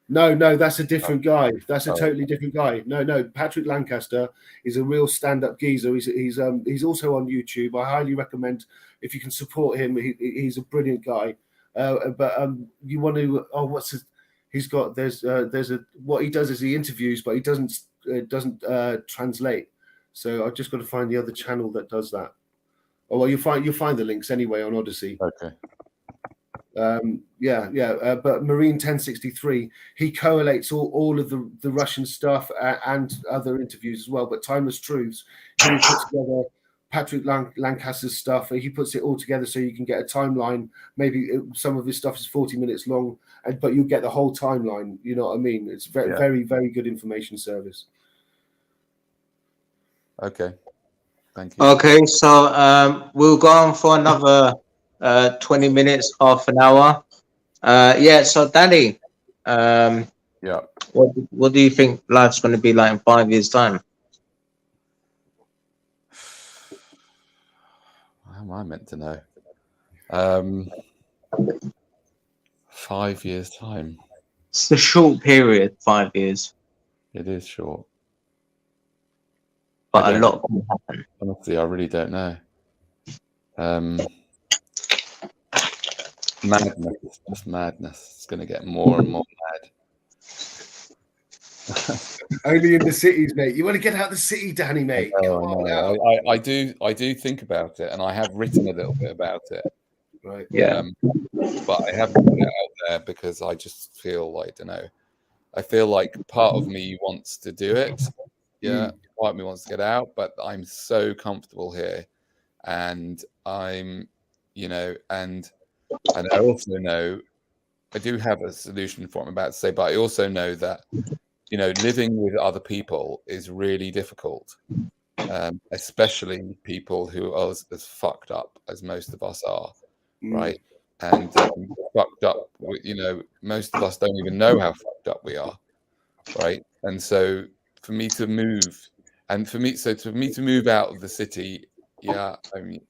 No, that's a different guy. That's a totally different guy. No. Patrick Lancaster is a real stand-up geezer. He's also on YouTube. I highly recommend if you can support him. He's a brilliant guy. But you want to? Oh, what's his? He's got there's a what he does is he interviews, but he doesn't translate. So I've just got to find the other channel that does that. Oh well, you'll find the links anyway on Odyssey. Okay. But Marine 1063, he collates all of the Russian stuff and other interviews as well. But Timeless Truths, he puts together Patrick Lancaster's stuff. He puts it all together so you can get a timeline. Maybe some of his stuff is 40 minutes long, but you get the whole timeline. You know what I mean? It's very, very good information service. Okay. Thank you. Okay, so we'll go on for another 20 minutes, half an hour. So Danny, what do you think life's going to be like in 5 years' time? How am I meant to know? 5 years' time. It's a short period, 5 years. It is short. But a lot can happen. Honestly, I really don't know. Madness, just madness. It's going to get more and more mad. Only in the cities, mate. You want to get out of the city, Danny, mate. I do think about it, and I have written a little bit about it. Right. Yeah. But I haven't put it out there because I just feel like, I don't know. I feel like part of me wants to do it. Yeah. Part of me wants to get out, but I'm so comfortable here, and I'm, and I also know I do have a solution for what I'm about to say, but I also know that, living with other people is really difficult, especially people who are as fucked up as most of us are, right? And fucked up, most of us don't even know how fucked up we are, right? And so for me to move, to move out of the city, firstly,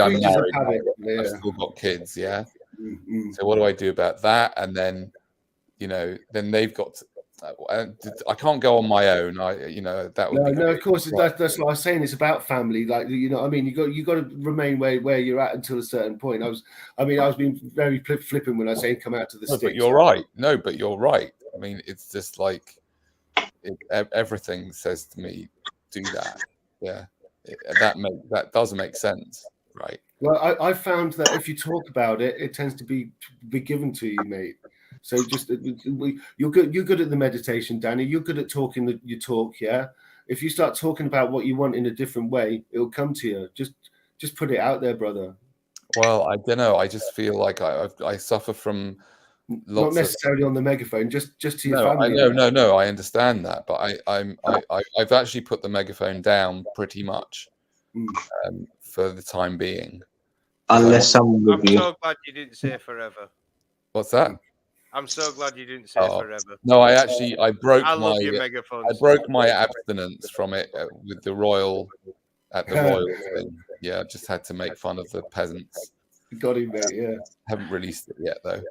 I'm married. I've still got kids, yeah. So what do I do about that? And then, then they've got. I can't go on my own. That would no. Of course, that's what I was saying. It's about family. Like, you know what I mean. You got to remain where you're at until a certain point. I was being very flippant when I say come out to the sticks. But you're right. No, but you're right. I mean, it's just like everything says to me, do that. Yeah, that does make sense, right? Well, I found that if you talk about it, it tends to be given to you, mate. So just you're good at the meditation, Danny. You're good at talking your talk, yeah. If you start talking about what you want in a different way, it'll come to you. Just put it out there, brother. Well, I don't know. I just feel like I suffer from not necessarily on the megaphone, just to your family. No. I understand that, but I've actually put the megaphone down pretty much for the time being. Unless someone with you. I'm so glad you didn't say forever. What's that? I'm so glad you didn't say forever. No, I broke I broke my abstinence from it with the royal thing. Yeah, I just had to make fun of the peasants. Got him, mate. Yeah. Haven't released it yet though.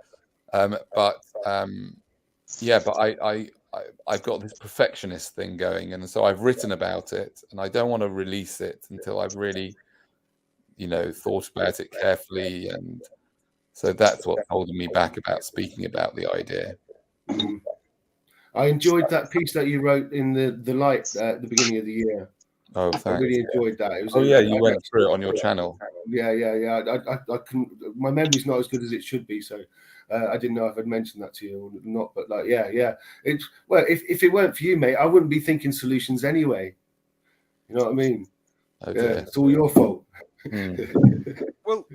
I've got this perfectionist thing going, and so I've written about it, and I don't want to release it until I've really, thought about it carefully, and so that's what's holding me back about speaking about the idea. I enjoyed that piece that you wrote in the Light at the beginning of the year. Oh, thanks. I really enjoyed that. It was you went through it on your channel. Yeah. I can. My memory's not as good as it should be, so I didn't know if I'd mentioned that to you or not. But it's if it weren't for you, mate, I wouldn't be thinking solutions anyway. You know what I mean? Oh dear. It's all your fault. Well,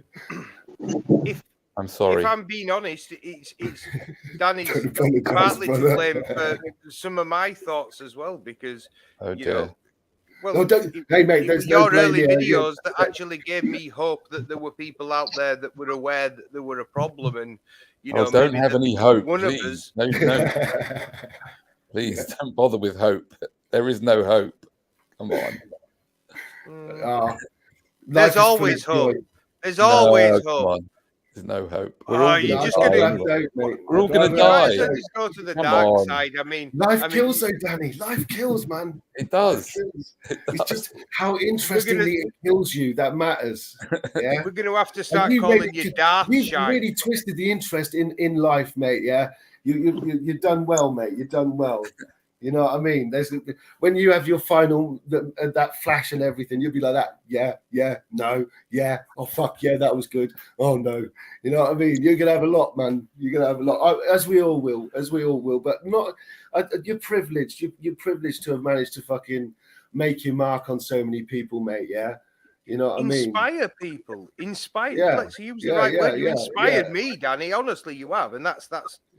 if I'm sorry. If I'm being honest, it's Danny's Don't apologise, partly to brother. blame for some of my thoughts as well, because Oh you dear. know, well, No, don't. Hey, mate, it there's was no your blame early here. videos that actually gave me hope that there were people out there that were aware that there were a problem, and you know, don't maybe have that any hope, one please. of us. No, please don't bother with hope. There is no hope. Come on. Life There's is full always of joy. hope. There's always Come hope. on. There's no hope. We're Oh, all you're gonna just die. gonna. I'd rather hope, mate. We're all I'd gonna rather You might die. as well just go to the Come dark on. side. I mean, Life kills, though, Danny. Life kills, man. It does. It's just how interestingly it kills you that matters. Yeah, we're going to have to And start you calling really- you Darth You've Shine. really twisted the interest in life, mate. Yeah, you've done well, mate. You've done well. You know what I mean? There's when you have your final that flash and everything, you'll be like that. Yeah, no, yeah. Oh fuck yeah, that was good. Oh no, you know what I mean? You're gonna have a lot, man. You're gonna have a lot, as we all will, But not. You're privileged. You're privileged to have managed to fucking make your mark on so many people, mate. Yeah. You know what I mean? Inspire people. Inspire. Yeah, Let's use the right word. You inspired me, Danny. Honestly, you have, and that's.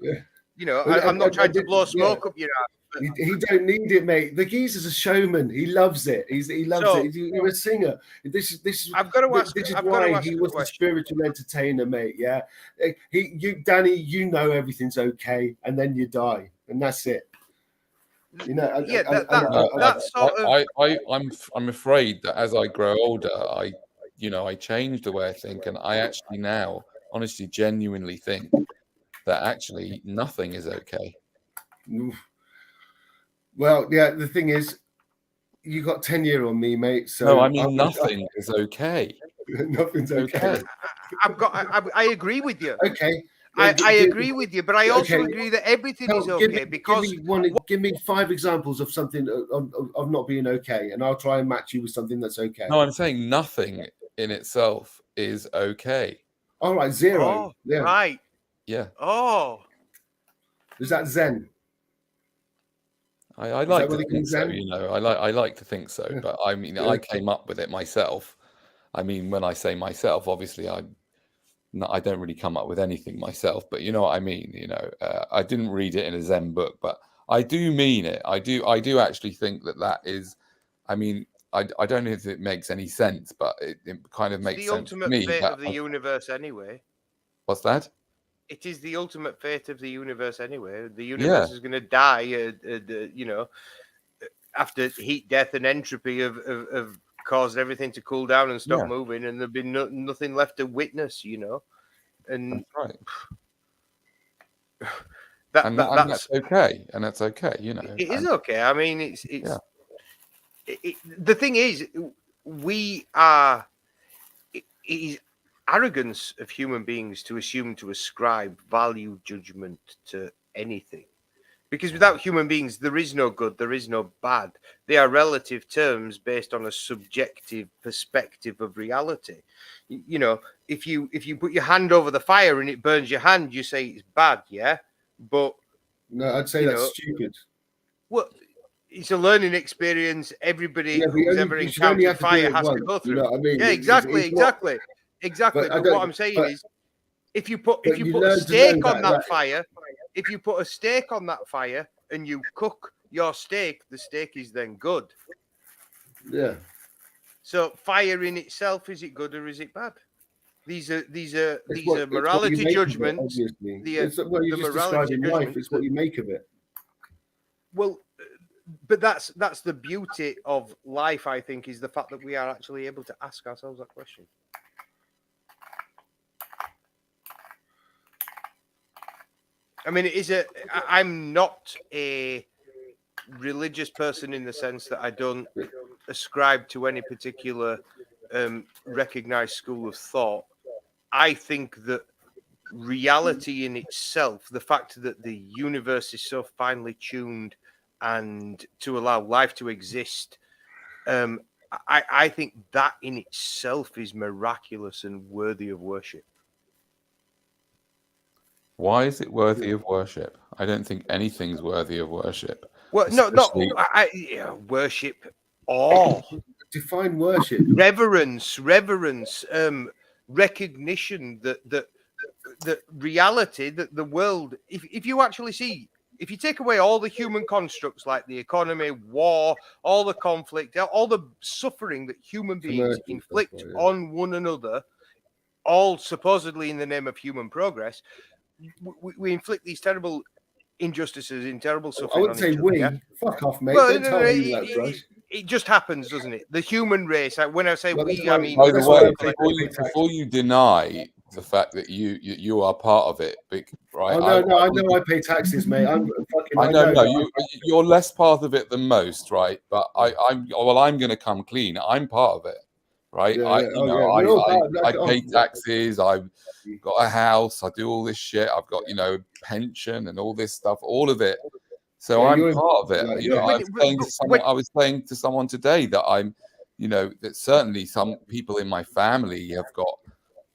Yeah. You know, Well, I'm not trying to did- blow smoke up your ass. But He don't need it, mate. The geezer's a showman. He loves it. He loves So- it. You're a singer. This is. I've got to ask. This is I've got to why ask he a was the question. spiritual entertainer, mate. Yeah, Danny. You know everything's okay, and then you die, and that's it. You know. Yeah, that's sort of. I'm afraid that as I grow older, I change the way I think, and I actually now, honestly, genuinely think that actually nothing is okay. Well, yeah. The thing is, you got 10 year on me, mate. So No, I mean nothing is okay. Nothing's okay. I agree with you. Okay. I agree with you, but I also agree that everything is okay because give me 5 examples of something of not being okay, and I'll try and match you with something that's okay. No, I'm saying nothing in itself is okay. All right, 0. Oh, yeah. right. Yeah. Oh. Is that Zen? I like to think so, you know. I like to think so, but I mean, I came up with it myself. I mean, when I say myself, obviously, I don't really come up with anything myself, but you know what I mean. You know, I didn't read it in a Zen book, but I do mean it. I do actually think that is. I mean, I don't know if it makes any sense, but it kind of makes sense to me. The ultimate fate of the universe, anyway. What's that? It is the ultimate fate of the universe anyway. The universe is going to die, you know, after heat, death, and entropy have caused everything to cool down and stop moving, and there've been nothing left to witness, you know. And that's right. That's okay, and that's okay, you know. It is okay. I mean, it's the thing is, it is arrogance of human beings to assume to ascribe value judgment to anything, because without human beings there is no good, there is no bad. They are relative terms based on a subjective perspective of reality. You know, if you put your hand over the fire and it burns your hand, you say it's bad, yeah, but no, I'd say that's stupid. Well, it's a learning experience. Everybody who's ever encountered fire has to go through. You know what I mean? Yeah, exactly. But what I'm saying is, if you put a steak on that fire, if you put a steak on that fire and you cook your steak, the steak is then good. Yeah. So fire in itself, is it good or is it bad? These are morality judgments. It's what you just described in life. It's what you make of it. Well, but that's the beauty of life, I think, is the fact that we are actually able to ask ourselves that question. I mean, I'm not a religious person in the sense that I don't ascribe to any particular recognized school of thought. I think that reality in itself, the fact that the universe is so finely tuned and to allow life to exist, I think that in itself is miraculous and worthy of worship. Why is it worthy of worship? I don't think anything's worthy of worship. Well, no, worship all. define worship. Reverence, recognition that reality, that the world, if you actually see, if you take away all the human constructs like the economy, war, all the conflict, all the suffering that human beings inflict on one another, all supposedly in the name of human progress, we inflict these terrible injustices and terrible suffering. I wouldn't say on each we. other, yeah? Fuck off, mate. Well, Don't tell me that, Josh. it just happens, doesn't it? The human race. When I say we, I mean. By the way, before you deny the fact that you are part of it, right? Oh no, I know I pay taxes, mate. I know. You're less part of it than most, right? But I'm going to come clean. I'm part of it, right? I pay taxes. I've got a house. I do all this shit. I've got pension and all this stuff. All of it. So I'm part of it. I was saying to someone today that I'm, that certainly some people in my family have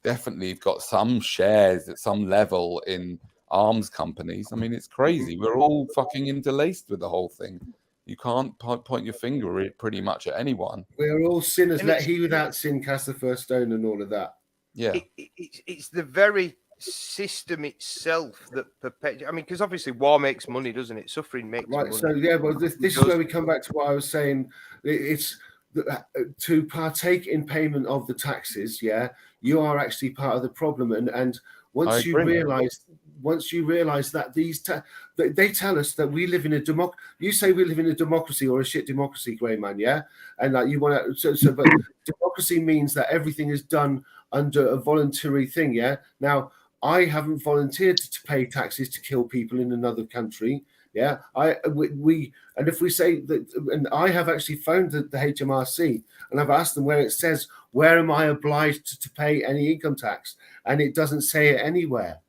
definitely got some shares at some level in arms companies. I mean, it's crazy. We're all fucking interlaced with the whole thing. You can't point your finger pretty much at anyone. We're all sinners. Let he without sin cast the first stone and all of that. Yeah. It's the very system itself that perpetuates. I mean, because obviously war makes money, doesn't it? Suffering makes money. So yeah, well, this is where we come back to what I was saying. It's to partake in payment of the taxes. Yeah, you are actually part of the problem, and once you realize that they tell us that we live in a democracy. You say we live in a democracy or a shit democracy, Greyman, yeah, and like you want to. But democracy means that everything is done under a voluntary thing. Yeah, now. I haven't volunteered to pay taxes to kill people in another country. Yeah, and if we say that, and I have actually phoned the HMRC and I've asked them where it says, where am I obliged to pay any income tax? And it doesn't say it anywhere.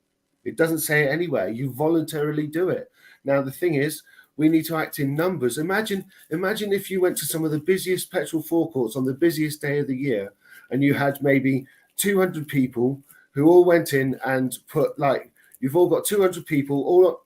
It doesn't say it anywhere. You voluntarily do it. Now, the thing is, we need to act in numbers. Imagine if you went to some of the busiest petrol forecourts on the busiest day of the year and you had maybe 200 people who all went in and put, like, you've all got 200 people, all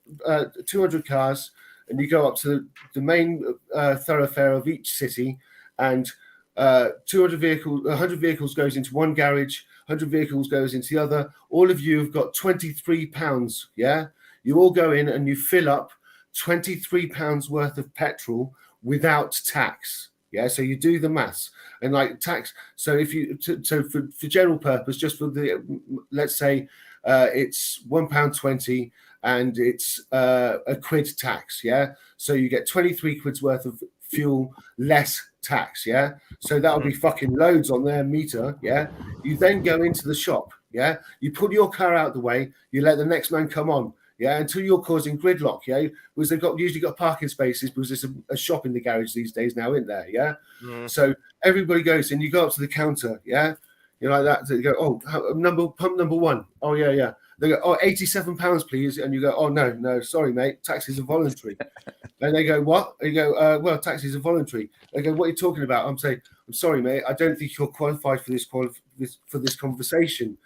200 cars, and you go up to the main thoroughfare of each city, and 100 vehicles goes into one garage, 100 vehicles goes into the other. All of you have got £23, yeah? You all go in and you fill up £23 worth of petrol without tax. Yeah, so you do the maths and like tax. So if you for general purpose, just for the let's say it's £1.20 and it's a quid tax. Yeah, so you get 23 quid's worth of fuel less tax. Yeah, so that'll be fucking loads on their meter. Yeah, you then go into the shop. Yeah, you pull your car out the way. You let the next man come on. Yeah, until you're causing gridlock, yeah, because they've usually got parking spaces because there's a shop in the garage these days now, isn't there? Yeah, so everybody goes and you go up to the counter, yeah, you like that. So you go, oh, pump number one, oh yeah. They go, oh, £87, please, and you go, oh no, sorry, mate, taxis are voluntary. And they go, what? And you go, well, taxis are voluntary. They go, what are you talking about? I'm saying, I'm sorry, mate, I don't think you're qualified for this conversation.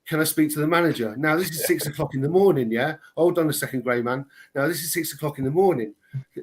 Can I speak to the manager? Now, this is 6 o'clock in the morning, yeah? Hold on a second, Greyman. Now, this is 6 o'clock in the morning.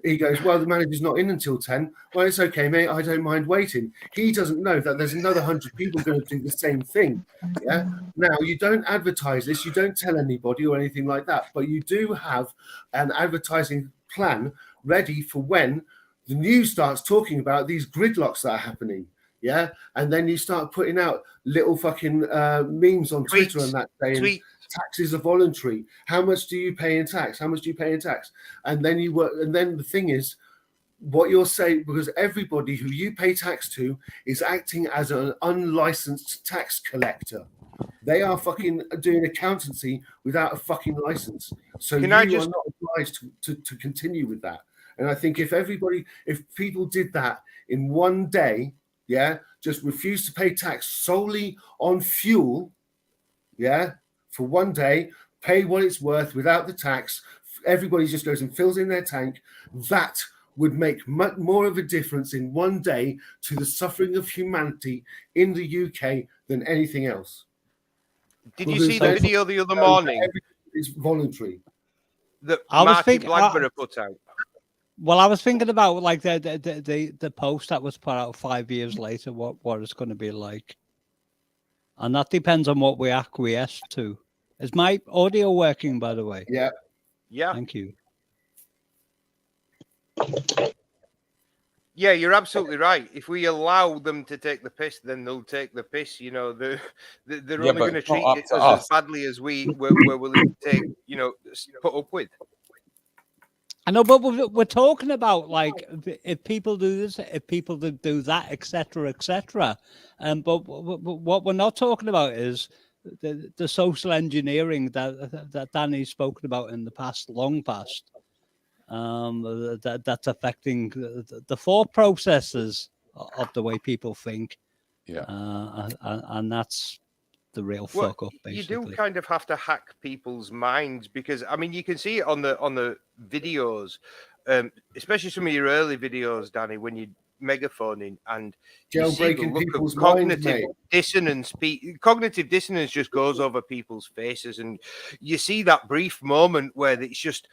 He goes, well, the manager's not in until 10. Well, it's okay, mate. I don't mind waiting. He doesn't know that there's another 100 people going to do the same thing, yeah? Now, you don't advertise this. You don't tell anybody or anything like that, but you do have an advertising plan ready for when the news starts talking about these gridlocks that are happening. Yeah, and then you start putting out little fucking memes on Twitter and that saying taxes are voluntary. How much do you pay in tax? How much do you pay in tax? And then you work. And then the thing is, what you're saying, because everybody who you pay tax to is acting as an unlicensed tax collector. They are fucking doing accountancy without a fucking license. So are not obliged to continue with that. And I think if people did that in one day. Yeah, just refuse to pay tax solely on fuel, yeah, for one day, pay what it's worth without the tax. Everybody just goes and fills in their tank. That would make much more of a difference in one day to the suffering of humanity in the UK than anything else. Did you see the video the other morning? It's voluntary. That Marty Blackburn put out. Well, I was thinking about like the post that was put out 5 years later, what it's going to be like, and that depends on what we acquiesce to. Is my audio working, by the way? Yeah. Yeah. Thank you. Yeah, you're absolutely right. If we allow them to take the piss, then they'll take the piss. You know, they're only going to treat it as badly as we're willing to take. You know, put up with. I know, but we're talking about like if people do this, if people do that, etc., etc. But what we're not talking about is the social engineering that Danny's spoken about in the past, long past. That's affecting the thought processes of the way people think. Yeah, and that's the real fuck up. Basically, you do kind of have to hack people's minds because I mean you can see it on the videos, especially some of your early videos, Danny, when you megaphoning and you see the look of cognitive dissonance. Cognitive dissonance just goes over people's faces, and you see that brief moment where it's just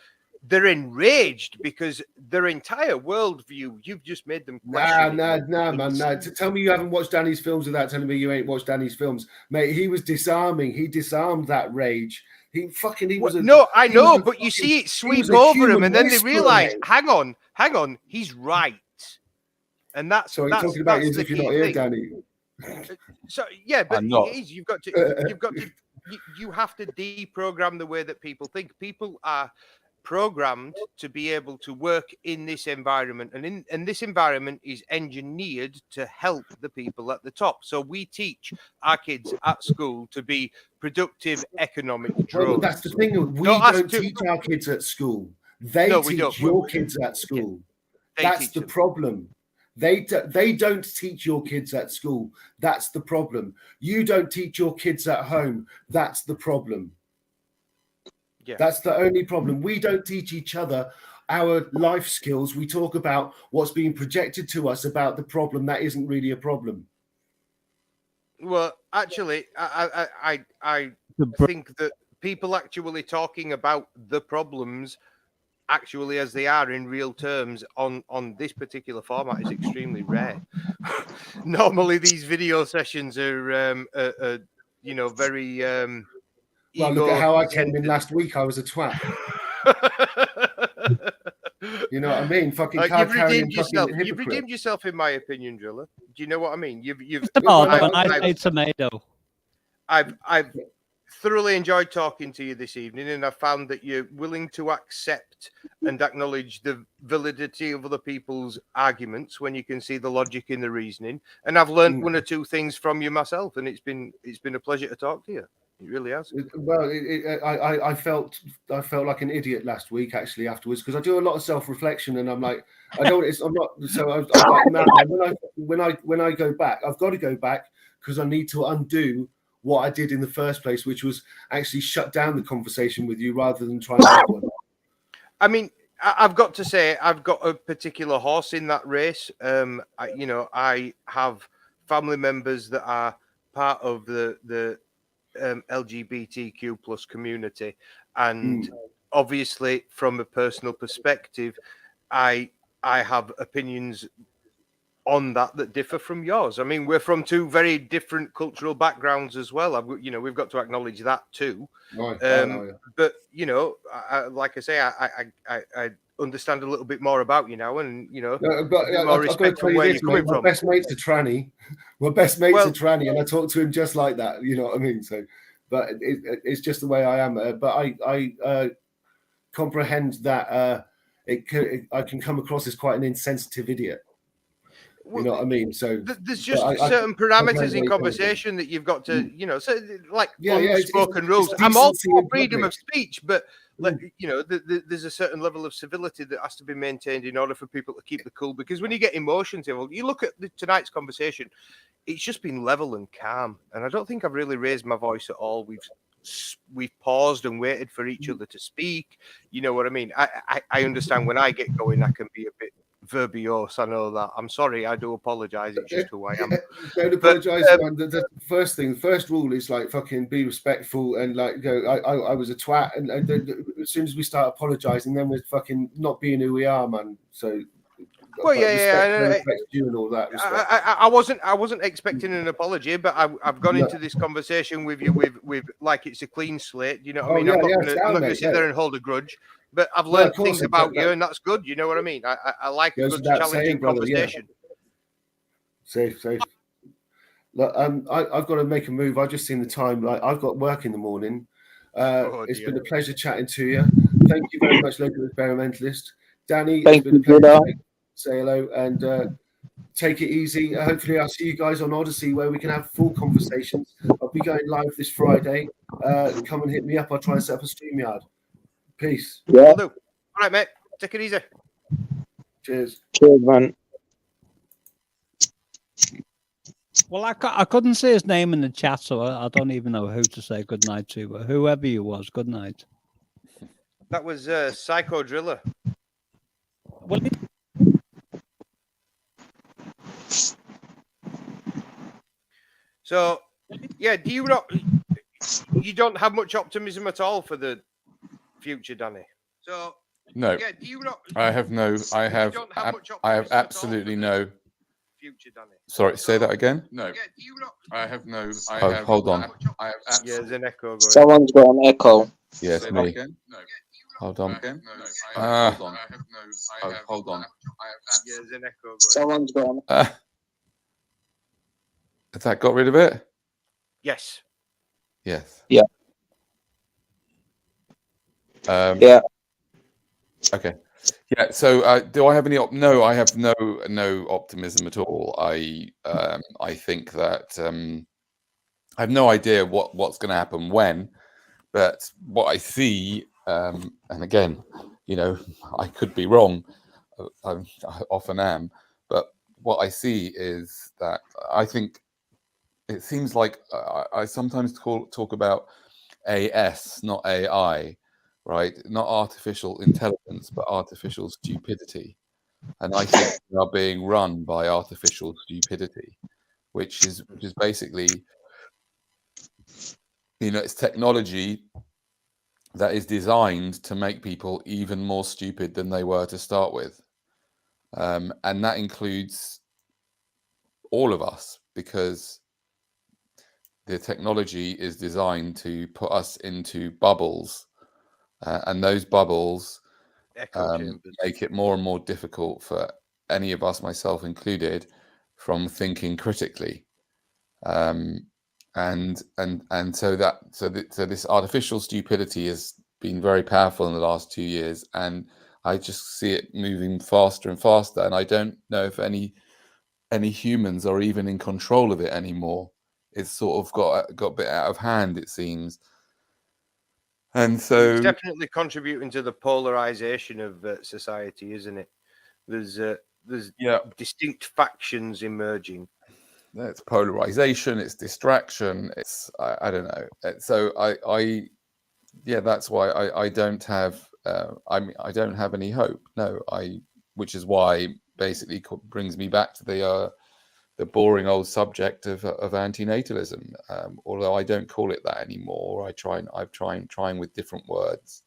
they're enraged because their entire worldview, you've just made them question. Nah, man. Tell me you haven't watched Danny's films without telling me you ain't watched Danny's films, mate. He was disarming. He disarmed that rage. I know, but you see it sweep over him, and then they realise, hang on, he's right, and that's. So you're talking about as if you're not here, Danny. So yeah, but it is. You've got to. You have to deprogram the way that people think. People are programmed to be able to work in this environment, and this environment is engineered to help the people at the top. So we teach our kids at school to be productive economic drones. Well, that's the thing. We don't teach our kids at school. They teach your kids at school. That's the problem. They don't teach your kids at school. That's the problem. You don't teach your kids at home. That's the problem. Yeah. That's the only problem. We don't teach each other our life skills. We talk about what's being projected to us about the problem that isn't really a problem. Well, actually, I think that people actually talking about the problems actually as they are in real terms on this particular format is extremely rare. Normally, these video sessions are very. Well, look at how I came in last week. I was a twat. You know what I mean? Fucking you've redeemed yourself. You've redeemed yourself, in my opinion, Driller. Do you know what I mean? Tomato. I've thoroughly enjoyed talking to you this evening, and I've found that you're willing to accept and acknowledge the validity of other people's arguments when you can see the logic in the reasoning. And I've learned one or two things from you myself, and it's been a pleasure to talk to you. It really has. Well, I felt like an idiot last week actually afterwards because I do a lot of self-reflection and I'm like, I'm not. So I'm like, when I go back, I've got to go back because I need to undo what I did in the first place, which was actually shut down the conversation with you rather than try to have one. I mean, I've got to say, I've got a particular horse in that race. I have family members that are part of the LGBTQ plus community, and obviously from a personal perspective I have opinions on that differ from yours. I mean, we're from two very different cultural backgrounds as well. We've got to acknowledge that too. But like I say, I understand a little bit more about you now, and more respect for where you're coming from. My best mate's a tranny. My best mate's a tranny, and I talk to him just like that. You know what I mean? So, but it's just the way I am. But I comprehend that I can come across as quite an insensitive idiot. You know what I mean? So there's just certain parameters in conversation that you've got to, unspoken rules. I'm all for freedom of speech, but there's a certain level of civility that has to be maintained in order for people to keep the cool. Because when you get emotions involved, you look at tonight's conversation, it's just been level and calm, and I don't think I've really raised my voice at all. We've paused and waited for each other to speak. You know what I mean? I understand when I get going, I can be a bit verbose. I know that. I'm sorry. I do apologise. It's just who I am. Don't apologise, man. The first rule is like fucking be respectful and like go. I was a twat, and then as soon as we start apologising, then we're fucking not being who we are, man. So. Well, yeah, you and all that. I wasn't expecting an apology, but I've gone into this conversation with you with like it's a clean slate. You know what I mean? I'm not going to sit there and hold a grudge, but I've learned things about you, and that's good. You know what I mean? I like a good challenging conversation. Safe. Look, I've got to make a move. I've just seen the time. Like I've got work in the morning. It's been a pleasure chatting to you. Thank you very much, local experimentalist Danny. Thank it's been you, a pleasure. Say hello and take it easy. Hopefully, I'll see you guys on Odyssey where we can have full conversations. I'll be going live this Friday. Come and hit me up. I'll try and set up a StreamYard. Peace. Yeah. Will do. All right, mate. Take it easy. Cheers. Cheers, man. Well, I couldn't see his name in the chat, so I don't even know who to say good night to. But whoever you was, good night. That was Psycho Driller. Well, so, yeah, do you not? You don't have much optimism at all for the future, Danny. So, no, yeah, do you not? I have no. I have. I have absolutely no. Future, Danny. Sorry, say that again. No, yeah, do you not? I have no. Hold on. I have there's an echo going. Someone's got an echo. Yes, me. No. Hold on. Hold on. Hold on. Yeah, there's an echo going. Someone's got an Has that got rid of it? Yes. Yes. Yeah. Yeah. Okay. Yeah. So, do I have any? No, I have no optimism at all. I think that I have no idea what's going to happen when, but what I see, and again, you know, I could be wrong. I often am, but what I see is that I think it seems like I sometimes talk about AS, not AI. Right, not artificial intelligence, but artificial stupidity, and I think we are being run by artificial stupidity, which is basically, you know, it's technology that is designed to make people even more stupid than they were to start with, and that includes all of us, because the technology is designed to put us into bubbles. And those bubbles make it more and more difficult for any of us, myself included, from thinking critically. So this artificial stupidity has been very powerful in the last 2 years, and I just see it moving faster and faster. And I don't know if any humans are even in control of it anymore. It's sort of got a bit out of hand, it seems. And so it's definitely contributing to the polarization of society, isn't it? There's distinct factions emerging. It's polarization, it's distraction, it's I don't know. So that's why I don't have I don't have any hope. No, which is why basically brings me back to the boring old subject of antinatalism, although I don't call it that anymore. I'm trying with different words.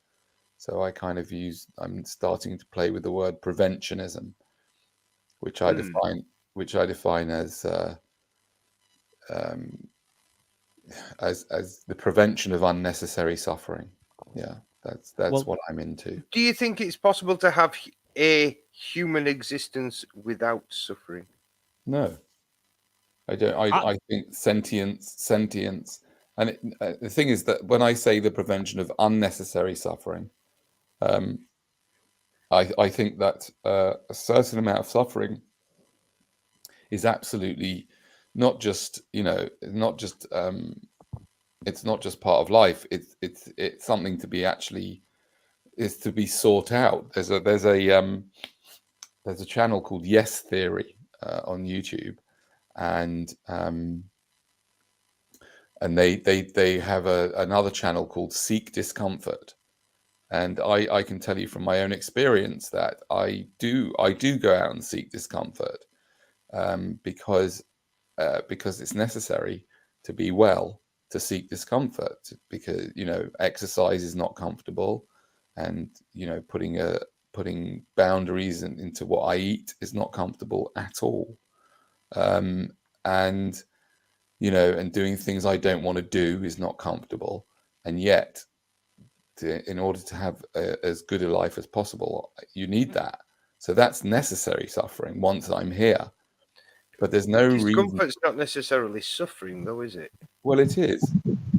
So I kind of I'm starting to play with the word preventionism, which I define as the prevention of unnecessary suffering. Yeah, that's what I'm into. Do you think it's possible to have a human existence without suffering? No. I don't. I think sentience, and the thing is that when I say the prevention of unnecessary suffering, I think that a certain amount of suffering is absolutely not just it's not just part of life. It's something to be to be sought out. There's a channel called Yes Theory on YouTube. And they have another channel called Seek Discomfort, And I can tell you from my own experience that I do go out and seek discomfort, because it's necessary to be well, to seek discomfort, because exercise is not comfortable, and putting boundaries into what I eat is not comfortable at all, and and doing things I don't want to do is not comfortable, and yet in order to have as good a life as possible, you need that. So that's necessary suffering once I'm here. But there's no reason. Discomfort's not necessarily suffering, though, is it? Well, it is.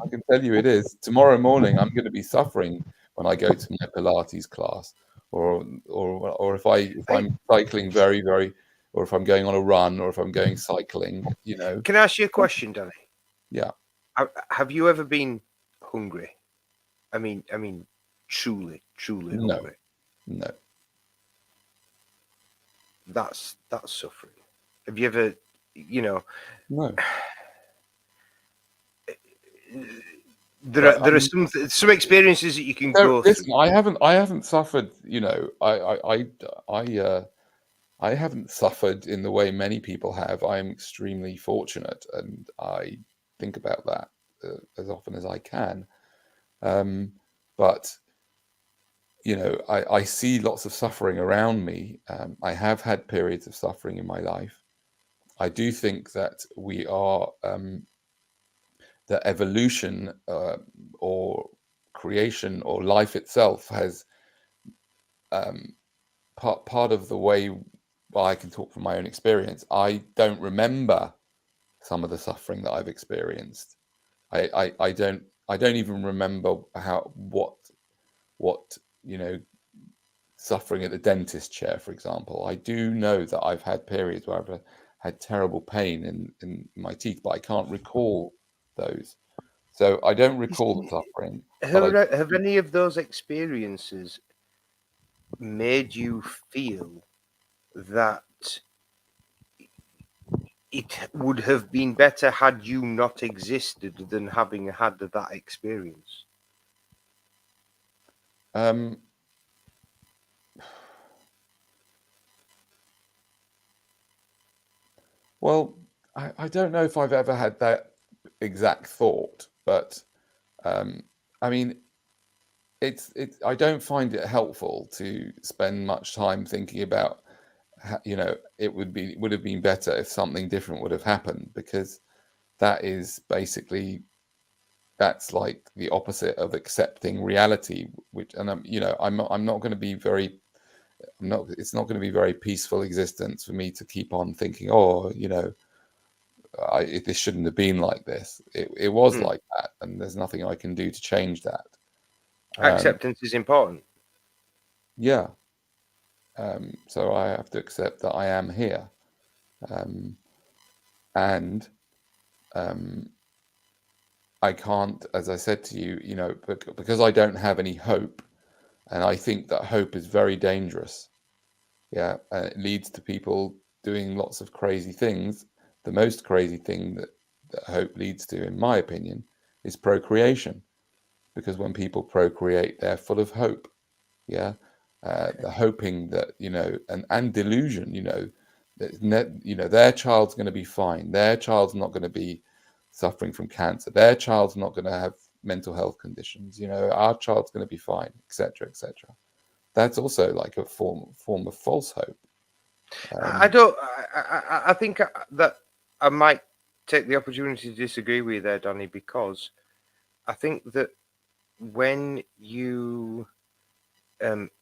I can tell you it is. Tomorrow morning, I'm going to be suffering when I go to my Pilates class, or if I'm cycling very, very, or if I'm going on a run, or if I'm going cycling. Can I ask you a question, Danny? Yeah. Have you ever been hungry? I mean, truly hungry. No. That's suffering. Have you ever, No. There are some experiences that you can go through. I haven't suffered. I haven't suffered in the way many people have. I'm extremely fortunate, and I think about that as often as I can. But I see lots of suffering around me. I have had periods of suffering in my life. I do think that we are that evolution or creation or life itself has part of the way. Well, I can talk from my own experience. I don't remember some of the suffering that I've experienced. I don't even remember what suffering at the dentist chair, for example. I do know that I've had periods where I've had terrible pain in my teeth, but I can't recall those. So I don't recall the suffering. Have any of those experiences made you feel that it would have been better had you not existed than having had that experience? Well, I don't know if I've ever had that exact thought, but I mean, I don't find it helpful to spend much time thinking about it would have been better if something different would have happened, because that's like the opposite of accepting reality, I'm not going to be very it's not going to be very peaceful existence for me to keep on thinking, this shouldn't have been like this. It was like that, and there's nothing I can do to change that. Acceptance is important. Yeah. So I have to accept that I am here, and I can't, as I said to you, because I don't have any hope, and I think that hope is very dangerous. Yeah, and it leads to people doing lots of crazy things. The most crazy thing that hope leads to, in my opinion, is procreation, because when people procreate, they're full of hope. Yeah. They're hoping that, and delusion, that their child's going to be fine. Their child's not going to be suffering from cancer. Their child's not going to have mental health conditions. Our child's going to be fine, etc., etc. That's also like a form of false hope. I think that I might take the opportunity to disagree with you there, Danny, because I think that when you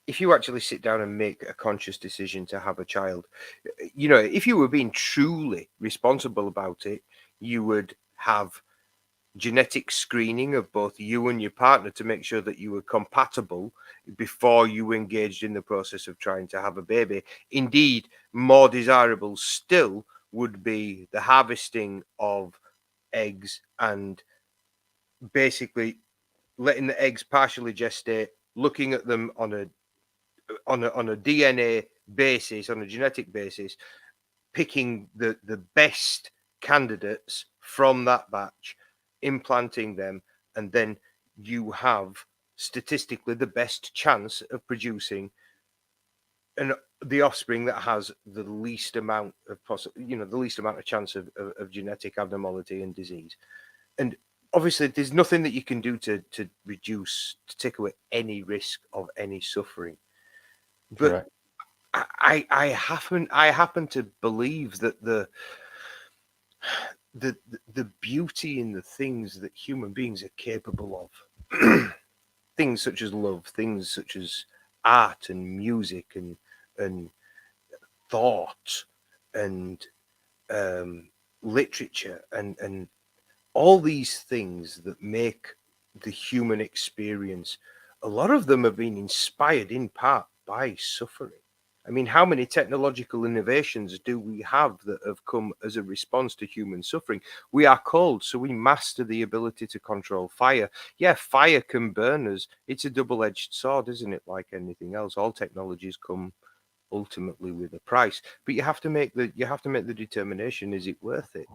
if you actually sit down and make a conscious decision to have a child, if you were being truly responsible about it, you would have genetic screening of both you and your partner to make sure that you were compatible before you engaged in the process of trying to have a baby. Indeed, more desirable still would be the harvesting of eggs and basically letting the eggs partially gestate, looking at them on a DNA basis, on a genetic basis, picking the best candidates from that batch, implanting them, and then you have statistically the best chance of producing the offspring that has the least amount of the least amount of chance of genetic abnormality and disease. And obviously, there's nothing that you can do to take away any risk of any suffering. But I happen to believe that the beauty in the things that human beings are capable of, things such as love, things such as art and music and thought and literature and all these things that make the human experience, a lot of them have been inspired in part by suffering. I mean, how many technological innovations do we have that have come as a response to human suffering? We are cold, so we master the ability to control fire. Yeah, fire can burn us. It's a double-edged sword, isn't it? Like anything else, all technologies come ultimately with a price, but you have to make the determination: is it worth it?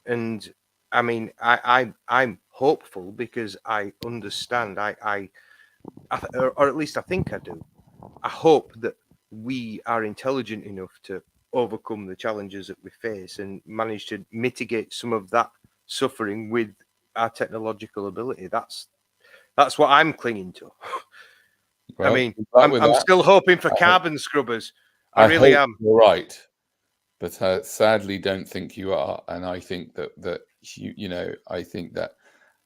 And I mean, I'm hopeful because I understand. Or at least I think I do. I hope that we are intelligent enough to overcome the challenges that we face and manage to mitigate some of that suffering with our technological ability. That's what I'm clinging to. Well, I mean, I'm still hoping for carbon scrubbers. I really am. You're right, but I sadly don't think you are. And I think that I think that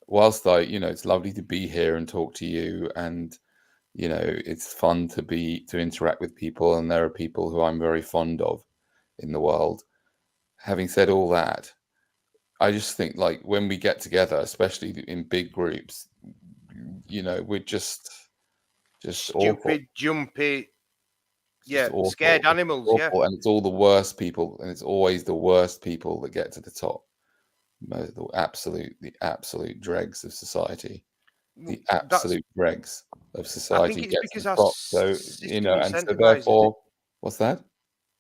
whilst it's lovely to be here and talk to you, and it's fun to interact with people, and there are people who I'm very fond of in the world. Having said all that, I just think like when we get together, especially in big groups, we're just stupid, awful. Jumpy, scared animals, awful. And it's all the worst people, and it's always the worst people that get to the top. The absolute dregs of society. The absolute dregs of society. I think it's because our system and so therefore, what's that?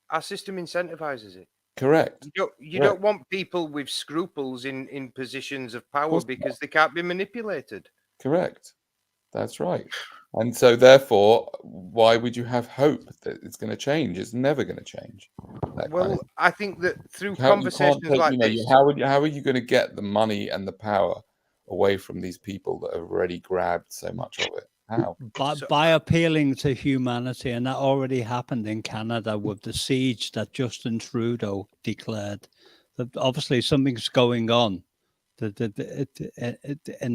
Our system incentivizes it. Correct. You don't want people with scruples in positions of power because they can't be manipulated. Correct. That's right. And so therefore, why would you have hope that it's going to change? It's never going to change. Well, I think that through conversations like this, how are you going to get the money and the power away from these people that have already grabbed so much of it? How? By appealing to humanity, and that already happened in Canada with the siege that Justin Trudeau declared. That obviously something's going on in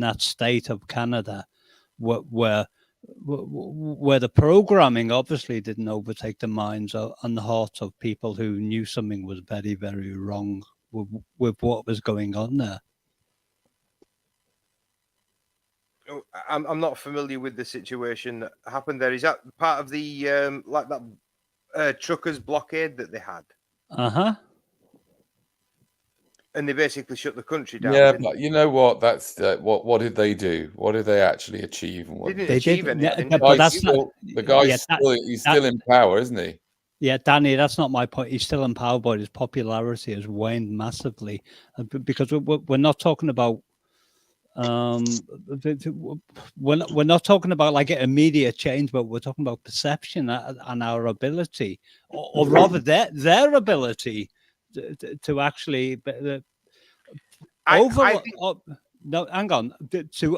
that state of Canada, where the programming obviously didn't overtake the minds and the hearts of people who knew something was very, very wrong with what was going on there. I'm not familiar with the situation that happened there. Is that part of the like that truckers blockade that they had? And they basically shut the country down. Yeah, but you know what? That's what did they do? What did they actually achieve? And what they didn't achieve anything. The guy's still in power, isn't he? Yeah, Danny, that's not my point. He's still in power, but his popularity has waned massively because we're not talking about we're not talking about like an immediate change, but we're talking about perception and our ability, or rather their ability to actually to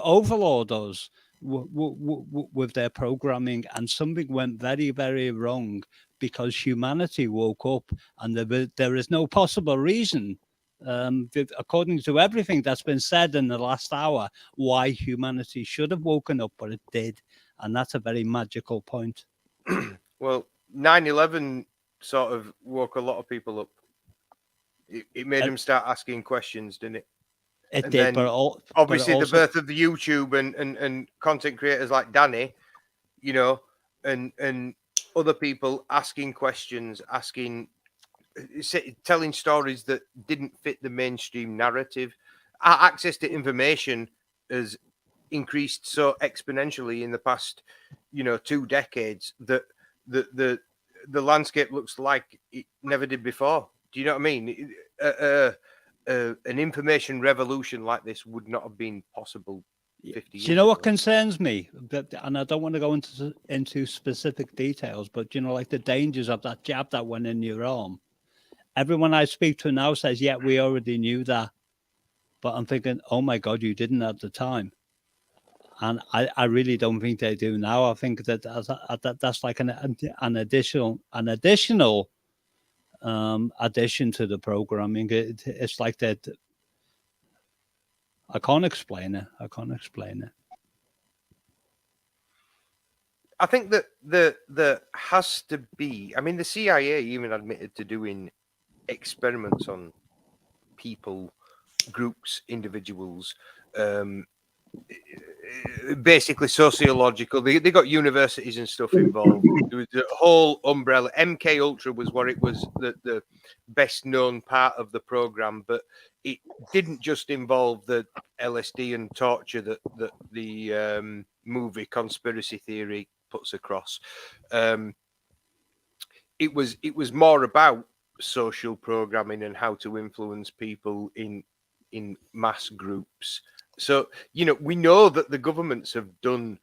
overload us with their programming, and something went very, very wrong because humanity woke up, and there is no possible reason, according to everything that's been said in the last hour, why humanity should have woken up, but it did, and that's a very magical point. Well, 9/11 sort of woke a lot of people up. It made them start asking questions, didn't it? It did, but obviously the birth of the YouTube and content creators like Danny, and other people asking questions, telling stories that didn't fit the mainstream narrative. Our access to information has increased so exponentially in the past, 2 decades that the landscape looks like it never did before. Do you know what I mean? An information revolution like this would not have been possible 50 years Do you know what ago. concerns me? And I don't want to go into specific details, but you know, like the dangers of that jab that went in your arm. Everyone I speak to now says, "Yeah, we already knew that," but I'm thinking, "Oh my God, you didn't at the time." And I really don't think they do now. I think that's like an additional addition to the programming. It's like that. I can't explain it. I think that there has to be. I mean, the CIA even admitted to doing experiments on people, groups, individuals. Basically sociological. They got universities and stuff involved. There was the whole umbrella. MK Ultra was what it was, the best known part of the program, but it didn't just involve the LSD and torture that the movie Conspiracy Theory puts across. It was more about social programming and how to influence people in mass groups. So, you know, we know that the governments have done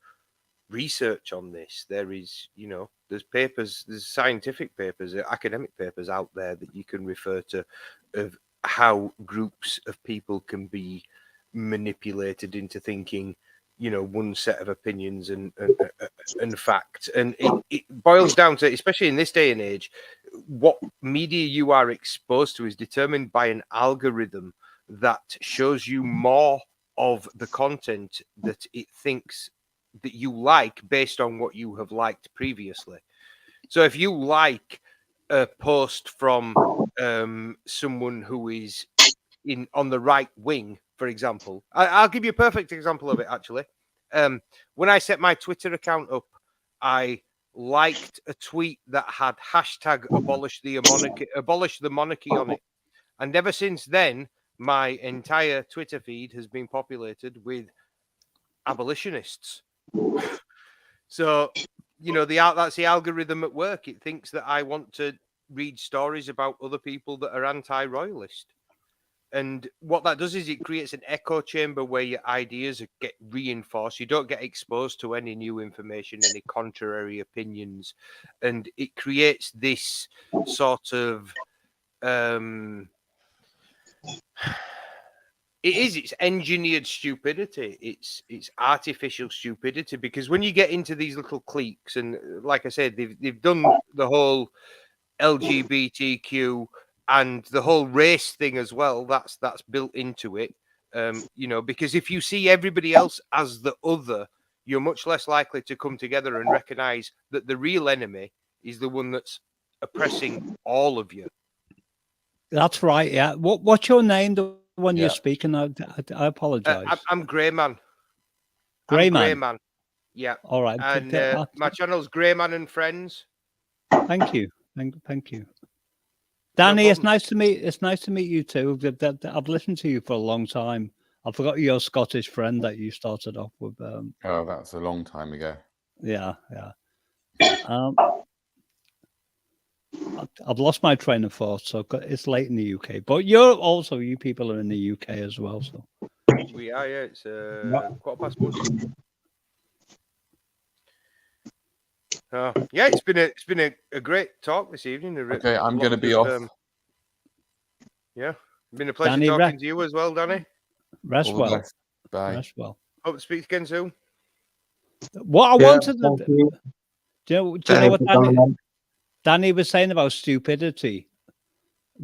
research on this. There is, you know, there's papers, there's scientific papers, academic papers out there that you can refer to of how groups of people can be manipulated into thinking, you know, one set of opinions and facts. And it boils down to, especially in this day and age, what media you are exposed to is determined by an algorithm that shows you more of the content that it thinks that you like based on what you have liked previously. So if you like a post from someone who is on the right wing, for example, I'll give you a perfect example of it, actually. When I set my Twitter account up, I liked a tweet that had hashtag abolish the monarchy on it. And ever since then, my entire Twitter feed has been populated with abolitionists. So, you know, that's the algorithm at work. It thinks that I want to read stories about other people that are anti-royalist. And what that does is it creates an echo chamber where your ideas get reinforced. You don't get exposed to any new information, any contrary opinions. And it creates this sort of it's engineered stupidity. It's artificial stupidity, because when you get into these little cliques, and like I said, they've done the whole LGBTQ and the whole race thing as well. That's built into it. You know, because if you see everybody else as the other, you're much less likely to come together and recognize that the real enemy is the one that's oppressing all of you. That's right. Yeah. What's your name? The one you're speaking. I apologize. I'm Greyman. Greyman. Yeah. All right. And my channel's Greyman and Friends. Thank you. Thank you. Danny, it's nice to meet you too. I've listened to you for a long time. I forgot your Scottish friend that you started off with. Oh, that's a long time ago. Yeah. I've lost my train of thought, so it's late in the UK. But you people are in the UK as well, so. We are, yeah. It's 1:15. Yeah, it's been a great talk this evening. Okay, I'm going to be off. Yeah, been a pleasure Danny, talking to you as well, Danny. Rest well. Bye. Rest well. Hope to speak again soon. What I wanted to do you know what Danny was saying about stupidity?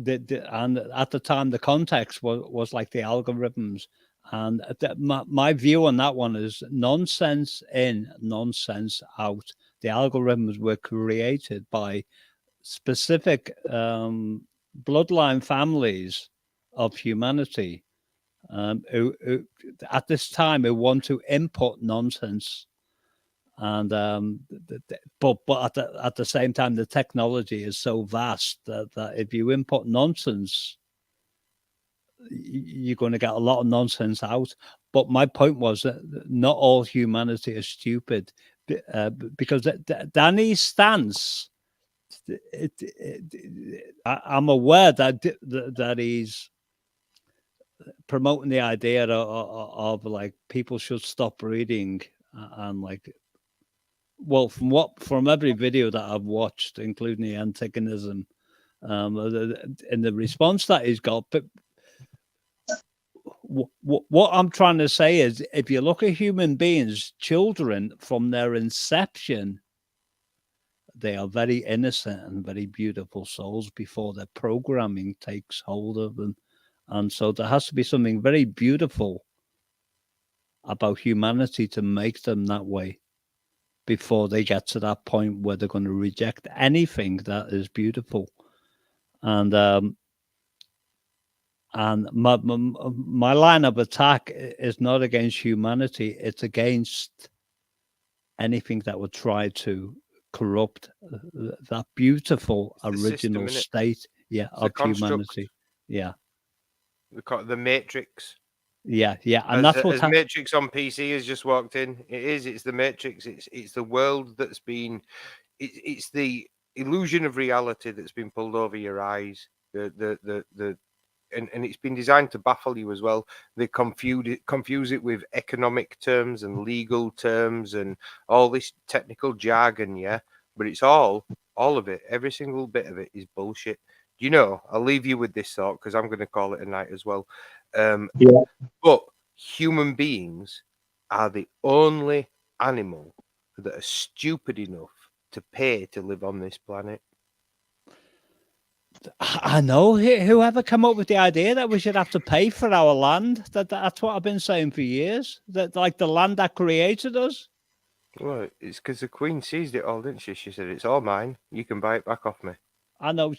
And at the time, the context was like the algorithms. And my view on that one is nonsense in, nonsense out. The algorithms were created by specific bloodline families of humanity who at this time who want to input nonsense. And but at the same time, the technology is so vast that if you input nonsense, you're going to get a lot of nonsense out. But my point was that not all humanity is stupid, because Danny's stance, I'm aware that he's promoting the idea of like people should stop breeding and like, well, from every video that I've watched, including the antagonism, and the response that he's got, but what I'm trying to say is, if you look at human beings, children from their inception, they are very innocent and very beautiful souls before their programming takes hold of them. And so there has to be something very beautiful about humanity to make them that way before they get to that point where they're going to reject anything that is beautiful. And my line of attack is not against humanity; it's against anything that would try to corrupt that beautiful original state, of humanity. Yeah, the Matrix. Yeah, and that's what Matrix on PC has just walked in. It's the Matrix. It's the world that's been. It's the illusion of reality that's been pulled over your eyes. And it's been designed to baffle you as well. They confuse it with economic terms and legal terms and all this technical jargon, yeah. But it's all of it. Every single bit of it is bullshit. You know, I'll leave you with this thought because I'm going to call it a night as well. But human beings are the only animal that are stupid enough to pay to live on this planet. I know. Whoever came up with the idea that we should have to pay for our land? That's what I've been saying for years. That like the land that created us. Well, it's because the Queen seized it all, didn't she? She said, "It's all mine. You can buy it back off me." I know.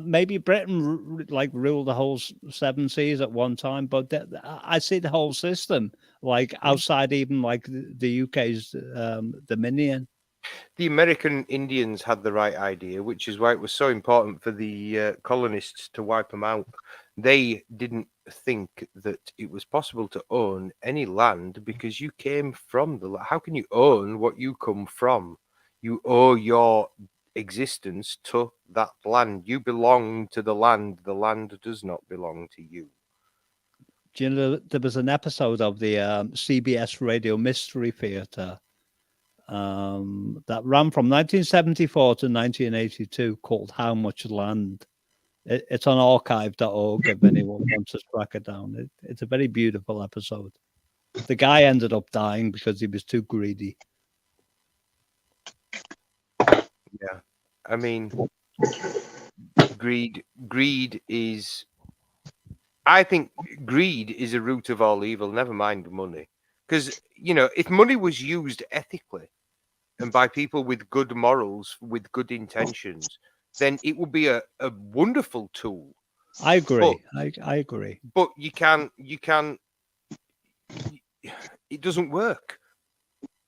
Maybe Britain like ruled the whole 7 seas at one time, but I see the whole system like outside even like the UK's dominion. The American Indians had the right idea, which is why it was so important for the colonists to wipe them out. They didn't think that it was possible to own any land because you came from the land. How can you own what you come from? You owe your existence to that land. You belong to the land. The land does not belong to you. Do you know there was an episode of the CBS Radio Mystery Theatre that ran from 1974 to 1982 called How Much Land? It's on archive.org if anyone wants to track it down. It's a very beautiful episode. The guy ended up dying because he was too greedy. Yeah. I mean, greed is... I think greed is a root of all evil, never mind money. Because, you know, if money was used ethically and by people with good morals, with good intentions, then it would be a wonderful tool. I agree. I agree. But you can. It doesn't work.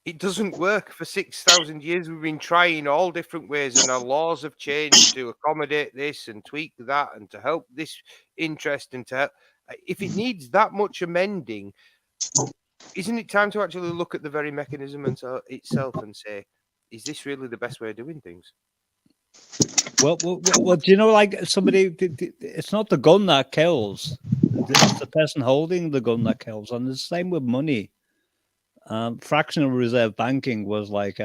It doesn't work. For 6,000 years, we've been trying all different ways, and our laws have changed to accommodate this and tweak that, and to help this interest, and to help. If it needs that much amending, isn't it time to actually look at the very mechanism itself and say, is this really the best way of doing things? Well, do you know, like somebody, it's not the gun that kills. It's the person holding the gun that kills. And the same with money. Fractional reserve banking was like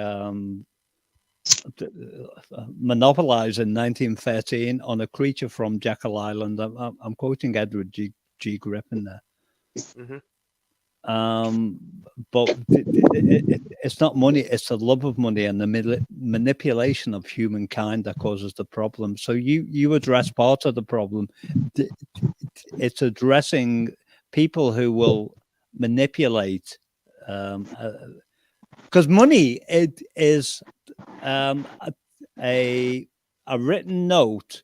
monopolized in 1913 on a creature from Jekyll Island. I'm quoting Edward G. Griffin there. Mm-hmm. But it's not money, it's the love of money and the manipulation of humankind that causes the problem. So you address part of the problem. It's addressing people who will manipulate, because money is a written note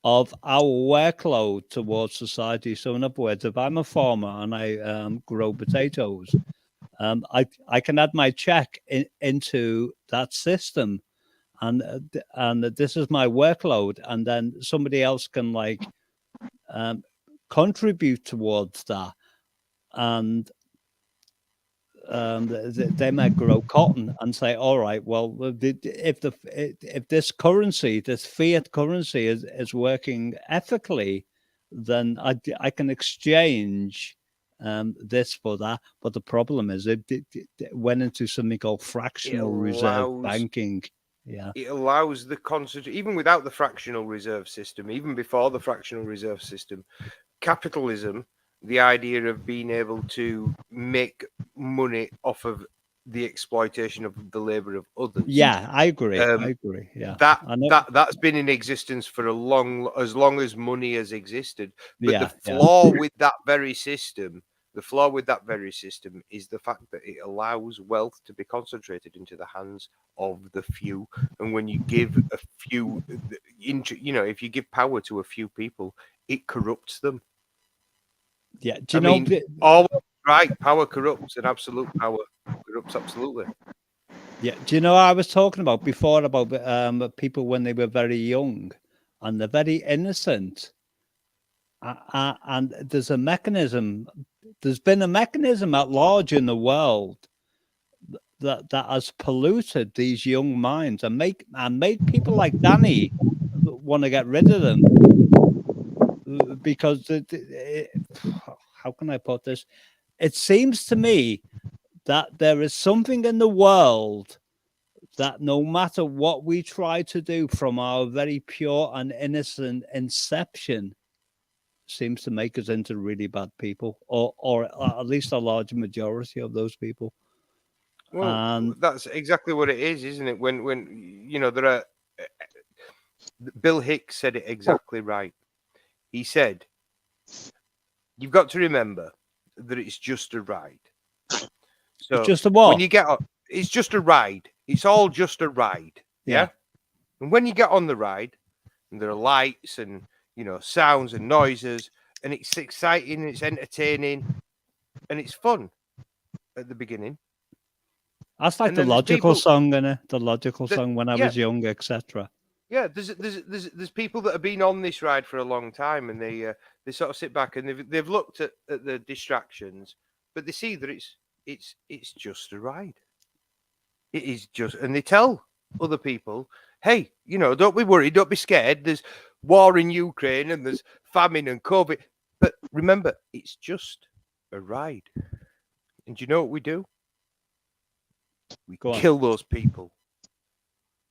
of our workload towards society. So in other words, if I'm a farmer and I grow potatoes, I can add my check into that system, and this is my workload, and then somebody else can like contribute towards that, and they might grow cotton and say, all right, well, if this currency, this fiat currency is working ethically, then I can exchange this for that. But the problem is it went into something called fractional reserve banking. Yeah, it allows the concentration, even without the fractional reserve system, even before the fractional reserve system, capitalism, the idea of being able to make money off of the exploitation of the labor of others. Yeah, I agree. I agree. Yeah, that's been in existence for as long as money has existed. But the flaw with that very system. The flaw with that very system is the fact that it allows wealth to be concentrated into the hands of the few. And when you give a few, if you give power to a few people, it corrupts them. Yeah, do you know? All right, power corrupts, and absolute power corrupts absolutely. Yeah, do you know I was talking about before about people when they were very young and they're very innocent, and there's a mechanism. There's been a mechanism at large in the world that has polluted these young minds and made people like Danny want to get rid of them because how can I put this? It seems to me that there is something in the world that no matter what we try to do from our very pure and innocent inception seems to make us into really bad people, or at least a large majority of those people. Well, that's exactly what it is, isn't it? When there are Bill Hicks said it exactly right. He said, "You've got to remember that it's just a ride." So it's just a what? When you get on, it's just a ride. It's all just a ride. Yeah. And when you get on the ride, and there are lights and sounds and noises, and it's exciting, and it's entertaining, and it's fun at the beginning. That's like the logical song, innit? The logical song when I was young, etc. Yeah, there's people that have been on this ride for a long time, and they sort of sit back and they've looked at the distractions, but they see that it's just a ride. It is just, and they tell other people, hey, don't be worried, don't be scared. There's war in Ukraine and there's famine and COVID, but remember, it's just a ride. And do you know what we do? We kill those people.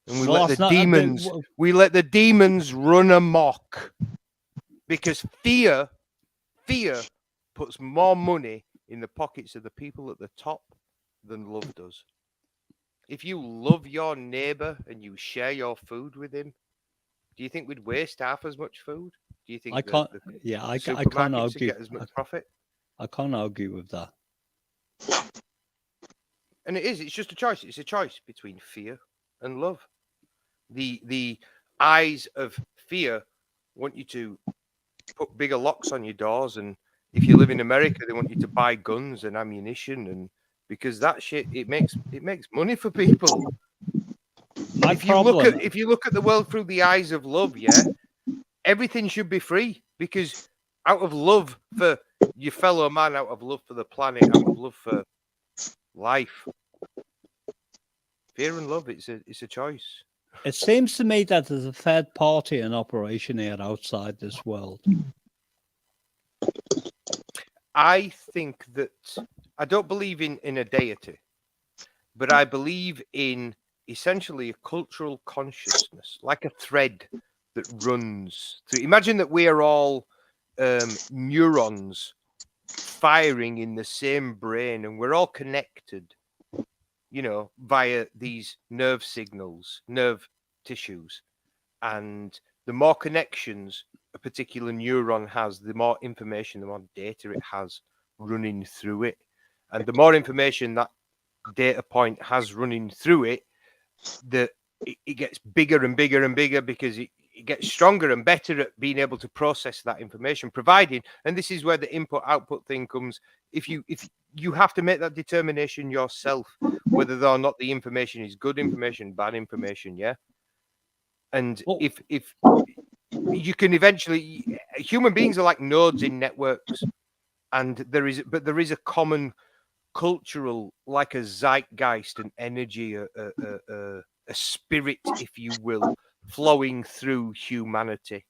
And we let the demons run amok, because fear puts more money in the pockets of the people at the top than love does. If you love your neighbor and you share your food with him, do you think we'd waste half as much food? Do you think I can't argue. Get as much profit? I can't argue with that. And it's just a choice. It's a choice between fear and love. The eyes of fear want you to put bigger locks on your doors, and if you live in America, they want you to buy guns and ammunition, and because that shit it makes money for people. If you look at the world through the eyes of love, everything should be free, because out of love for your fellow man, out of love for the planet, out of love for life. Fear and love, it's a choice. It seems to me that there's a third party in operation here outside this world. I think that I don't believe in a deity, but I believe in essentially a cultural consciousness, like a thread that runs through. Imagine that we are all neurons firing in the same brain, and we're all connected, via these nerve signals, nerve tissues. And the more connections a particular neuron has, the more information, the more data it has running through it. And the more information that data point has running through it, it gets bigger and bigger and bigger, because it gets stronger and better at being able to process that information, providing, and this is where the input-output thing comes, if you have to make that determination yourself, whether or not the information is good information, bad information, and if you can eventually, human beings are like nodes in networks, and there is a common cultural, like a zeitgeist, an energy, a spirit, if you will, flowing through humanity.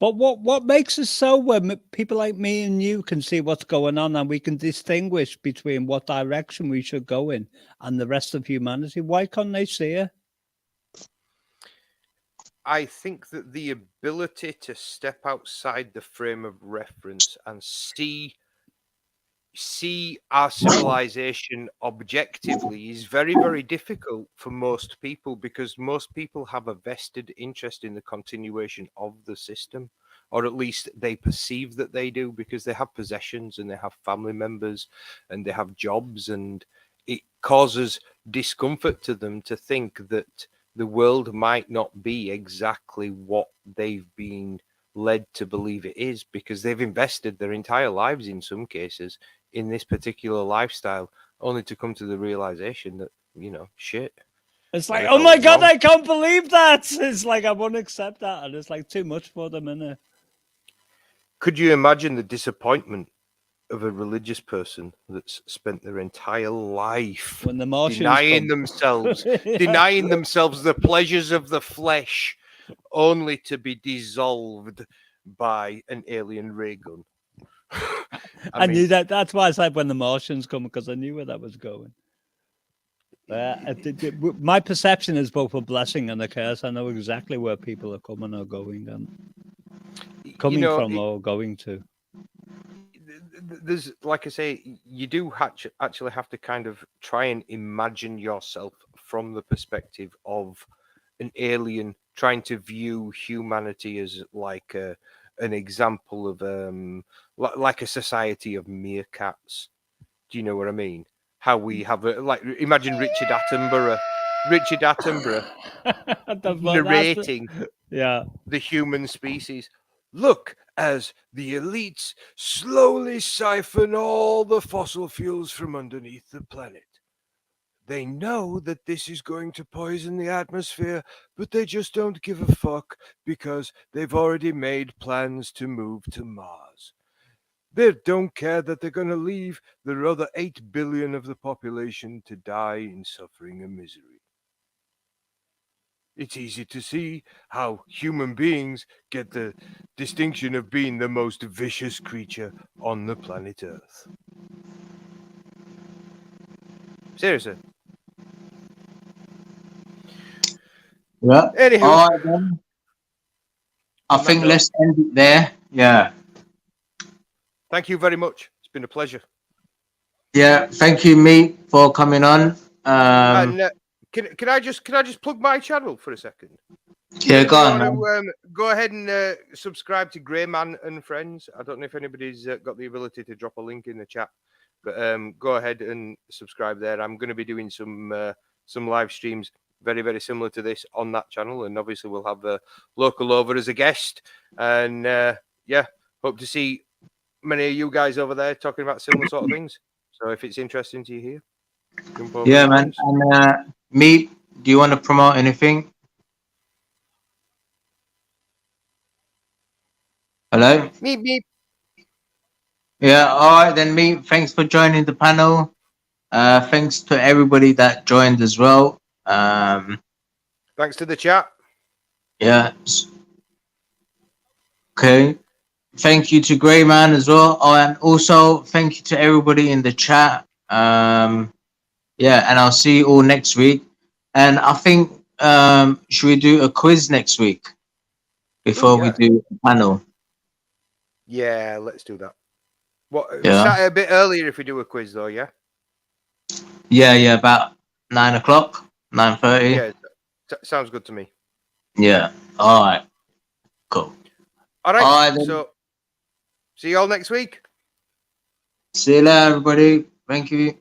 But what makes us so when people like me and you can see what's going on and we can distinguish between what direction we should go in and the rest of humanity? Why can't they see it? I think that the ability to step outside the frame of reference and see our civilization objectively is very, very difficult for most people, because most people have a vested interest in the continuation of the system, or at least they perceive that they do, because they have possessions and they have family members and they have jobs, and it causes discomfort to them to think that the world might not be exactly what they've been led to believe it is, because they've invested their entire lives in some cases in this particular lifestyle, only to come to the realization that, shit. It's like, oh my God, I can't believe that. It's like, I won't accept that. And it's like too much for them, isn't it? Could you imagine the disappointment of a religious person that's spent their entire life when the Martians denying themselves the pleasures of the flesh, only to be dissolved by an alien ray gun? I knew that. That's why I said when the Martians come, because I knew where that was going. My perception is both a blessing and a curse. I know exactly where people are coming or going and coming from or going to. There's, like I say, you do actually have to kind of try and imagine yourself from the perspective of an alien trying to view humanity as like an example of like a society of meerkats. Do you know what I mean? How we have imagine Richard Attenborough narrating the human species. Look, as the elites slowly siphon all the fossil fuels from underneath the planet. They know that this is going to poison the atmosphere, but they just don't give a fuck because they've already made plans to move to Mars. They don't care that they're going to leave the other 8 billion of the population to die in suffering and misery. It's easy to see how human beings get the distinction of being the most vicious creature on the planet Earth. Seriously. Yeah. Anywho, I think let's end it there. Yeah. Thank you very much. It's been a pleasure. Yeah. Thank you, Meat, for coming on. And can I just plug my channel for a second? Yeah, go on. Go ahead and subscribe to Greyman and Friends. I don't know if anybody's got the ability to drop a link in the chat, but go ahead and subscribe there. I'm going to be doing some live streams very, very similar to this on that channel, and obviously we'll have Local over as a guest, and hope to see many of you guys over there talking about similar sort of things. So if it's interesting to you here, jump over. Yeah, man. And Meat, do you want to promote anything? Hello? Meat. Yeah, all right then, Meat. Thanks for joining the panel. Thanks to everybody that joined as well. Thanks to the chat. Yeah. Okay. Thank you to Greyman as well. Oh, and also thank you to everybody in the chat. Yeah, and I'll see you all next week. And I think should we do a quiz next week before we do the panel? Yeah, let's do that. Yeah. Start a bit earlier if we do a quiz, though. Yeah. Yeah, about 9 o'clock, 9:30. Yeah, sounds good to me. Yeah. All right. Cool. All right. All right, so, see you all next week. See you later, everybody. Thank you.